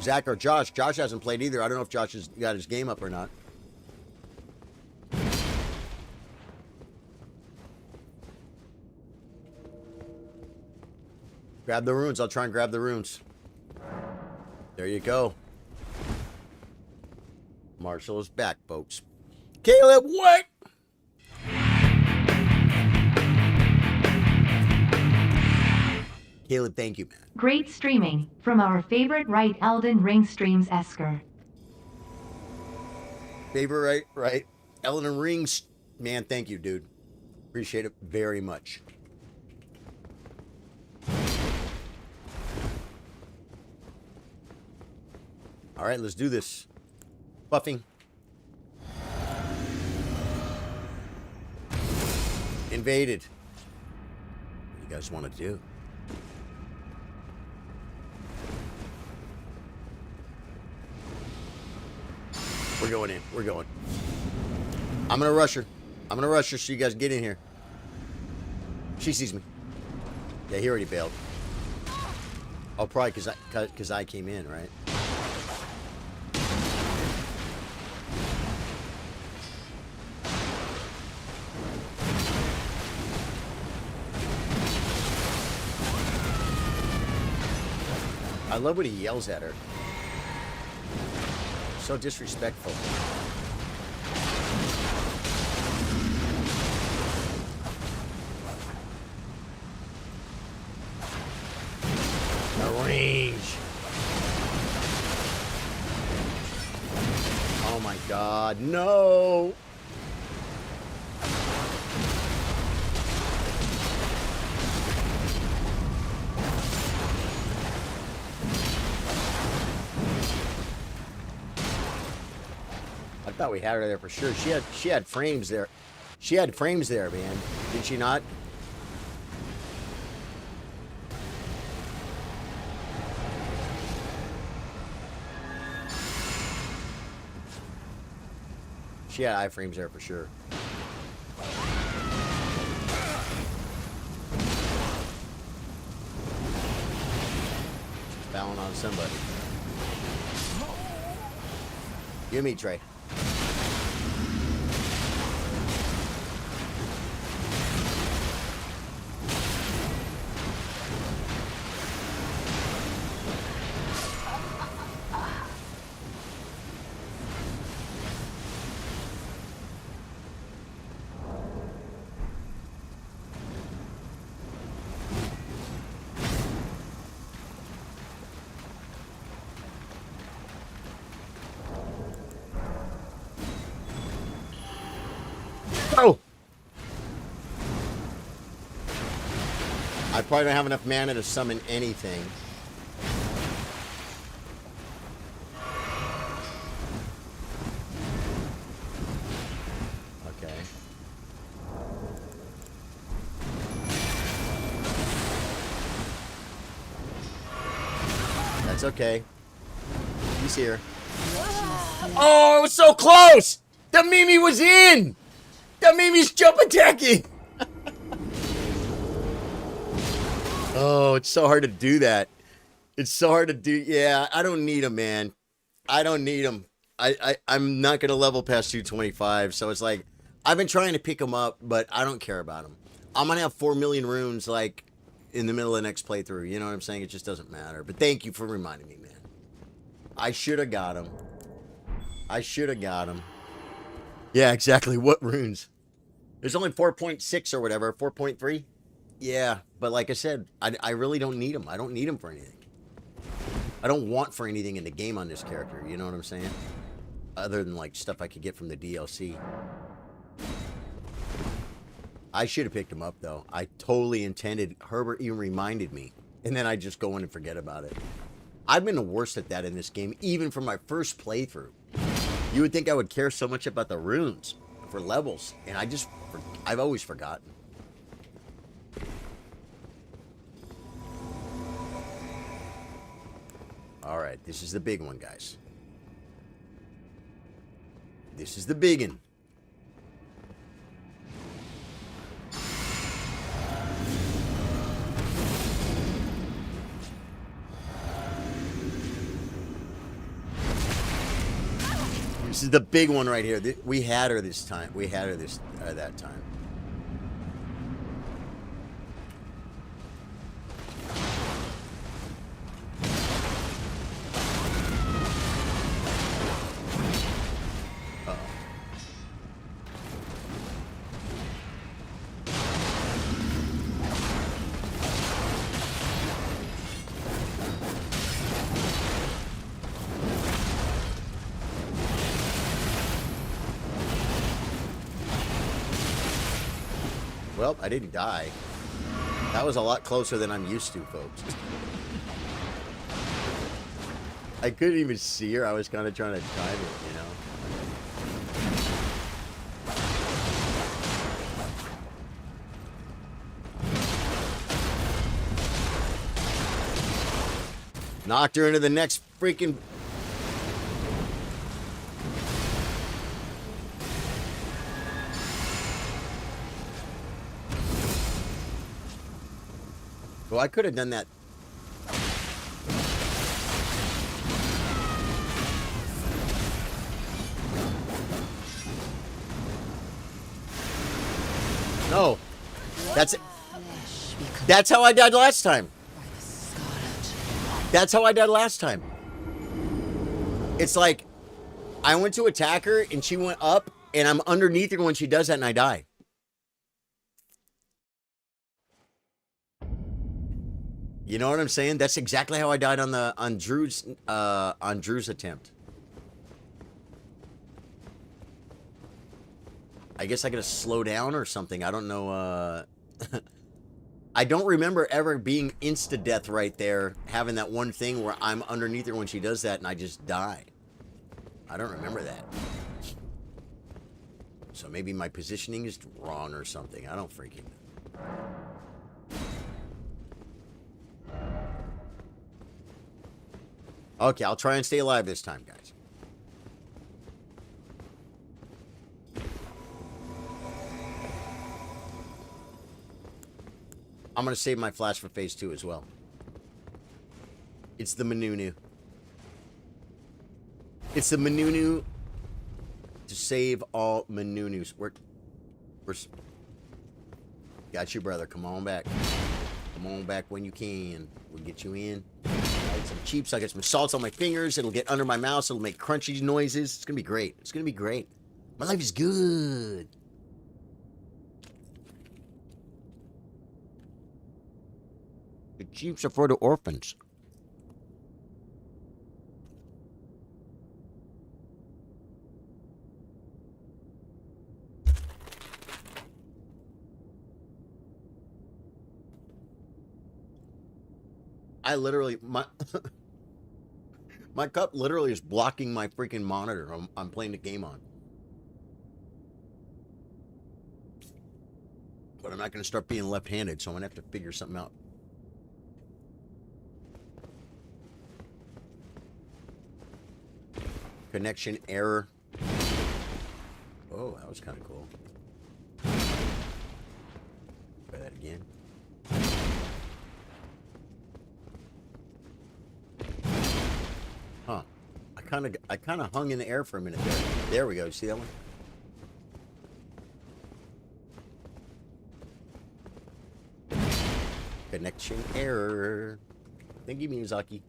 Zach or Josh. Josh hasn't played either. I don't know if Josh has got his game up or not. Grab the runes. I'll try and grab the runes. There you go. Marshall is back, folks. Caleb, what? Caleb, thank you, man. Great streaming from our favorite right Elden Ring streams Esker. Favorite, right? Elden Rings, man, thank you, dude. Appreciate it very much. All right, let's do this. Buffing. Invaded. What do you guys want to do? We're going in. We're going. I'm going to rush her. I'm going to rush her so you guys get in here. She sees me. Yeah, he already bailed. Oh, probably because I came in, right? I love when he yells at her. So disrespectful. The range. Oh my God, no. I thought we had her there for sure. She had frames there. She had frames there, man. Did she not? She had iframes there for sure. She's bowing on somebody. Give me, Trey. I probably don't have enough mana to summon anything. Okay. That's okay. He's here. Oh, it was so close! The Mimi was in! The Mimi's jump attacking! Oh, it's so hard to do that. It's so hard to do. Yeah, I don't need him, man. I don't need him. I'm not going to level past 225, so it's like, I've been trying to pick him up, but I don't care about him. I'm going to have 4 million runes, like, in the middle of the next playthrough. You know what I'm saying? It just doesn't matter. But thank you for reminding me, man. I should have got him. I should have got him. Yeah, exactly. What runes? There's only 4.6 or whatever. 4.3? Yeah, but like I said, I really don't need him. I don't need him for anything. I don't want for anything in the game on this character. You know what I'm saying? Other than, like, stuff I could get from the DLC. I should have picked him up, though. I totally intended. Herbert even reminded me. And then I just go in and forget about it. I've been the worst at that in this game, even for my first playthrough. You would think I would care so much about the runes for levels. And I've always forgotten. Alright, this is the big one, guys. This is the big one. This is the big one right here. We had her this time. We had her that time. Well, I didn't die. That was a lot closer than I'm used to, folks. I couldn't even see her. I was kind of trying to time it, you know? Knocked her into the next freaking... Well, I could have done that. No. That's it. That's how I died last time. That's how I died last time. It's like, I went to attack her, and she went up, and I'm underneath her when she does that, and I die. You know what I'm saying? That's exactly how I died on Drew's attempt. I guess I gotta slow down or something. I don't know. I don't remember ever being insta-death right there, having that one thing where I'm underneath her when she does that and I just die. I don't remember that. So maybe my positioning is wrong or something. I don't freaking know. Okay, I'll try and stay alive this time, guys. I'm going to save my flash for phase 2 as well. It's the Manunu. It's the Manunu to save all Manunus. We're got you, brother. Come on back. Come on back when you can. We'll get you in. Some cheaps. I got some salts on my fingers. It'll get under my mouse. It'll make crunchy noises. It's gonna be great. It's gonna be great. My life is good. The cheaps are for the orphans. I literally my my cup literally is blocking my freaking monitor. I'm playing the game on. But I'm not going to start being left-handed, so I'm going to have to figure something out. Connection error. Oh, that was kind of cool. Try that again. Huh. I kind of hung in the air for a minute there. There we go. See that one? Connection error. Thank you, Miyazaki.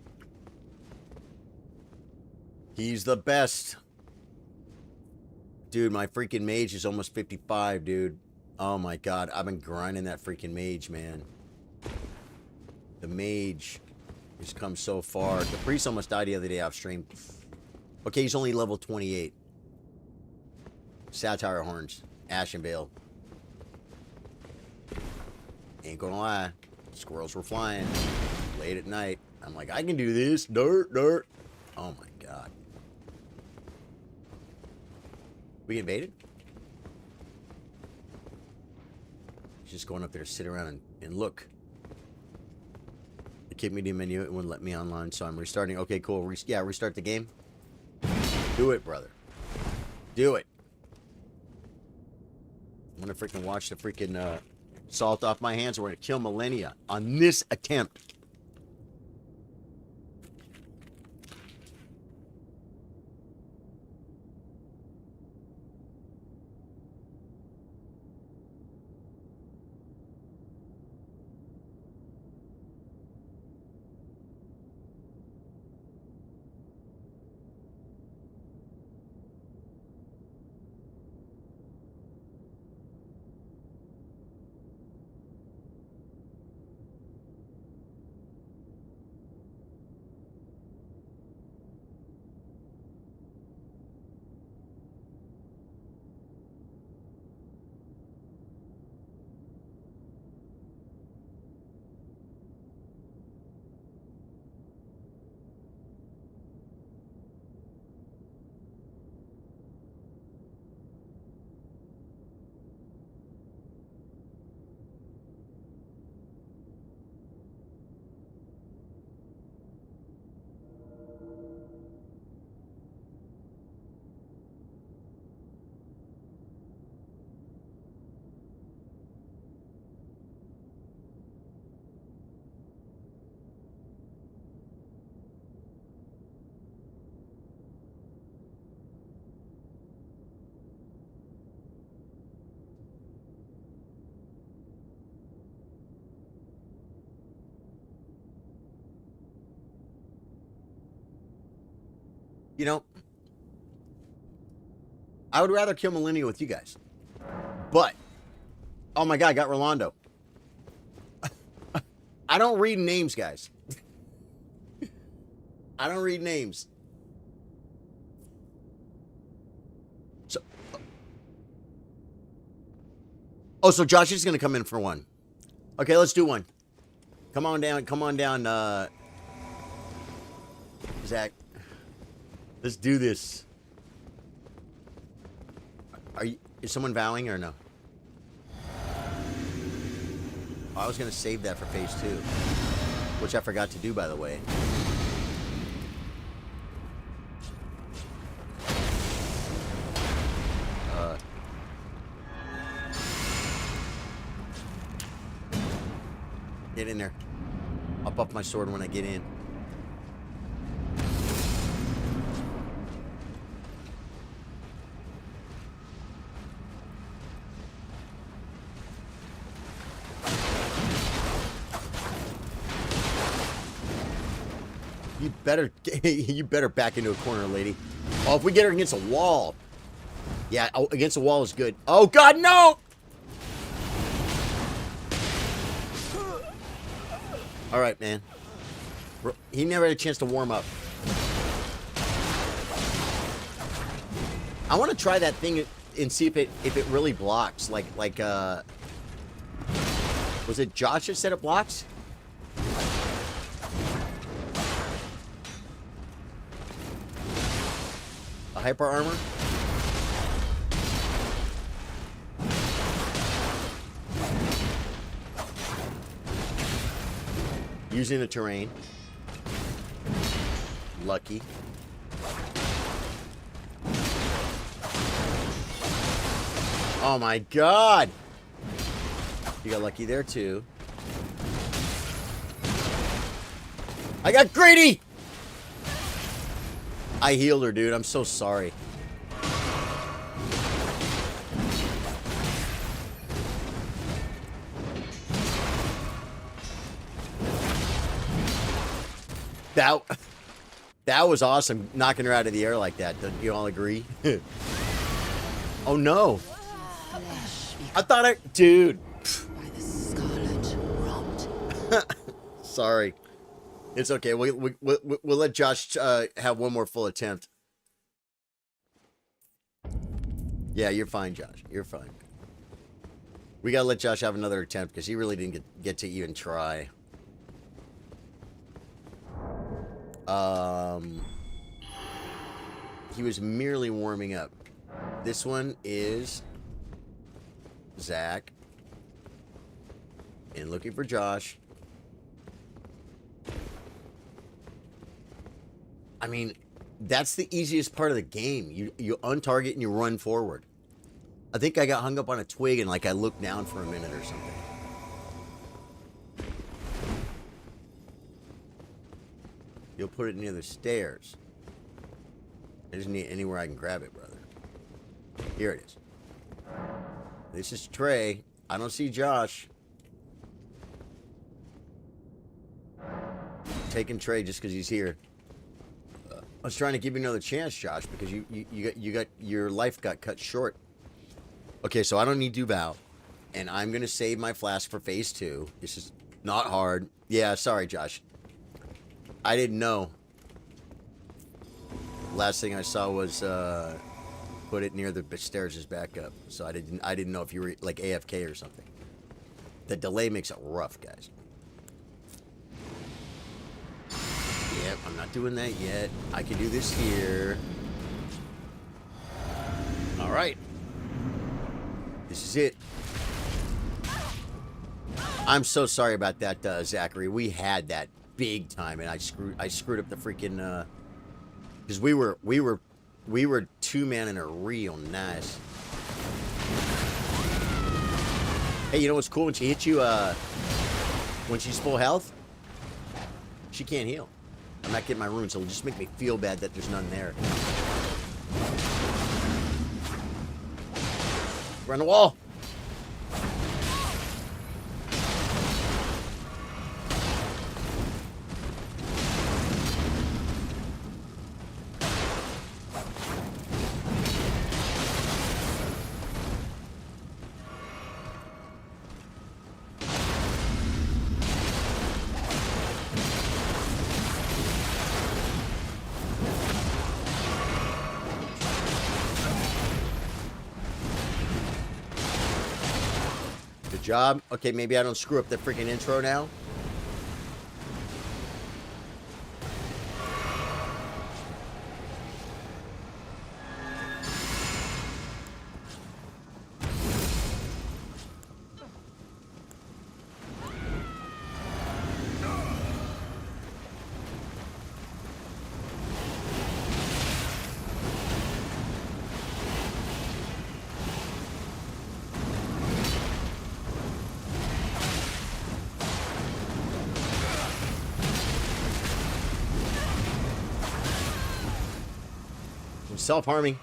He's the best. Dude, my freaking mage is almost 55, dude. Oh my god, I've been grinding that freaking mage, man. The mage has come so far. The priest almost died the other day off stream. Okay, he's only level 28. Satire horns. Ashen Veil. Ain't gonna lie. Squirrels were flying late at night. I'm like, I can do this. Dirt, dirt. Oh my god. We invaded? Just going up there to sit around and look. It kicked me to the menu. It wouldn't let me online, so I'm restarting. Okay, cool. Yeah, restart the game. Do it, brother. Do it. I'm gonna freaking watch the freaking salt off my hands. We're gonna kill Millennia on this attempt. You know, I would rather kill Millennia with you guys. But, oh my god, I got Rolando. I don't read names, guys. I don't read names. So, oh, so Josh is going to come in for one. Okay, let's do one. Come on down, Zach. Let's do this. Is someone vowing or no? Oh, I was gonna save that for phase 2, which I forgot to do, by the way. Get in there. I'll buff my sword when I get in. You better back into a corner, lady. Oh, if we get her against a wall. Yeah, oh, against a wall is good. Oh, God, no! All right, man. He never had a chance to warm up. I want to try that thing and see if it really blocks. Like was it Josh that said it blocks? hyper armor. Using the terrain. Lucky. Oh my god! You got lucky there too. I got greedy! I healed her, dude. I'm so sorry. That was awesome, knocking her out of the air like that. Don't you all agree? Oh no! I thought I, dude. By the scarlet rot. Sorry, it's okay. We'll let Josh have one more full attempt. Yeah, you're fine, Josh. You're fine. We gotta let Josh have another attempt because he really didn't get to even try. He was merely warming up. This one is Zach. And looking for Josh. I mean, that's the easiest part of the game. You untarget and you run forward. I think I got hung up on a twig and like I looked down for a minute or something. You'll put it near the stairs. I just need anywhere I can grab it, brother. Here it is. This is Trey. I don't see Josh. Taking Trey just because he's here. I was trying to give you another chance, Josh, because you got your life got cut short. Okay, so I don't need Duval, and I'm gonna save my flask for phase 2. This is not hard. Yeah, sorry, Josh. I didn't know. Last thing I saw was put it near the stairs as backup. So I didn't know if you were like AFK or something. The delay makes it rough, guys. Yep, I'm not doing that yet. I can do this here. All right. This is it. I'm so sorry about that, Zachary. We had that big time, and I screwed up the freaking because we were two-man in a real nice. Hey, you know what's cool? When she hits you, when she's full health, she can't heal. I'm not getting my runes, so it'll just make me feel bad that there's none there. We're on the wall. Job. Okay, maybe I don't screw up the freaking intro now. Self-harming.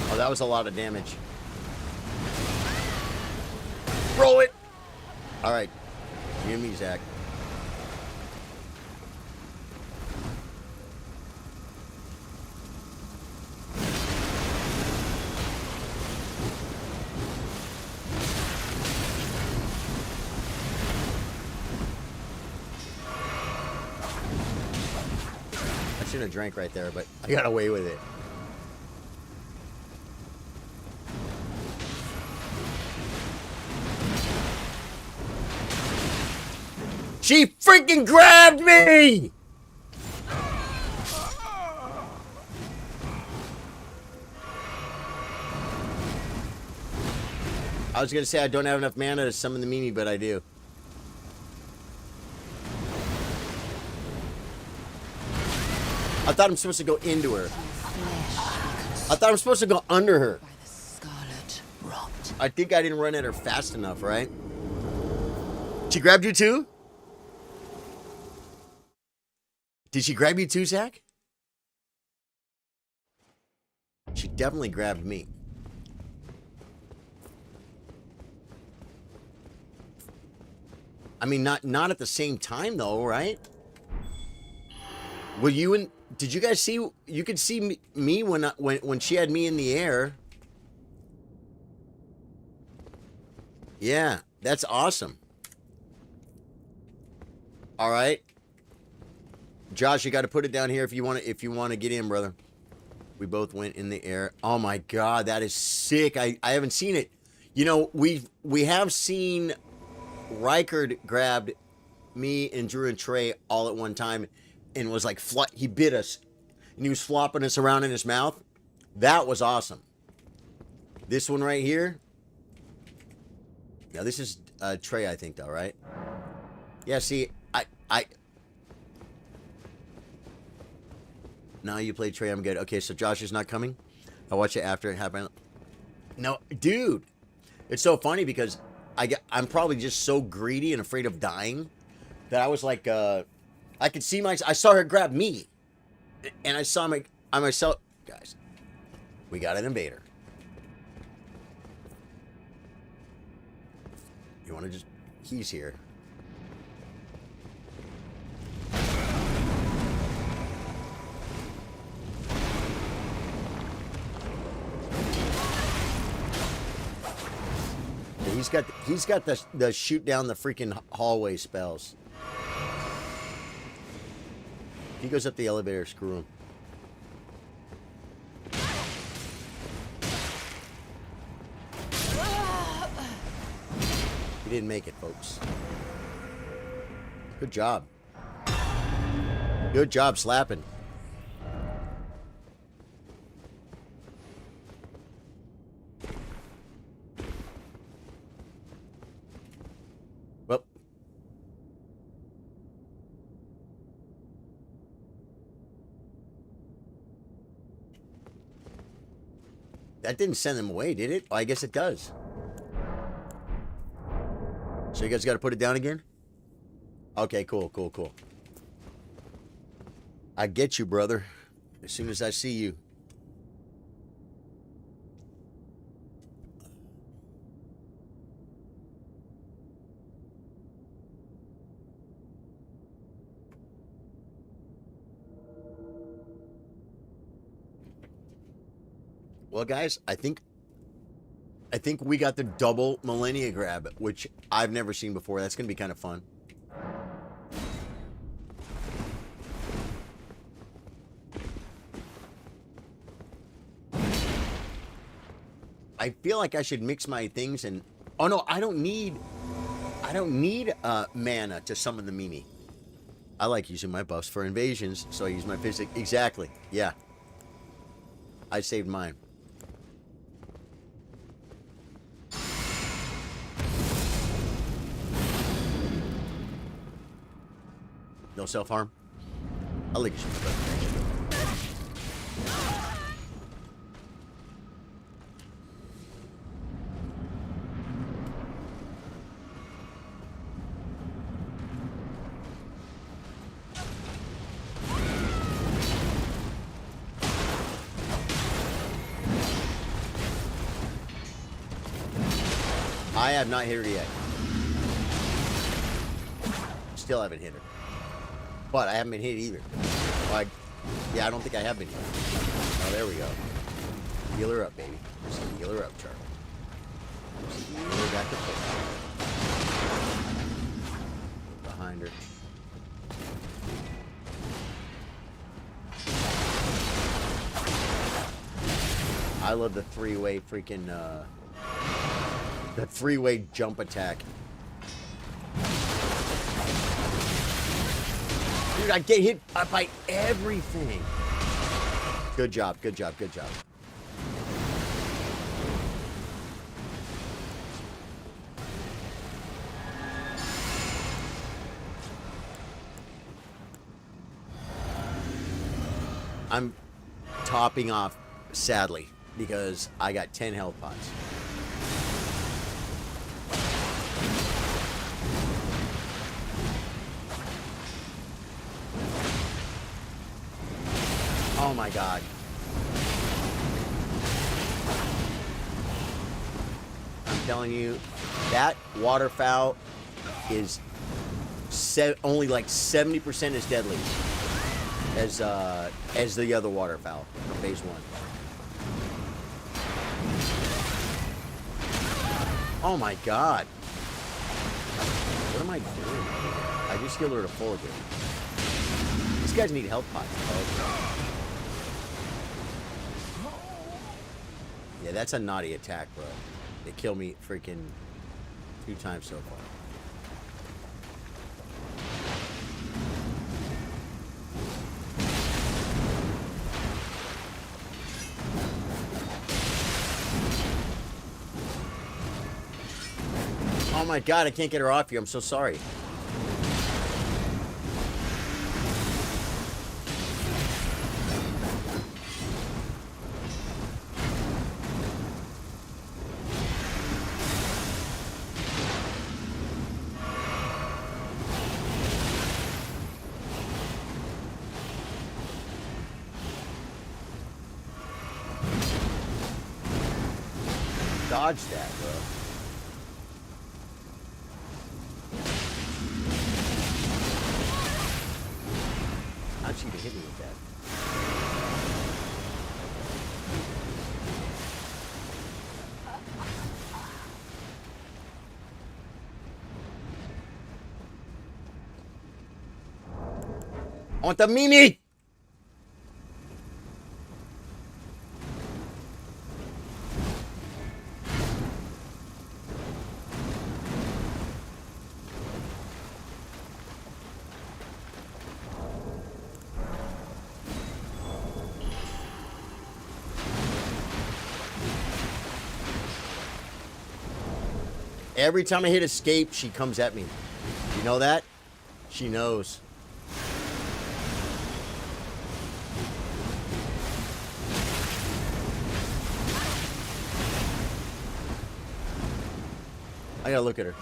Oh, that was a lot of damage. Roll it! Alright. You and me, Zach. I shouldn't have drank right there, but I got away with it. She freaking grabbed me! I was gonna say I don't have enough mana to summon the Mimi, but I do. I thought I'm supposed to go into her. I thought I'm supposed to go under her. By the scarlet rot. I think I didn't run at her fast enough, right? She grabbed you too? Did she grab you too, Zach? She definitely grabbed me. I mean, not at the same time though, right? Were you in? Did you guys see? You could see me when she had me in the air. Yeah, that's awesome. All right, Josh, you got to put it down here if you want to get in, brother. We both went in the air. Oh my God, that is sick. I haven't seen it. You know, we have seen Rykard grabbed me and Drew and Trey all at one time and was like, he bit us and he was flopping us around in his mouth. That was awesome. This one right here. Now this is Trey, I think, though, right? Yeah, see, I now you play Trey, I'm good. Okay, so Josh is not coming. I'll watch it after it happened. No, dude, it's so funny because I'm probably just so greedy and afraid of dying that I was like, I could see I saw her grab me, and I saw myself. Guys, we got an invader. You want to just? He's here. He's got the shoot down the freaking hallway spells. If he goes up the elevator, screw him. He didn't make it, folks. Good job. Good job slapping. Well, that didn't send them away, did it? Oh, I guess it does. So you guys got to put it down again? Okay, cool. I get you, brother. As soon as I see you. Well, guys, I think we got the double Millennia grab, which I've never seen before. That's going to be kind of fun. I feel like I should mix my things and... Oh, no, I don't need mana to summon the Mimi. I like using my buffs for invasions, so I use my physic. Exactly. Yeah. I saved mine. No self-harm? I'll let you shoot the I have not hit her yet. Still haven't hit her. But I haven't been hit either. Well, yeah, I don't think I have been hit. Oh, there we go. Heal her up, baby. Just heal her up, Charlie. Just heal her back to full. Behind her. I love the three-way freaking, the three-way jump attack. Dude, I get hit by everything. Good job, good job, good job. I'm topping off, sadly, because I got 10 health pots. Oh my god. I'm telling you, that waterfowl is only like 70% as deadly as the other waterfowl from phase 1. Oh my god. What am I doing? I just healed her to full again. These guys need health pots. Oh. Yeah, that's a naughty attack, bro. They killed me freaking 2 times so far. Oh my god, I can't get her off you. I'm so sorry. Dodge that, bro. How'd she even hit me with that? I want the Mimi! Every time I hit escape, she comes at me. You know that? She knows. I gotta look at her.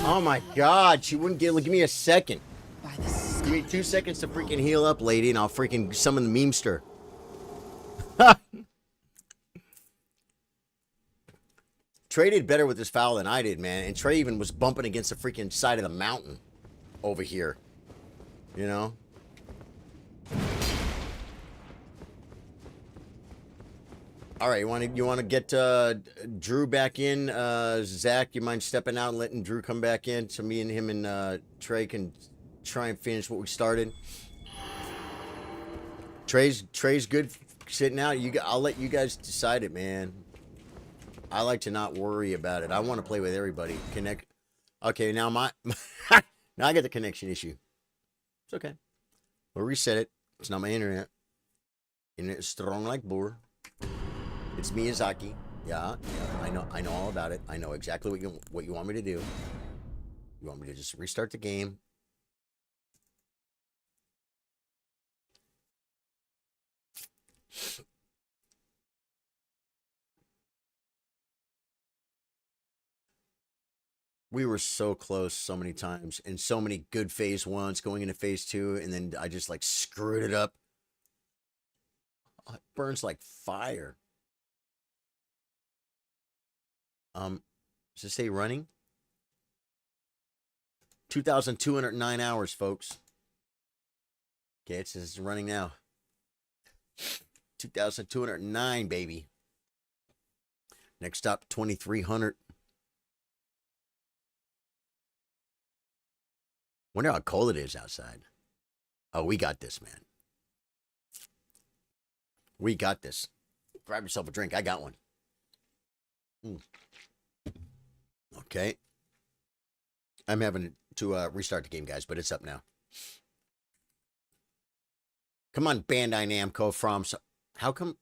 Oh my god, she wouldn't give me a second. By the Give me 2 seconds to freaking heal up, lady, and I'll freaking summon the memester. Trey did better with this foul than I did, man. And Trey even was bumping against the freaking side of the mountain over here. You know? All right, you want to get Drew back in? Zach, you mind stepping out and letting Drew come back in so me and him and Trey can try and finish what we started? Trey's good sitting out. I'll let you guys decide it, man. I like to not worry about it. I want to play with everybody. Connect. Okay, now now I get the connection issue. It's okay. We'll reset it. It's not my internet. Internet is strong like boar. It's Miyazaki. Yeah, I know all about it. I know exactly what you want me to do. You want me to just restart the game. We were so close so many times, and so many good phase 1s going into phase 2, and then I just like screwed it up. Oh, it burns like fire. Does it say running? 2,209 hours, folks. Okay, it says it's running now. 2,209, baby. Next up, 2,300. Wonder how cold it is outside. Oh, we got this, man. We got this. Grab yourself a drink. I got one. Okay. I'm having to restart the game, guys, but it's up now. Come on, Bandai Namco from... How come...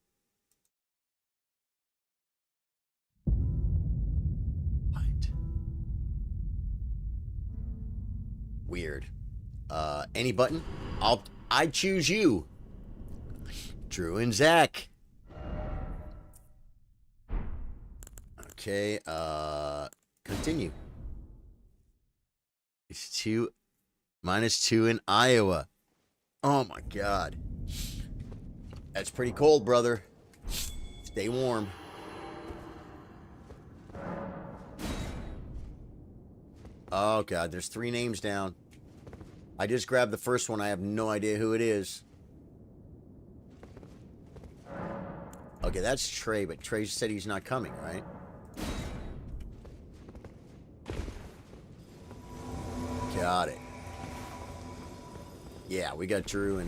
What? Weird. Any button? I choose you. Drew and Zach. Okay, continue. It's -2 in Iowa. Oh my God. That's pretty cold, brother. Stay warm. Oh God, there's 3 names down. I just grabbed the first one. I have no idea who it is. Okay, that's Trey, but Trey said he's not coming, right? Got it. Yeah, we got Drew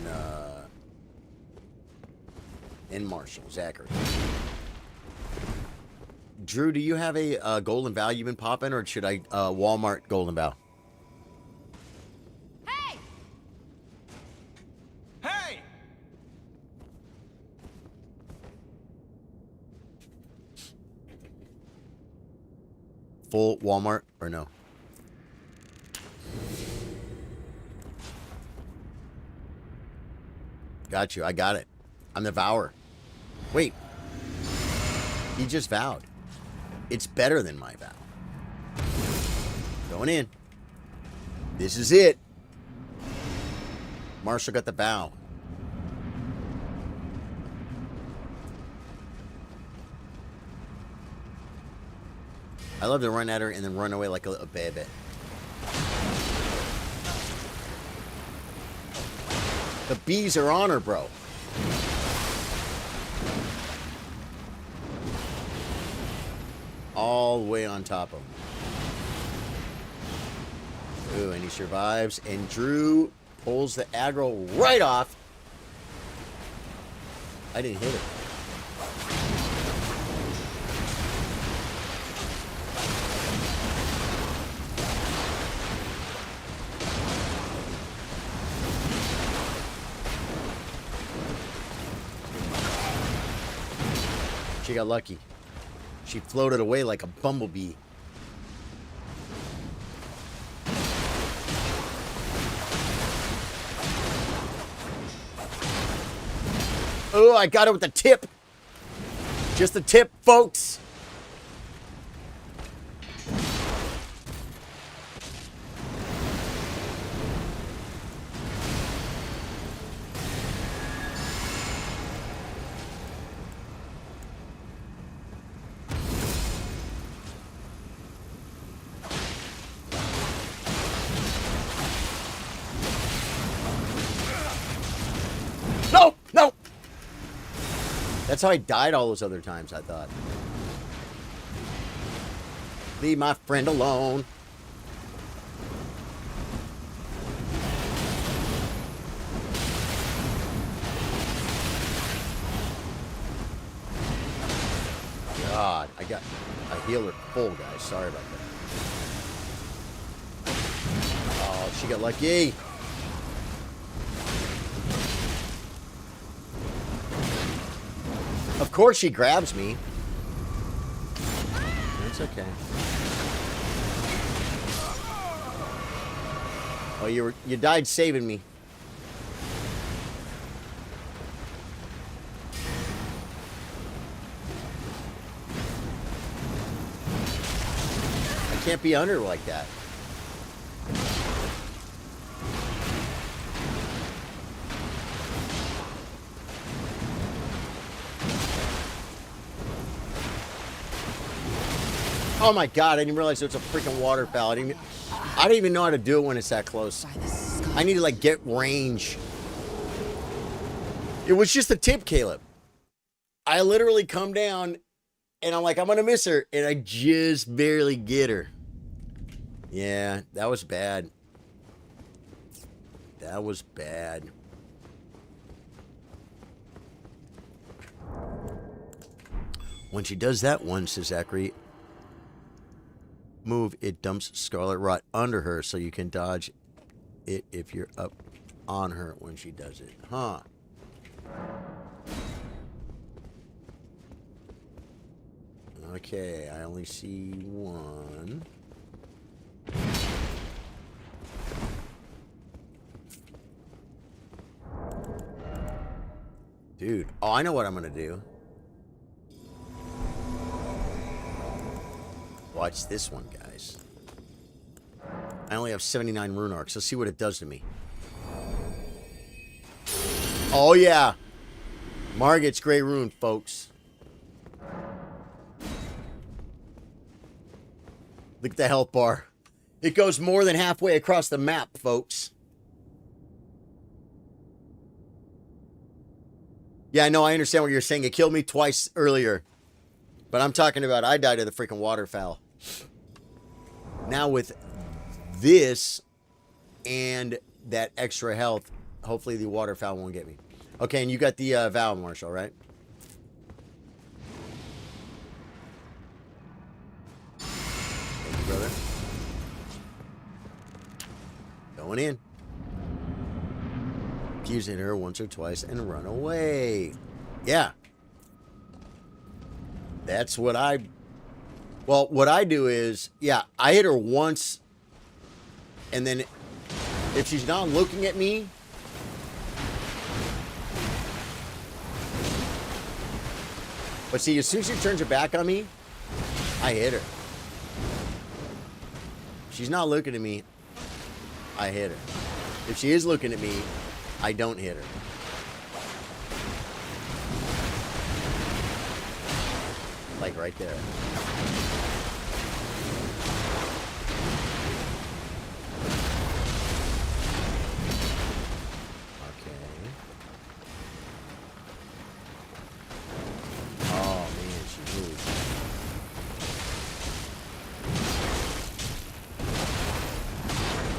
and Marshall, Zachary. Drew, do you have a golden vow you've been popping, or should I Walmart golden vow? Hey! Hey! Full Walmart or no? Got you. I got it. I'm the vower. Wait. He just vowed. It's better than my vow. Going in. This is it. Marshall got the vow. I love to run at her and then run away like a baby. The bees are on her, bro. All the way on top of him. Ooh, and he survives. And Drew pulls the aggro right off. I didn't hit it. She got lucky. She floated away like a bumblebee. Oh, I got it with the tip. Just the tip, folks. No, no. That's how I died all those other times, I thought. Leave my friend alone. God, I got a healer full, guys. Sorry about that. Oh, she got lucky. Of course she grabs me. It's okay. Oh, you died saving me. I can't be under like that. Oh my God, I didn't realize it was a freaking waterfowl. I didn't even know how to do it when it's that close. I need to like get range. It was just a tip, Caleb. I literally come down and I'm like, I'm gonna miss her, and I just barely get her. Yeah, that was bad. That was bad. When she does that once, says Zachary, move, it dumps Scarlet Rot under her so you can dodge it if you're up on her when she does it. Huh. Okay, I only see one. Dude. Oh, I know what I'm going to do. Watch this one, guys. I only have 79 rune arcs. Let's see what it does to me. Oh, yeah. Margit's Grey Rune, folks. Look at the health bar. It goes more than halfway across the map, folks. Yeah, I know. I understand what you're saying. It killed me twice earlier. But I'm talking about I died of the freaking waterfowl. Now with this and that extra health, hopefully the waterfowl won't get me. Okay, and you got the Vow Marshal, right? Thank you, brother. Going in. Using her once or twice and run away. Yeah. That's what I... Well, what I do is... Yeah, I hit her once. And then... If she's not looking at me... But see, as soon as she turns her back on me... I hit her. If she's not looking at me... I hit her. If she is looking at me... I don't hit her. Like right there. Okay. Oh man, she moved.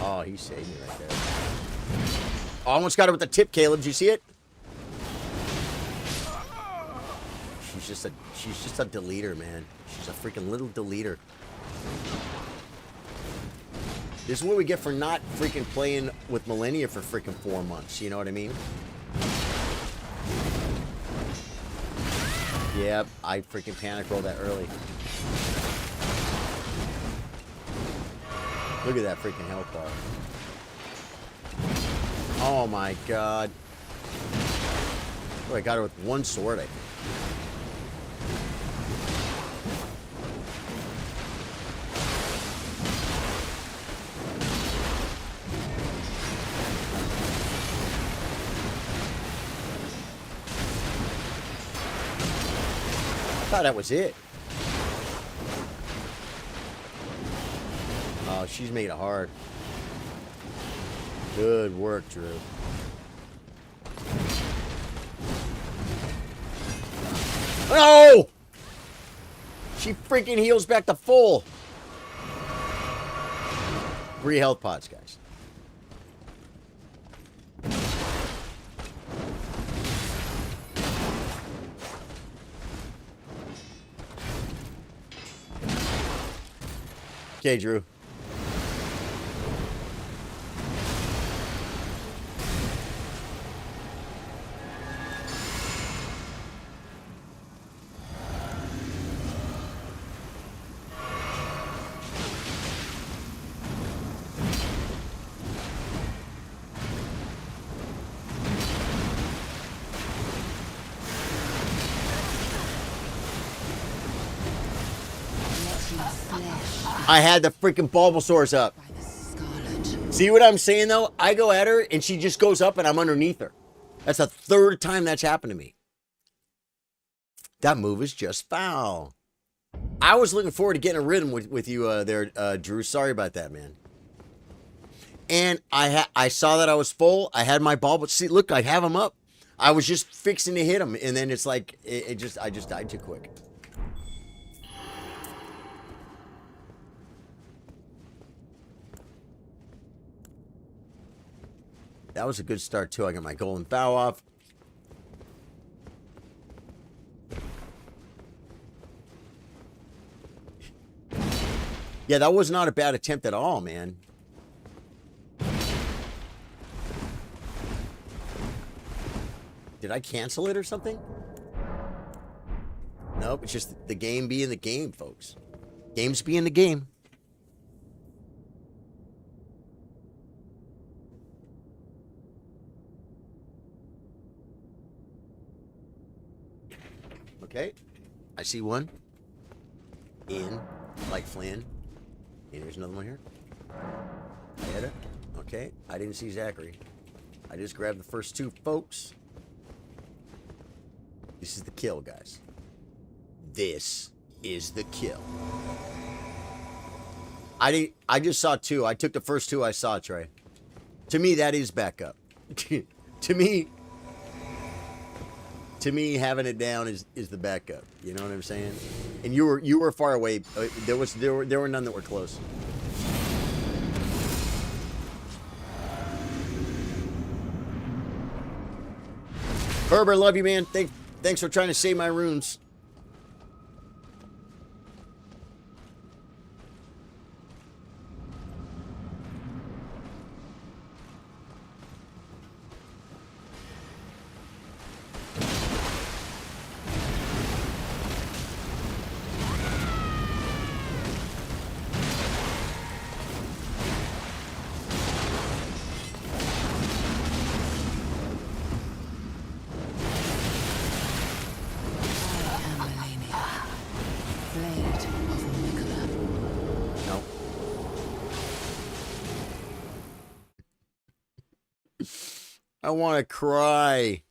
Oh, he saved me right there. Almost got her with the tip, Caleb. Did you see it? She's just a deleter, man. She's a freaking little deleter. This is what we get for not freaking playing with Millennia for freaking 4 months. You know what I mean? Yep, I freaking panic rolled that early. Look at that freaking health bar. Oh my god. Oh, I got her with one sword, I think. I thought that was it. Oh, she's made it hard. Good work, Drew. No! She freaking heals back to full. 3 health pods, guys. Okay, Drew. I had the freaking Bulbasaurs up. By the scarlet. See what I'm saying, though? I go at her, and she just goes up, and I'm underneath her. That's the 3rd time that's happened to me. That move is just foul. I was looking forward to getting a rhythm with you there, Drew. Sorry about that, man. And I saw that I was full. I had my ball, but see, look, I have him up. I was just fixing to hit him, and then it's like, I just died too quick. That was a good start, too. I got my golden bow off. Yeah, that was not a bad attempt at all, man. Did I cancel it or something? Nope, it's just the game being the game, folks. Games being the game. Okay, I see one. In, like Flynn. And there's another one here. I hit it. Okay, I didn't see Zachary. I just grabbed the first two, folks. This is the kill, guys. This is the kill. I just saw two. I took the first two I saw, Trey. To me, that is backup. To me, having it down is the backup. You know what I'm saying? And you were far away. There were none that were close. Herbert, love you, man. Thanks for trying to save my runes. I want to cry.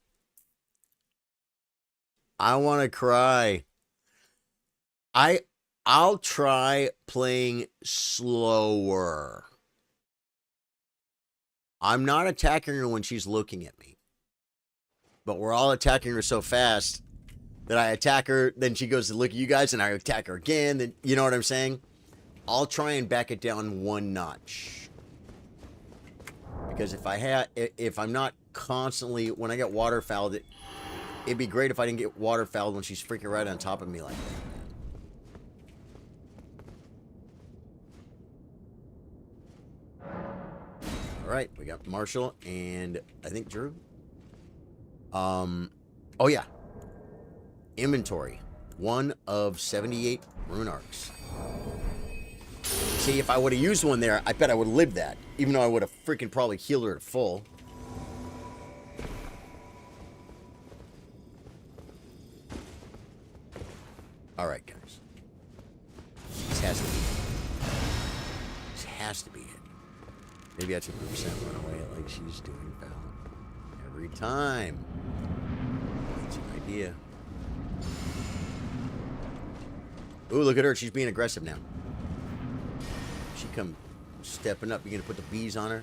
I want to cry. I'll try playing slower. I'm not attacking her when she's looking at me. But we're all attacking her so fast that I attack her, then she goes to look at you guys, and I attack her again. Then, you know what I'm saying? I'll try and back it down one notch. Because if I'm not constantly, when I get waterfouled, it'd be great if I didn't get waterfouled when she's freaking right on top of me like that. All right, we got Marshall and I think Drew. Oh yeah. Inventory. 1 of 78 rune arcs. See, if I would have used one there, I bet I would have lived that. Even though I would have freaking probably healed her to full. Alright, guys. This has to be hit. This has to be hit. Maybe I took a percent run away like she's doing, pal. Every time. That's an idea. Ooh, look at her. She's being aggressive now. She come stepping up. You gonna put the bees on her?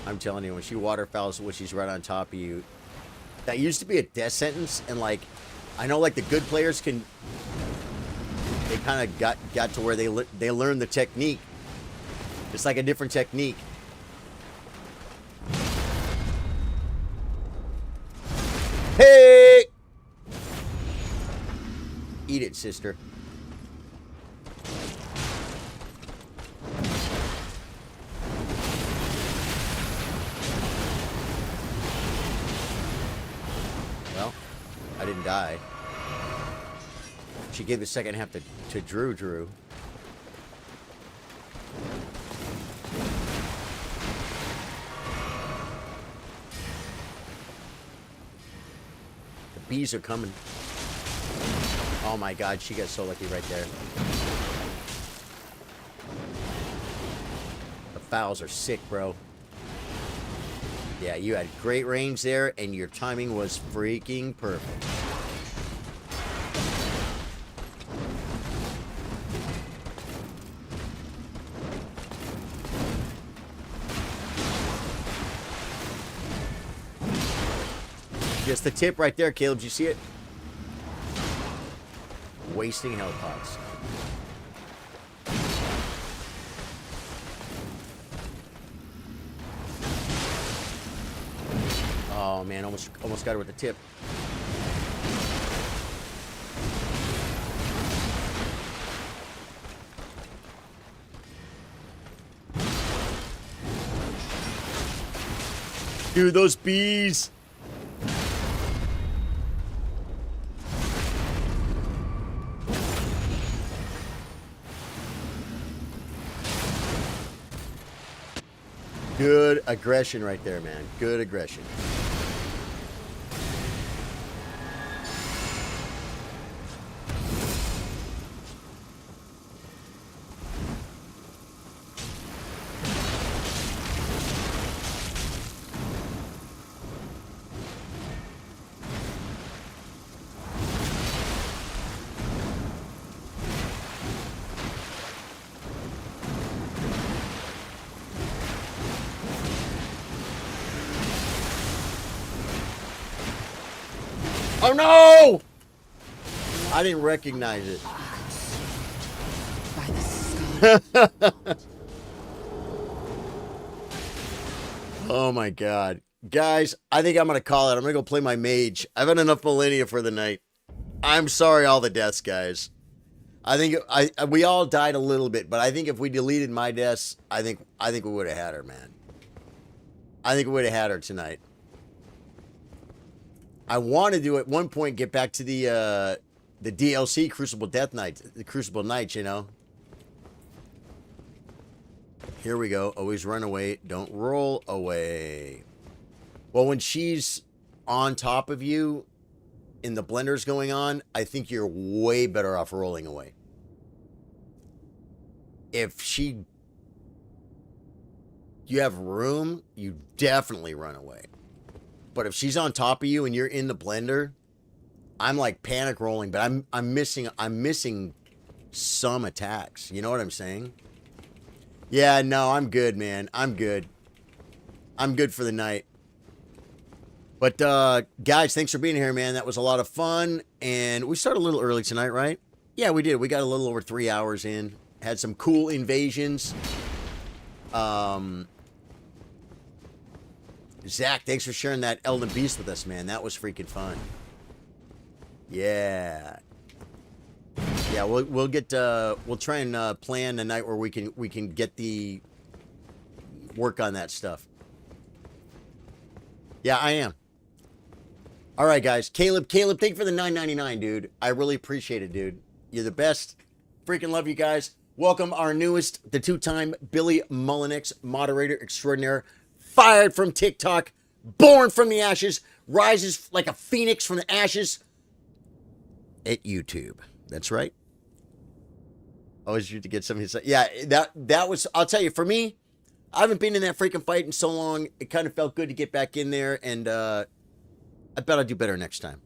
I'm telling you, when she waterfowls, when she's right on top of you, that used to be a death sentence, and like, I know like the good players can, they kind of got to where they learned the technique. It's like a different technique. Hey! Eat it, sister. Well, I didn't die. She gave the second half to Drew. The bees are coming. Oh my god, she got so lucky right there. The fouls are sick, bro. Yeah, you had great range there, and your timing was freaking perfect. Just the tip right there, Caleb. Did you see it? wasting health pots. Oh man, almost got her with the tip. Dude, those bees. Good aggression right there, man. Good aggression. Oh no! I didn't recognize it. By the scarlet. Oh my god. Guys, I think I'm going to call it. I'm going to go play my mage. I've had enough millennia for the night. I'm sorry all the deaths, guys. I think we all died a little bit, but I think if we deleted my deaths, I think we would have had her, man. I think we would have had her tonight. I wanted to at one point get back to the DLC Crucible Death Knights, the Crucible Knights, you know. Here we go. Always run away. Don't roll away. Well, when she's on top of you and the blender's going on, I think you're way better off rolling away. If you have room, you definitely run away. But if she's on top of you and you're in the blender, I'm like panic rolling, but I'm missing some attacks. You know what I'm saying? Yeah, no, I'm good, man. I'm good. I'm good for the night. But guys, thanks for being here, man. That was a lot of fun, and we started a little early tonight, right? Yeah, we did. We got a little over 3 hours in. Had some cool invasions. Zach, thanks for sharing that Elden Beast with us, man. That was freaking fun. Yeah. Yeah, we'll get we'll try and plan a night where we can get the work on that stuff. Yeah, I am. All right, guys. Caleb, thank you for the $9.99, dude. I really appreciate it, dude. You're the best. Freaking love you guys. Welcome our newest, the two-time Billy Mullinix, moderator extraordinaire. Fired from TikTok, born from the ashes, rises like a phoenix from the ashes at YouTube. That's right. Always used to get some of his. Yeah, that was. I'll tell you, for me, I haven't been in that freaking fight in so long. It kind of felt good to get back in there, and I bet I'll do better next time.